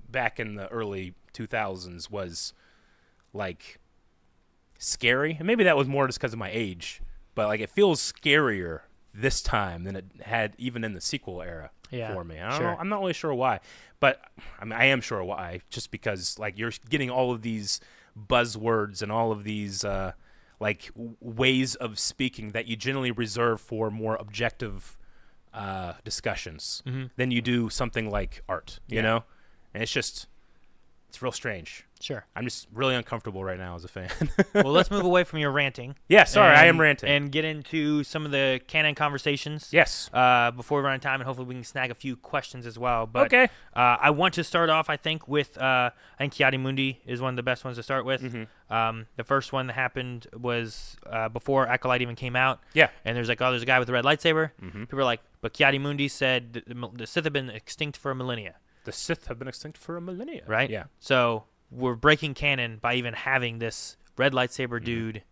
back in the early 2000s was, like, scary. And maybe that was more just because of my age, but, like, it feels scarier this time than it had even in the sequel era for me. I don't know. I'm not really sure why, but I mean, I am sure why, just because, like, you're getting all of these buzzwords and all of these ways of speaking that you generally reserve for more objective discussions than you do something like art, you know? And it's real strange. Sure. I'm just really uncomfortable right now as a fan. Well, let's move away from your ranting. Yeah, sorry, I am ranting. And get into some of the canon conversations. Yes. Before we run out of time, and hopefully we can snag a few questions as well. But, okay. I want to start off, I think, with I think Ki-Adi-Mundi is one of the best ones to start with. The first one that happened was before Acolyte even came out. Yeah. And there's a guy with a red lightsaber. People are like, but Ki-Adi-Mundi said the Sith have been extinct for a millennia. The Sith have been extinct for a millennia. Right? Yeah. So we're breaking canon by even having this red lightsaber dude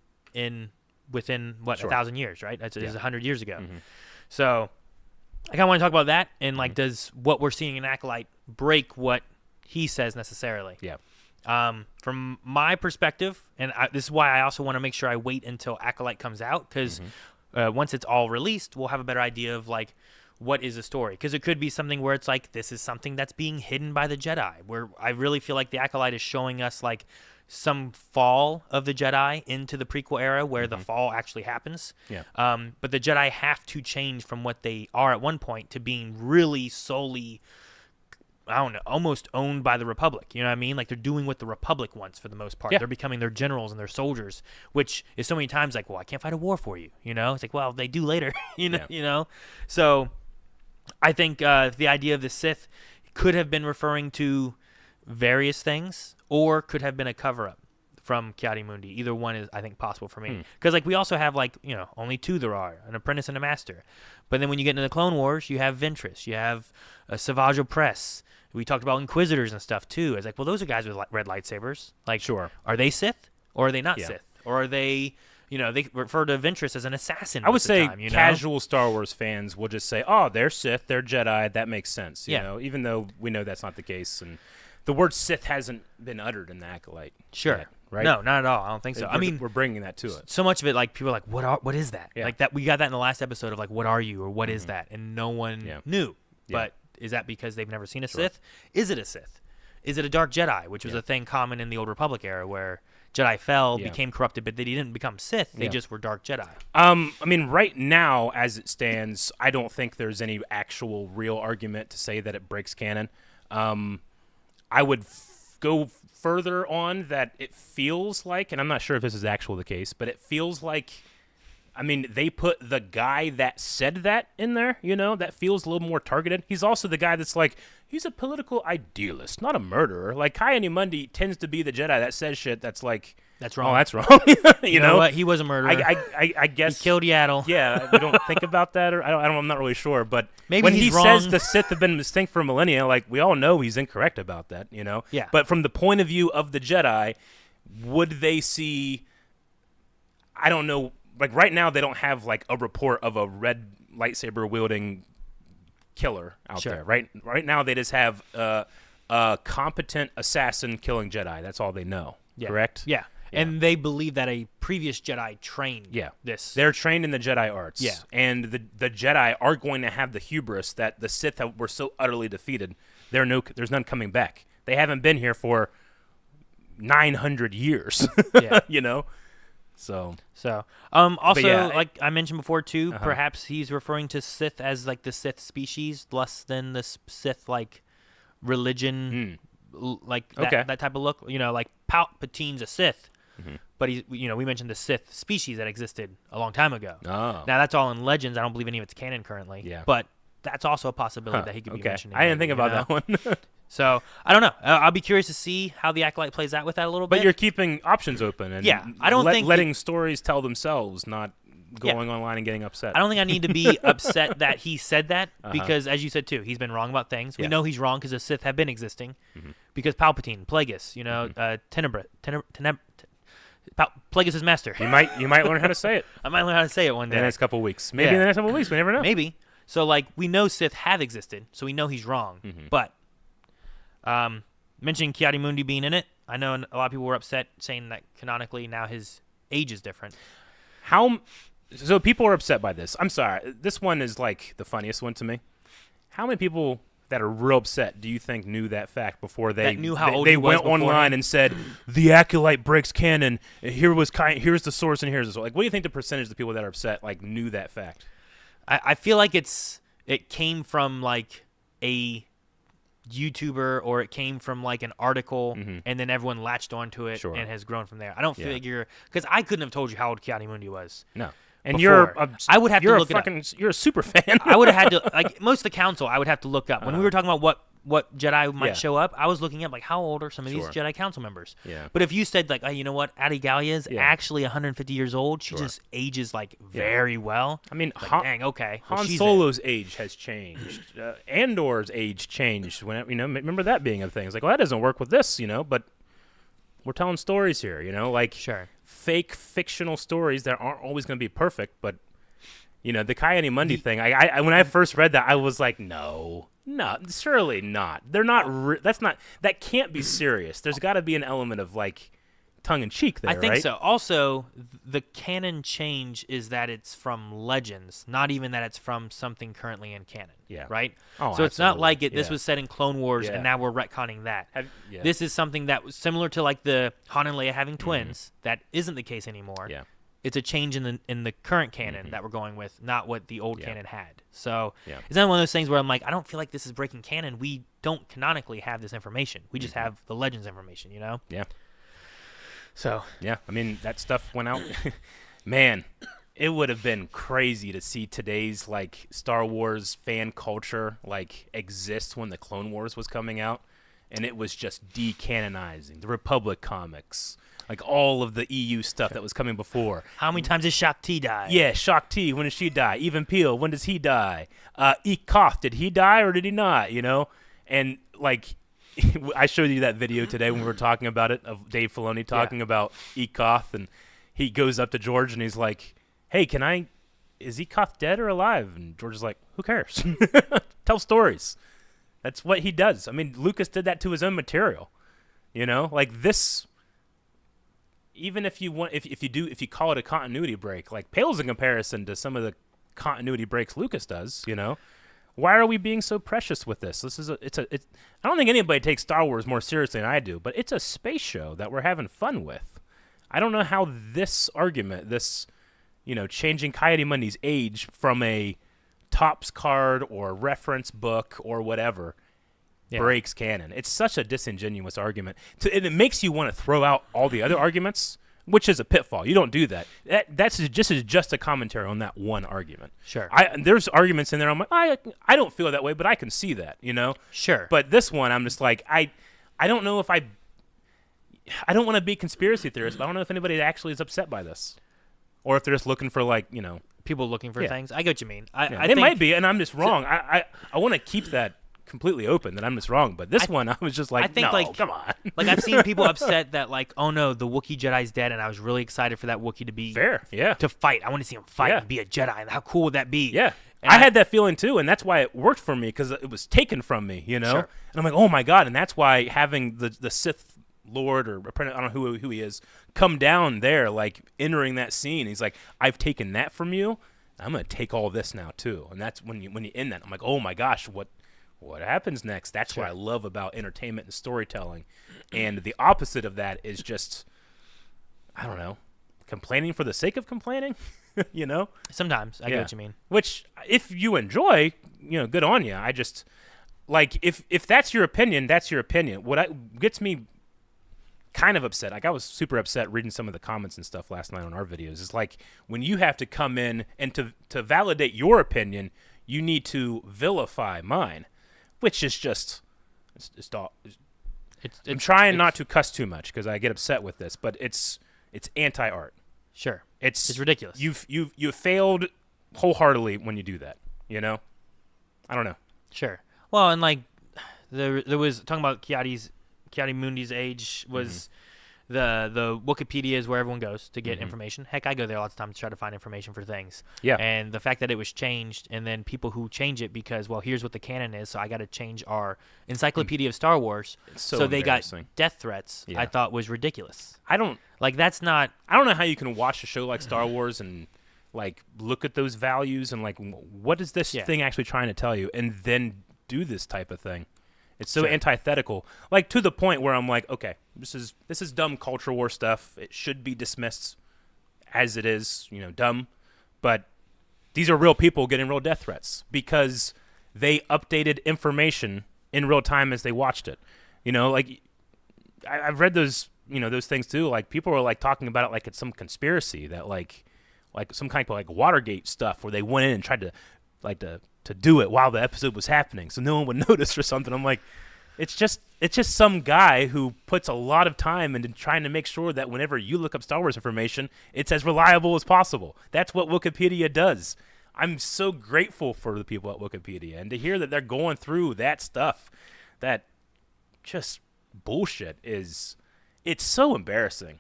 within 1,000 years, right? That's 100 years ago. So I kind of want to talk about that and does what we're seeing in Acolyte break what he says necessarily? Yeah. From my perspective, and this is why I also want to make sure I wait until Acolyte comes out, because once it's all released, we'll have a better idea of what is the story? Because it could be something where it's this is something that's being hidden by the Jedi, where I really feel like the Acolyte is showing us some fall of the Jedi into the prequel era where the fall actually happens. Yeah. But the Jedi have to change from what they are at one point to being really solely, I don't know, almost owned by the Republic. You know what I mean? They're doing what the Republic wants for the most part. Yeah. They're becoming their generals and their soldiers, which is so many times well, I can't fight a war for you. You know, it's well, they do later. You know. So I think the idea of the Sith could have been referring to various things, or could have been a cover-up from Ki-Adi-Mundi. Either one is, I think, possible for me. Because we also have only two there are, an apprentice and a master. But then when you get into the Clone Wars, you have Ventress, you have Savage Opress. We talked about Inquisitors and stuff too. It's well, those are guys with red lightsabers. Sure. Are they Sith or are they not Sith? Or are they? They refer to Ventress as an assassin. I would say time, casual Star Wars fans will just say, "Oh, they're Sith, they're Jedi." That makes sense, you know, even though we know that's not the case. And the word Sith hasn't been uttered in the Acolyte. Sure, yet, right? No, not at all. I don't think so. We're bringing that to it. So much of it, people are what is that? Yeah. That we got that in the last episode of what are you or what is that, and no one knew. Yeah. But is that because they've never seen a Sith? Is it a Sith? Is it a Dark Jedi, which was a thing common in the Old Republic era, where Jedi fell, became corrupted, but they didn't become Sith. They just were Dark Jedi. Right now, as it stands, I don't think there's any actual real argument to say that it breaks canon. I would go further on that it feels like, and I'm not sure if this is actually the case, but it feels like, they put the guy that said that in there, that feels a little more targeted. He's also the guy that's he's a political idealist, not a murderer. Ki-Adi-Mundi tends to be the Jedi that says shit that's that's wrong. Oh, that's wrong. you know what? He was a murderer. I guess he killed Yaddle. Yeah, we don't think about that, or I'm not really sure. But maybe when he's he wrong. says the Sith have been extinct for millennia, we all know he's incorrect about that, Yeah. But from the point of view of the Jedi, would they see? I don't know. Right now, they don't have a report of a red lightsaber wielding killer out there. Right now, they just have a competent assassin killing Jedi. That's all they know. Yeah. Correct? Yeah. And they believe that a previous Jedi trained this. They're trained in the Jedi arts. Yeah. And the Jedi are going to have the hubris that the Sith were so utterly defeated. There's none coming back. They haven't been here for 900 years. Yeah. So also, like I mentioned before too, perhaps he's referring to Sith as the Sith species, less than the Sith religion, that type of look. Palpatine's a Sith, but he's we mentioned the Sith species that existed a long time ago. Oh. Now that's all in Legends. I don't believe any of it's canon currently. Yeah. But that's also a possibility that he could be mentioning. I didn't think about that one. So I don't know. I'll be curious to see how the Acolyte plays out with that a little bit. But you're keeping options open, and I don't think letting stories tell themselves, not going online and getting upset. I don't think I need to be upset that he said that because, as you said too, he's been wrong about things. We know he's wrong because the Sith have been existing. Because Palpatine, Plagueis, Plagueis is master. You might learn how to say it. I might learn how to say it one day. In the next couple of weeks, maybe in the next couple of weeks, we never know. Maybe. So we know Sith have existed, so we know he's wrong. But mentioning Ki-Adi-Mundi being in it, I know a lot of people were upset saying that canonically now his age is different. So people are upset by this. I'm sorry. This one is the funniest one to me. How many people that are real upset, do you think knew that fact before they knew how old they he was went online and said the acolyte breaks canon? Here's the source and here's the source. Like, what do you think the percentage of the people that are upset like knew that fact? I feel like it came from like a YouTuber, or it came from like an article, and then everyone latched onto it and has grown from there. I don't figure, because I couldn't have told you how old Ki-Adi-Mundi was. No. And before. I would have to look it up. You're a super fan. I would have had to, like most of the council, I would have to look up. When we were talking about what Jedi might show up, I was looking up like how old are some of these Jedi council members. Yeah. But if you said like, you know what, Adi Gallia is actually 150 years old, she just ages like very well. I mean, like, dang, okay. Well, Han Solo's age has changed. Andor's age changed. When remember that being a thing. It's like, well, that doesn't work with this, but we're telling stories here, like fake fictional stories that aren't always going to be perfect. But the Ki-Adi-Mundi thing. I when I first read that, I was like, no, surely not. They're not. That can't be serious. There's got to be an element of like tongue in cheek there. I think right? so. Also, the canon change is that it's from Legends, not even that it's from something currently in canon. Yeah. Right. Oh, so it's not like this Yeah. was said in Clone Wars, and now we're retconning that. This is something that was similar to like the Han and Leia having twins. That isn't the case anymore. Yeah. It's a change in the current canon that we're going with, not what the old canon had. So it's not one of those things where I'm like, I don't feel like this is breaking canon. We don't canonically have this information. We just have the Legends information, Yeah. So yeah, I mean that stuff went out. Man, it would have been crazy to see today's like Star Wars fan culture like exist when the Clone Wars was coming out, and it was just decanonizing the Republic comics. Like all of the EU stuff that was coming before. How many times did Shaak Ti die? Yeah, Shaak Ti, when did she die? Even Peel, when does he die? Koth, did he die or did he not? And like, I showed you that video today when we were talking about it of Dave Filoni talking about Koth, and he goes up to George and he's like, "Hey, is Koth dead or alive?" And George is like, "Who cares? Tell stories." That's what he does. I mean, Lucas did that to his own material. Like this. Even if you call it a continuity break, like pales in comparison to some of the continuity breaks Lucas does, why are we being so precious with this? I don't think anybody takes Star Wars more seriously than I do, but it's a space show that we're having fun with. I don't know how this argument, changing Ki-Adi-Mundi's age from a Topps card or reference book or whatever breaks canon. It's such a disingenuous argument. And it makes you want to throw out all the other arguments, which is a pitfall. You don't do that. That's just a commentary on that one argument. Sure. There's arguments in there. I'm like, I don't feel that way, but I can see that, Sure. But this one, I'm just like, I don't know if I don't want to be conspiracy theorist, but I don't know if anybody actually is upset by this, or if they're just looking for like, people looking for things. I get what you mean. I it think, might be, and I'm just wrong. I want to keep that completely open that I'm just wrong, but this one I was just like, come on. Like I've seen people upset that like, oh no, the Wookiee Jedi's dead, and I was really excited for that Wookiee to be fair, to fight. I want to see him fight and be a Jedi, and how cool would that be? Yeah, and I had that feeling too, and that's why it worked for me because it was taken from me, Sure. And I'm like, oh my god, and that's why having the Sith Lord or apprentice, I don't know who he is, come down there, like entering that scene. He's like, I've taken that from you. I'm gonna take all this now too, and that's when you end that. I'm like, oh my gosh, what happens next? That's what I love about entertainment and storytelling. And the opposite of that is just, I don't know, complaining for the sake of complaining, Sometimes. I get what you mean. Which, if you enjoy, good on you. I just, like, if that's your opinion, that's your opinion. What gets me kind of upset, like I was super upset reading some of the comments and stuff last night on our videos, is like when you have to come in and to validate your opinion, you need to vilify mine. Which is just, I'm trying not to cuss too much because I get upset with this, but it's anti-art. Sure, it's ridiculous. You've failed wholeheartedly when you do that. I don't know. Sure. Well, and like there was talking about Ki-Adi-Mundi's age was. The Wikipedia is where everyone goes to get information. Heck, I go there lots of times to try to find information for things. Yeah. And the fact that it was changed, and then people who change it because, well, here's what the canon is, so I got to change our Encyclopedia of Star Wars. So they got death threats. I thought was ridiculous. That's not. I don't know how you can watch a show like Star Wars and like look at those values and like what is this thing actually trying to tell you, and then do this type of thing. It's so antithetical, like to the point where I'm like, okay, this is dumb culture war stuff. It should be dismissed as it is, dumb. But these are real people getting real death threats because they updated information in real time as they watched it. Like I've read those, those things too. Like people are like talking about it like it's some conspiracy that like some kind of like Watergate stuff where they went in and tried to do it while the episode was happening so no one would notice or something. I'm like, it's just some guy who puts a lot of time into trying to make sure that whenever you look up Star Wars information, it's as reliable as possible. That's what Wikipedia does. I'm so grateful for the people at Wikipedia, and to hear that they're going through that stuff, that just bullshit it's so embarrassing,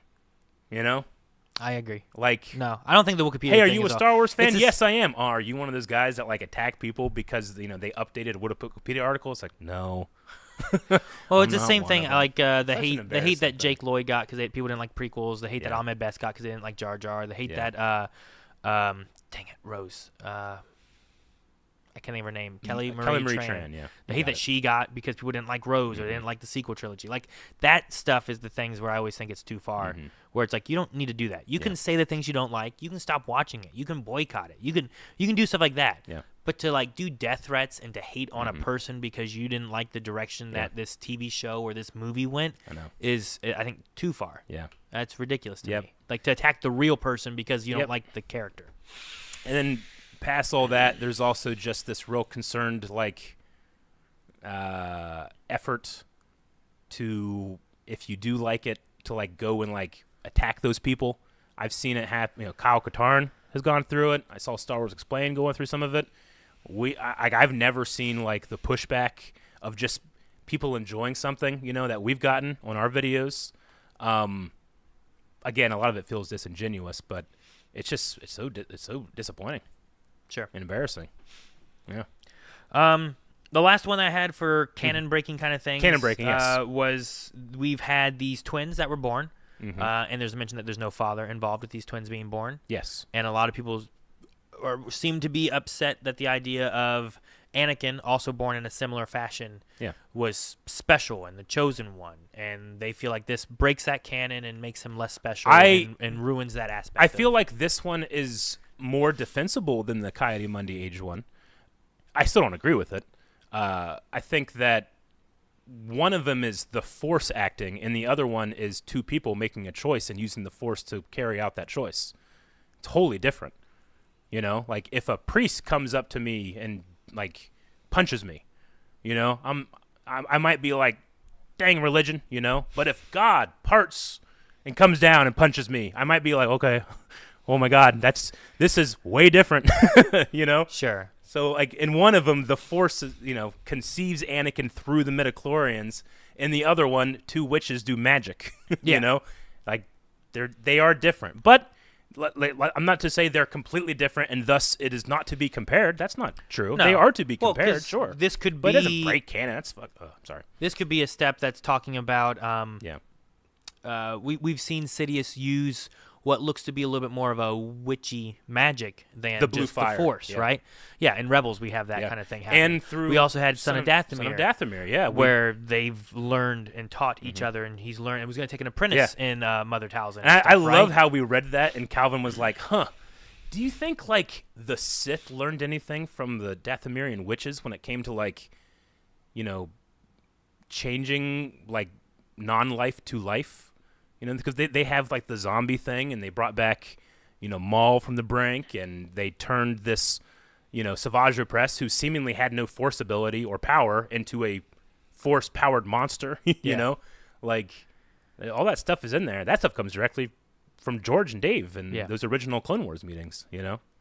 I agree. Like, no, I don't think the Wikipedia. Hey, are thing you a is Star Wars fan? it's Yes, I am. Are you one of those guys that like attack people because they updated Wikipedia articles? Like, no. Well, I'm it's the not same one thing. of them. Like the Such an hate embarrassing that thing. Jake Lloyd got because people didn't like prequels. The hate that Yeah. Ahmed Best got because they didn't like Jar Jar. The hate Yeah. that dang it, Rose. I can't think of her name. Kelly Marie Tran. Yeah. The You hate got that it. she got because people didn't like Rose or they didn't like the sequel trilogy. Like that stuff is the things where I always think it's too far. Where it's like you don't need to do that. You can say the things you don't like. You can stop watching it. You can boycott it. You can do stuff like that. Yeah. But to like do death threats and to hate on a person because you didn't like the direction Yeah. that this TV show or this movie went I know. is, I think, too far. Yeah. That's ridiculous to Yep. me. Like to attack the real person because you don't Yep. like the character. And then past all that, there's also just this real concerned like effort to, if you do like it, to like go and like attack those people. I've seen it happen. Kyle Katarn has gone through it. I saw Star Wars Explained going through some of it. I've never seen like the pushback of just people enjoying something, that we've gotten on our videos. Again, a lot of it feels disingenuous, but it's so disappointing. Sure. And embarrassing. Yeah. The last one I had for canon breaking kind of things. Canon breaking, yes. Was we've had these twins that were born, and there's a mention that there's no father involved with these twins being born. Yes. And a lot of people seem to be upset that the idea of Anakin, also born in a similar fashion, was special and the chosen one, and they feel like this breaks that canon and makes him less special and ruins that aspect. I feel like this one is more defensible than the Coyote Mundi Age one. I still don't agree with it. I think that one of them is the Force acting, and the other one is two people making a choice and using the Force to carry out that choice. It's wholly different. Like if a priest comes up to me and like punches me, I might be like, dang religion, But if God parts and comes down and punches me, I might be like, okay, oh my God, this is way different, Sure. So like in one of them, the Force, conceives Anakin through the midichlorians. In the other one, two witches do magic. Like they are different, but. I'm not to say they're completely different, and thus it is not to be compared. That's not true. No. They are to be Well, compared, 'cause sure. this could but be- it doesn't break canon. That's fuck. I'm sorry. This could be a step that's talking about. Yeah. We've seen Sidious use what looks to be a little bit more of a witchy magic than The blue just fire, the Force, yeah. right? Yeah, in Rebels we have that Yeah. kind of thing happening. And we also had Son of Dathomir. Son of Dathomir, yeah. Where they've learned and taught each other, and he's learned and was going to take an apprentice in Mother Talzin. And I love right? how we read that, and Calvin was like, huh. Do you think, like, the Sith learned anything from the Dathomirian witches when it came to, like, changing, like, non-life to life? Because they have, like, the zombie thing, and they brought back, Maul from the brink, and they turned this, Savage Opress, who seemingly had no Force ability or power, into a Force-powered monster, Like, all that stuff is in there. That stuff comes directly from George and Dave and those original Clone Wars meetings,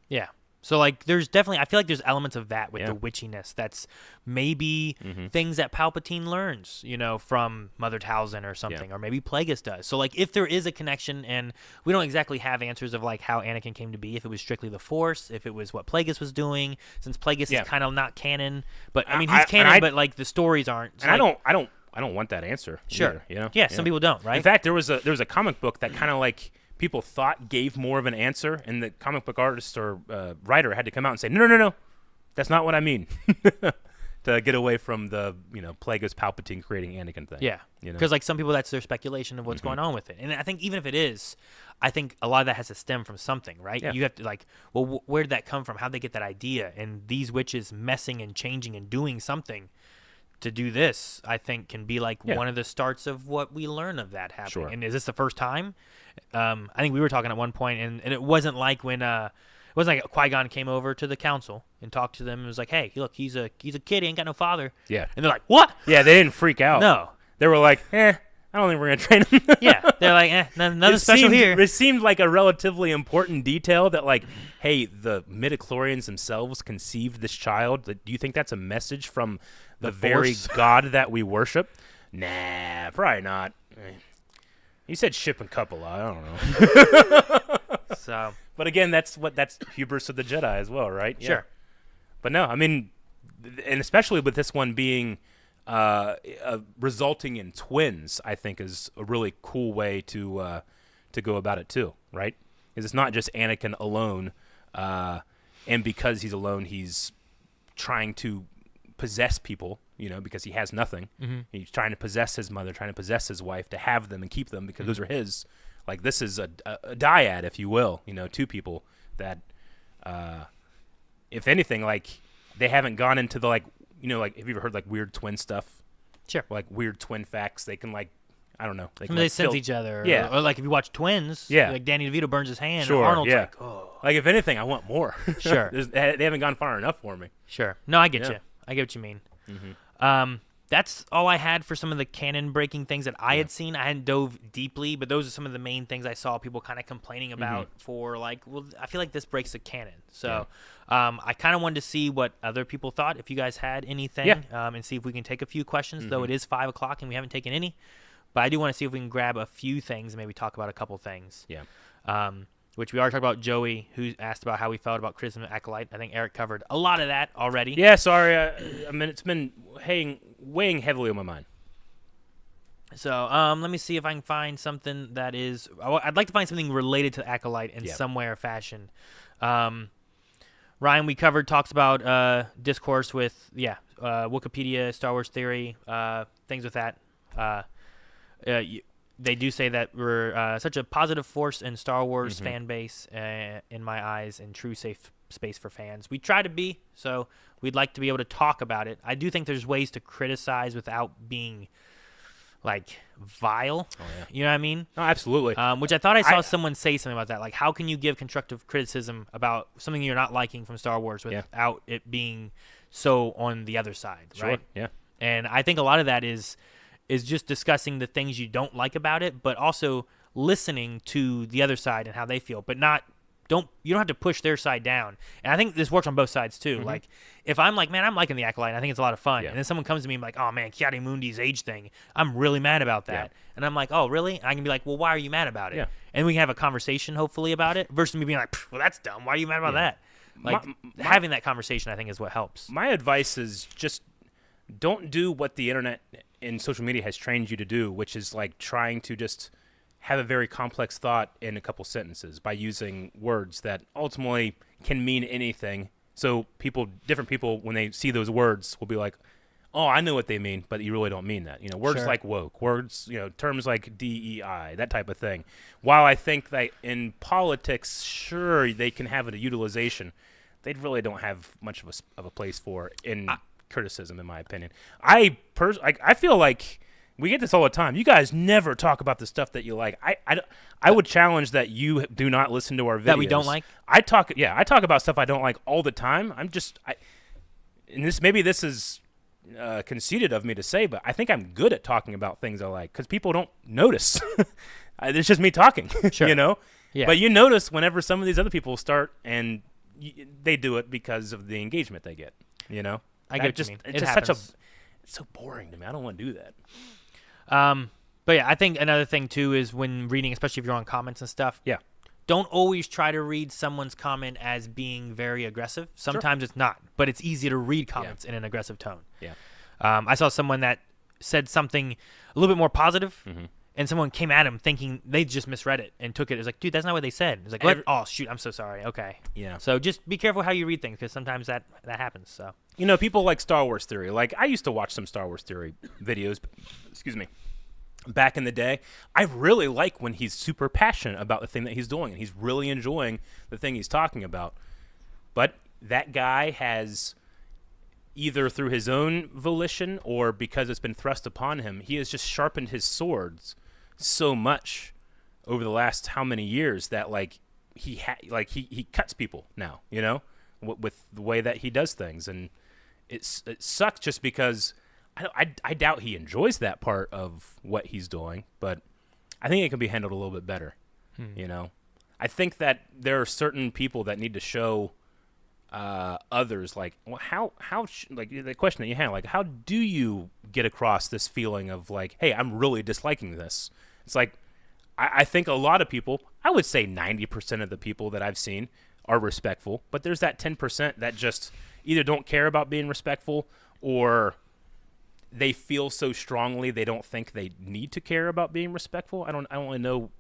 Yeah. So, like, there's definitely, I feel like there's elements of that with Yeah. the witchiness. That's maybe things that Palpatine learns, from Mother Talzin or something, or maybe Plagueis does. So, like, if there is a connection, and we don't exactly have answers of, like, how Anakin came to be, if it was strictly the Force, if it was what Plagueis was doing, since Plagueis is kind of not canon. But, I mean, he's canon, but, like, the stories aren't. So, and like, I don't want that answer. Sure. Either, Yeah, some people don't, right? In fact, there was a comic book that kind of like people thought gave more of an answer, and the comic book artist or writer had to come out and say, no, that's not what I mean. to get away from the Plagueis Palpatine creating Anakin thing. Yeah, because like some people, that's their speculation of what's going on with it, and I think even if it is, I think a lot of that has to stem from something, right? Yeah. You have to like, well, where did that come from? How'd they get that idea? And these witches messing and changing and doing something to do this, I think, can be like one of the starts of what we learn of that happening. Sure. And is this the first time? I think we were talking at one point, and it wasn't like when it wasn't like Qui-Gon came over to the council and talked to them and was like, hey, look, he's a kid, he ain't got no father. Yeah. And they're like, what? Yeah, they didn't freak out. No. They were like, I don't think we're going to train him. Yeah. They're like, nothing special here. It seemed like a relatively important detail that, like, hey, the midichlorians themselves conceived this child. Do you think that's a message from the very God that we worship? Nah, probably not. He said ship and cup a lot. I don't know. So... But again, that's hubris of the Jedi as well, right? Yeah. Sure. But no, I mean, and especially with this one being resulting in twins, I think is a really cool way to go about it too, right? Because it's not just Anakin alone, and because he's alone, he's trying to possess people, because he has nothing. Mm-hmm. He's trying to possess his mother, trying to possess his wife, to have them and keep them because those are his. Like, this is a dyad, if you will, two people that, if anything, like, they haven't gone into the, like, like, have you ever heard, like, weird twin stuff? Sure. Like, weird twin facts. They can, like, I don't know. They sense each other. Yeah. Or, like, if you watch Twins, like, Danny DeVito burns his hand, sure, and Arnold's yeah. like, oh. Like, if anything, I want more. Sure. They haven't gone far enough for me. Sure. No, I get you. I get what you mean. Mm-hmm. That's all I had for some of the canon-breaking things that I had seen. I hadn't dove deeply, but those are some of the main things I saw people kind of complaining about for, like, well, I feel like this breaks the canon. So I kind of wanted to see what other people thought, if you guys had anything, and see if we can take a few questions, though it is 5 o'clock and we haven't taken any. But I do want to see if we can grab a few things and maybe talk about a couple things. Yeah. Which we already talked about. Joey, who asked about how we felt about criticism of Acolyte. I think Eric covered a lot of that already. Yeah, sorry. I mean, it's been weighing heavily on my mind. So let me see if I can find something that is... I'd like to find something related to Acolyte in some way or fashion. Ryan, we covered, talks about discourse with, Wikipedia, Star Wars Theory, things with that. They do say that we're such a positive force in Star Wars fan base, in my eyes, and true safe space for fans. We try to be, so we'd like to be able to talk about it. I do think there's ways to criticize without being, like, vile. Oh, yeah. You know what I mean? No, absolutely. Which I thought I saw someone say something about that. Like, how can you give constructive criticism about something you're not liking from Star Wars without it being so on the other side, right? Yeah. And I think a lot of that is just discussing the things you don't like about it, but also listening to the other side and how they feel, but you don't have to push their side down. And I think this works on both sides too. Like, if I'm like, man, I'm liking the Acolyte, I think it's a lot of fun, and then someone comes to me and like, oh man, Ki-Adi-Mundi's age thing, I'm really mad about that. And I'm like, oh really? And I can be like, well, why are you mad about it? Yeah. And we can have a conversation hopefully about it, versus me being like, well, that's dumb, why are you mad about that? Like, having that conversation, I think, is what helps. My advice is just don't do what the internet and social media has trained you to do, which is like trying to just have a very complex thought in a couple sentences by using words that ultimately can mean anything. So different people, when they see those words, will be like, oh, I know what they mean, but you really don't mean that. Words like woke, words, terms like DEI, that type of thing. While I think that in politics, sure, they can have a utilization, they really don't have much of a place for in criticism, in my opinion. I feel like we get this all the time. You guys never talk about the stuff that you like. I would challenge that you do not listen to our videos. That we don't like? I talk about stuff I don't like all the time. Maybe this is conceited of me to say, but I think I'm good at talking about things I like because people don't notice. It's just me talking, sure. Yeah. But you notice whenever some of these other people start, and they do it because of the engagement they get. I get what you mean. It's just it's so boring to me. I don't want to do that. But yeah, I think another thing too is when reading, especially if you're on comments and stuff. Yeah. Don't always try to read someone's comment as being very aggressive. Sometimes it's not, but it's easy to read comments in an aggressive tone. Yeah. I saw someone that said something a little bit more positive, and someone came at him thinking they just misread it and took it as like, dude, that's not what they said. It's like, what? Oh shoot, I'm so sorry. Okay. Yeah. So just be careful how you read things, because sometimes that happens. So People like Star Wars theory. Like, I used to watch some Star Wars theory videos. Excuse me. Back in the day, I really like when he's super passionate about the thing that he's doing and he's really enjoying the thing he's talking about. But that guy has, either through his own volition or because it's been thrust upon him, he has just sharpened his swords so much over the last how many years that he cuts people now, with the way that he does things, and it sucks just because I doubt he enjoys that part of what he's doing, but I think it can be handled a little bit better. I think that there are certain people that need to show others, like, well, how like the question that you had, like, how do you get across this feeling of like, hey, I'm really disliking this? It's like, I think a lot of people, I would say 90% of the people that I've seen are respectful, but there's that 10% that just either don't care about being respectful, or they feel so strongly they don't think they need to care about being respectful. I don't really know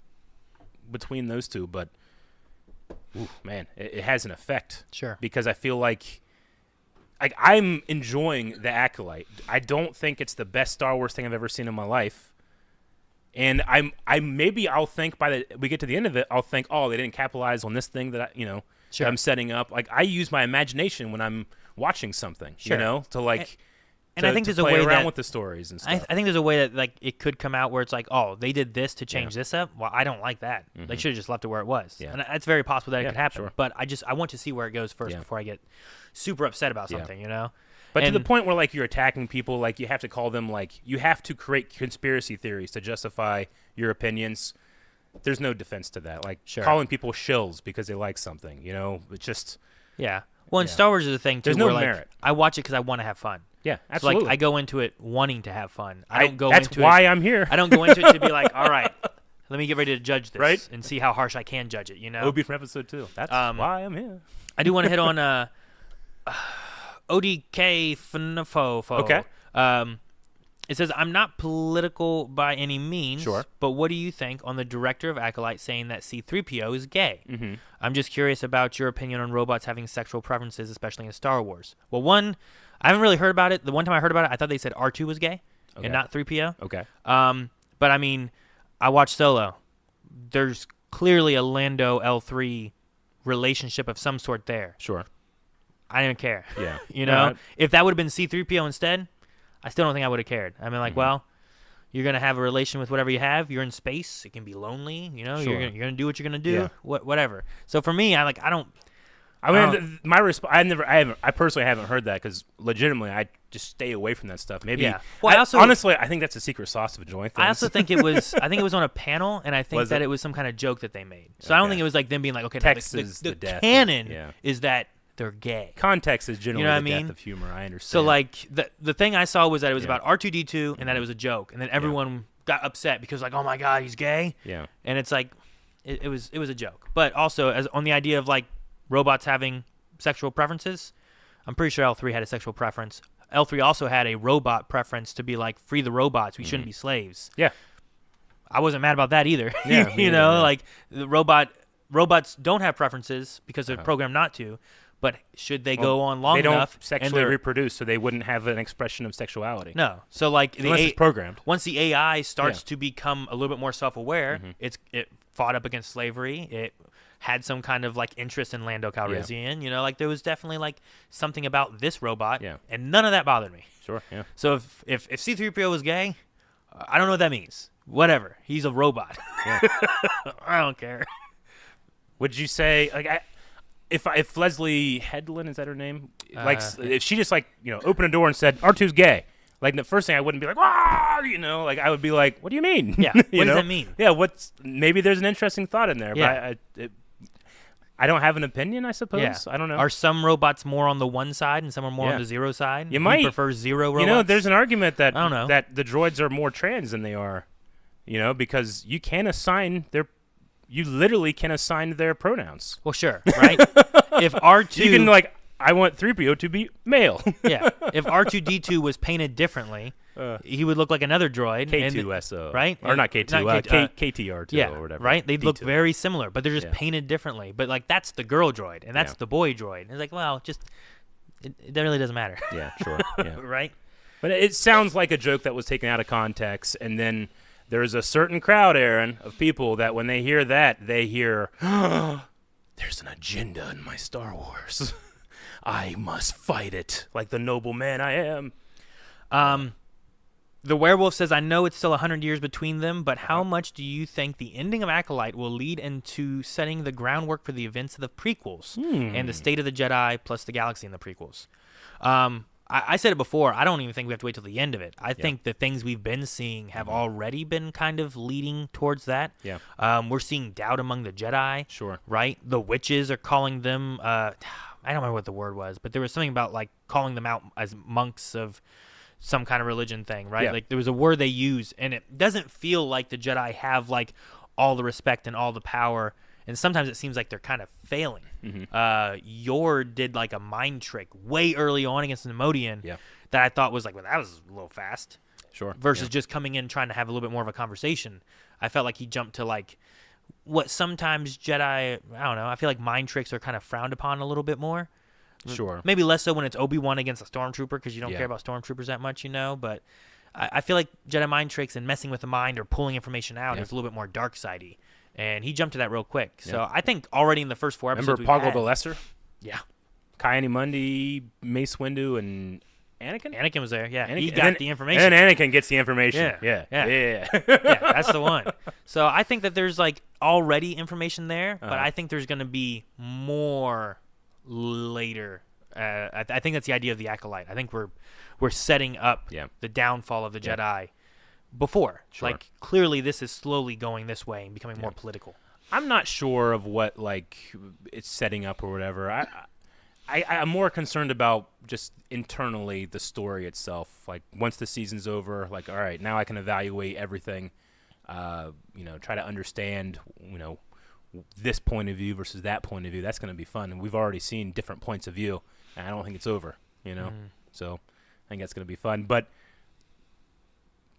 between those two, but ooh, man, it has an effect. Sure. Because I feel like I'm enjoying The Acolyte. I don't think it's the best Star Wars thing I've ever seen in my life. And I'll think we get to the end of it, I'll think, oh, they didn't capitalize on this thing that Sure. that I'm setting up. Like, I use my imagination when I'm watching something, Sure. to like. And I think there's a play way around that, with the stories and stuff. I think there's a way that like it could come out where it's like, oh, they did this to change this up. Well, I don't like that. They should have just left it where it was. Yeah. And it's very possible that it could happen. Sure. But I want to see where it goes first before I get super upset about something. But to the point where like you're attacking people, like you have to call them, like you have to create conspiracy theories to justify your opinions. There's no defense to that. Like calling people shills because they like something, it's just Well, in Star Wars is a thing too. There's no where, merit. I watch it because I want to have fun. Yeah, So, absolutely. like, I go into it wanting to have fun. I don't go that's into why it. I'm here. I don't go into it to be like, all right, let me get ready to judge this Right? and see how harsh I can judge it. Obi from episode 2. That's why I'm here. I do want to hit on ODK FNFO. Okay. It says, I'm not political by any means, Sure. but what do you think on the director of Acolyte saying that C-3PO is gay? Mm-hmm. I'm just curious about your opinion on robots having sexual preferences, especially in Star Wars. Well, one, I haven't really heard about it. The one time I heard about it, I thought they said R2 was gay and not 3PO. Okay. But, I mean, I watched Solo. There's clearly a Lando L3 relationship of some sort there. Sure. I didn't care. Yeah. If that would have been C-3PO instead, I still don't think I would have cared. I mean, like, well, you're going to have a relation with whatever you have. You're in space. It can be lonely. Sure. You're going to do what you're going to do. Yeah. Whatever. So for me, I don't. I mean, my response. I personally haven't heard that because legitimately, I just stay away from that stuff. Maybe. Yeah. Well, honestly, I think that's the secret sauce of joint things. I also think it was. I think it was on a panel, and I think that it was some kind of joke that they made. So I don't think it was like them being like, okay, text no, is the death. canon Yeah. is that they're gay. Context is generally what I the mean? death of humor. I understand. So like the thing I saw was that it was about R2D2 and that it was a joke, and then everyone got upset because like, oh my god, he's gay. Yeah. And it's like, it was a joke. But also as on the idea of like robots having sexual preferences, I'm pretty sure L3 had a sexual preference. L3 also had a robot preference to be like, free the robots. We shouldn't be slaves. Yeah. I wasn't mad about that either. Yeah, like the robots don't have preferences because they're programmed not to. But should they go on long enough? They don't sexually reproduce, so they wouldn't have an expression of sexuality. No. So like unless it's programmed. Once the AI starts to become a little bit more self-aware, it fought up against slavery. It had some kind of like interest in Lando Calrissian. Like there was definitely like something about this robot, and none of that bothered me. Sure. Yeah. So if C-3PO was gay, I don't know what that means. Whatever. He's a robot. Yeah. I don't care. Would you say like if Leslie Headland, is that her name? Like if she just like opened a door and said R2's gay, like the first thing I wouldn't be like, like I would be like, what do you mean? Yeah. What does that mean? Yeah. Maybe there's an interesting thought in there, but I don't have an opinion, I suppose. Yeah. I don't know. Are some robots more on the one side and some are more on the zero side? You might prefer zero robots. There's an argument that I don't know. that the droids are more trans than they are, because you can assign you literally can assign their pronouns. Well, sure, right? If R2... You can, I want 3PO to be male. Yeah. If R2-D2 was painted differently, he would look like another droid. K2SO. Right? Or not K2, KTR2 or whatever. Right? They'd look D2. very similar, but they're just painted differently. But, like, that's the girl droid, and that's the boy droid. It's like, well, just, it really doesn't matter. Yeah, sure. Yeah. Right? But it sounds like a joke that was taken out of context, and then there's a certain crowd, Aaron, of people that when they hear that, they hear, there's an agenda in my Star Wars. I must fight it like the noble man I am. The werewolf says, I know it's still 100 years between them, but how much do you think the ending of Acolyte will lead into setting the groundwork for the events of the prequels and the state of the Jedi plus the galaxy in the prequels? I said it before. I don't even think we have to wait till the end of it. I think the things we've been seeing have already been kind of leading towards that. Yeah. We're seeing doubt among the Jedi. Sure. Right? The witches are calling them, I don't remember what the word was, but there was something about like calling them out as monks of some kind of religion thing, right? Yeah. Like there was a word they use, and it doesn't feel like the Jedi have like all the respect and all the power, and sometimes it seems like they're kind of failing. Yor did like a mind trick way early on against an Nemodian that I thought was like, well, that was a little fast. Sure. Versus just coming in trying to have a little bit more of a conversation. I felt like he jumped to like what sometimes Jedi, I don't know, I feel like mind tricks are kind of frowned upon a little bit more. Sure. Maybe less so when it's Obi-Wan against a stormtrooper because you don't Yeah. care about stormtroopers that much, but I feel like Jedi mind tricks and messing with the mind or pulling information out is a little bit more dark-sidey. And he jumped to that real quick. So I think already in the first 4 episodes Remember Poggle the Lesser? Yeah. Kayani-Mundi, Mace Windu, and Anakin? Anakin was there, yeah. Anakin, He and got then- the information. And then Anakin gets the information. Yeah. Yeah. Yeah, that's the one. So I think that there's like already information there, but I think there's going to be more later. I think that's the idea of the Acolyte. I think we're setting up the downfall of the Jedi before. Sure. Like clearly this is slowly going this way and becoming more political. I'm not sure of what like it's setting up or whatever. I'm more concerned about just internally the story itself. Like once the season's over, like all right, now I can evaluate everything. Try to understand, this point of view versus that point of view. That's going to be fun, and we've already seen different points of view, and I don't think it's over. So I think that's going to be fun. But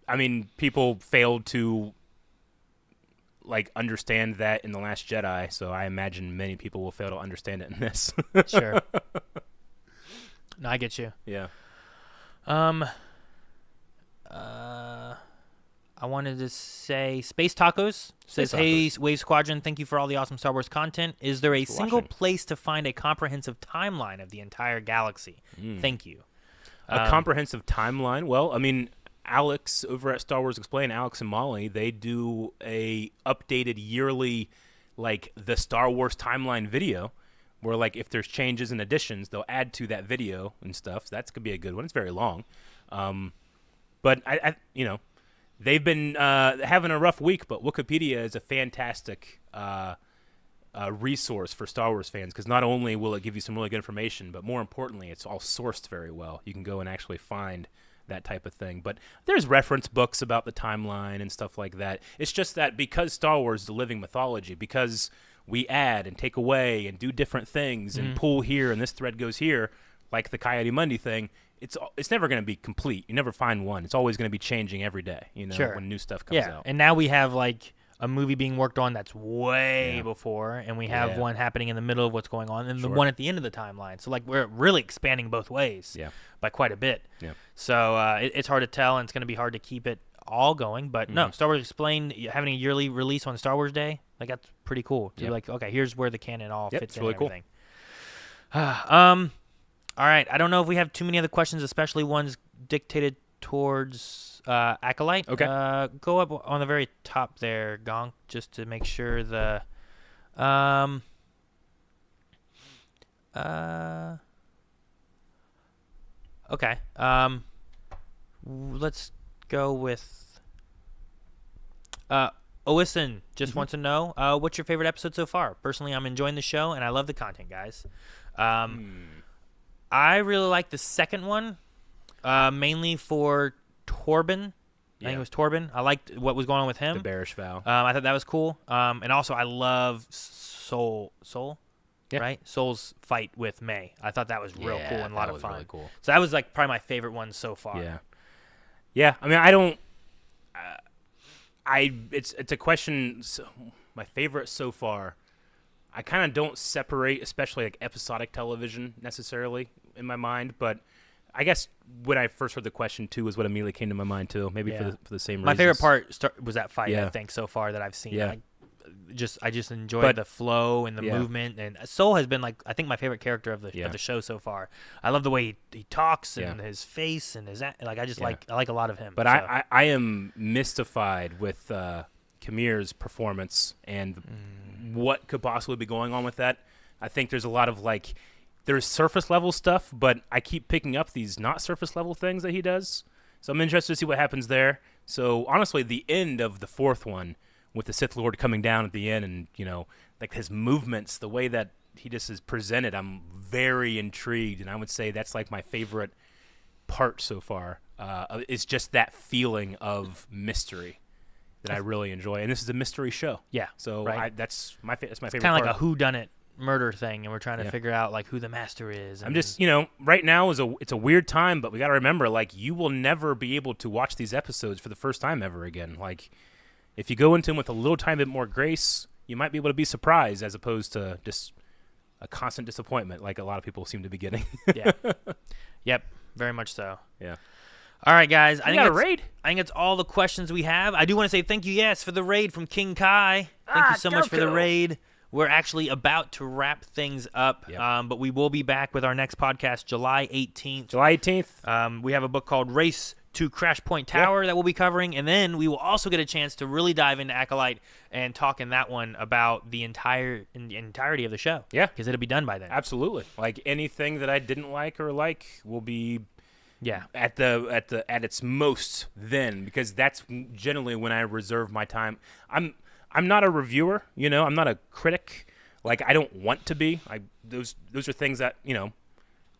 I mean, people failed to like understand that in The Last Jedi, so I imagine many people will fail to understand it in this. Sure. No, I get you. Yeah. I wanted to say Space Tacos says, hey, Wave Squadron, thank you for all the awesome Star Wars content. Is there a single place to find a comprehensive timeline of the entire galaxy? Thank you. A comprehensive timeline? Well, I mean, Alex over at Star Wars Explained, Alex and Molly, they do a updated yearly, like, the Star Wars timeline video where, like, if there's changes and additions, they'll add to that video and stuff. So that's going to be a good one. It's very long. But, they've been having a rough week, but Wikipedia is a fantastic resource for Star Wars fans because not only will it give you some really good information, but more importantly, it's all sourced very well. You can go and actually find that type of thing. But there's reference books about the timeline and stuff like that. It's just that because Star Wars is a living mythology, because we add and take away and do different things and pull here and this thread goes here, like the Kayani-Mundi thing, it's never going to be complete. You never find one. It's always going to be changing every day, when new stuff comes out. And now we have like a movie being worked on that's way before, and we have one happening in the middle of what's going on, and the one at the end of the timeline. So like we're really expanding both ways by quite a bit. Yeah. So it's hard to tell, and it's going to be hard to keep it all going. But no, Star Wars Explained having a yearly release on Star Wars Day, like that's pretty cool. To be like, okay, here's where the canon all fits it's in. really and everything. All right, I don't know if we have too many other questions, especially ones dictated towards Acolyte. Okay. Go up on the very top there, Gonk, just to make sure the okay. Let's go with Oisin just wants to know what's your favorite episode so far. Personally, I'm enjoying the show and I love the content, guys. I really like the second one, mainly for Torben. I think it was Torben. I liked what was going on with him. The bearish vow. I thought that was cool. And also, I love Soul, right? Soul's fight with May. I thought that was real cool and a lot of fun. Really cool. So that was like probably my favorite one so far. Yeah. Yeah, I mean, I don't. It's a question. So, my favorite so far. I kind of don't separate, especially like episodic television necessarily in my mind, but I guess when I first heard the question too is what immediately came to my mind too. Maybe for the same reasons. My favorite part was that fight. Yeah. I think so far that I've seen. Yeah. I just enjoyed the flow and the Yeah. movement, and Soul has been like I think my favorite character of the show so far. I love the way he talks and his face and his like. I just I like a lot of him. But so. I am mystified with Kamir's performance and what could possibly be going on with that. I think there's a lot of like there's surface level stuff, but I keep picking up these not surface level things that he does. So I'm interested to see what happens there. So honestly, the end of the fourth one with the Sith Lord coming down at the end and, you know, like his movements, the way that he just is presented, I'm very intrigued. And I would say that's like my favorite part so far. It's just that feeling of mystery that I really enjoy. And this is a mystery show. Yeah. So right. That's my favorite part. Kind of like a whodunit murder thing, and we're trying to figure out like who the master is. I'm just, you know, right now it's a weird time, but we got to remember, like, you will never be able to watch these episodes for the first time ever again. Like, if you go into them with a little tiny bit more grace, you might be able to be surprised as opposed to just a constant disappointment like a lot of people seem to be getting. Yeah. Yep. Very much so. Yeah. All right, guys. I got a raid. I think it's all the questions we have. I do want to say thank you, yes, for the raid from King Kai. Thank you so much for the raid. We're actually about to wrap things up, but we will be back with our next podcast July 18th. July 18th. We have a book called Race to Crash Point Tower that we'll be covering, and then we will also get a chance to really dive into Acolyte and talk in that one about the entirety of the show. Yeah. Because it'll be done by then. Absolutely. Like anything that I didn't like or like will be at its most then, because that's generally when I reserve my time. I'm not a reviewer, you know. I'm not a critic. Like, I don't want to be. Those are things that, you know,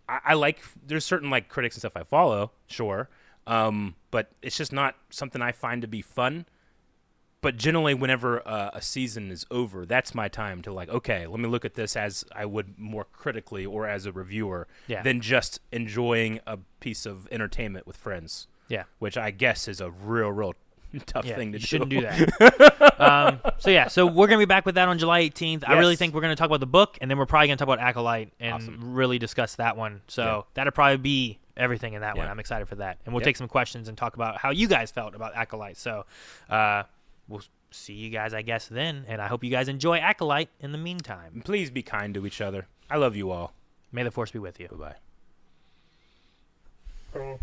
I like. There's certain like critics and stuff I follow, sure, but it's just not something I find to be fun. But generally, whenever a season is over, that's my time to like, okay, let me look at this as I would more critically or as a reviewer than just enjoying a piece of entertainment with friends. Yeah, which I guess is a real tough thing to do. You shouldn't do that. So we're going to be back with that on July 18th. Yes. I really think we're going to talk about the book, and then we're probably going to talk about Acolyte and really discuss that one. So that'll probably be everything in that one. I'm excited for that. And we'll take some questions and talk about how you guys felt about Acolyte. So we'll see you guys, I guess, then. And I hope you guys enjoy Acolyte in the meantime. Please be kind to each other. I love you all. May the Force be with you. Bye-bye. We're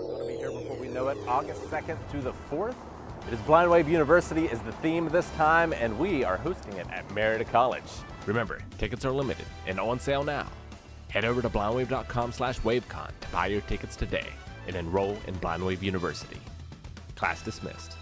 going to be here before we know it, August 2nd to the 4th. It is Blind Wave University is the theme this time, and we are hosting it at Marietta College. Remember, tickets are limited and on sale now. Head over to blindwave.com/wavecon to buy your tickets today and enroll in Blind Wave University. Class dismissed.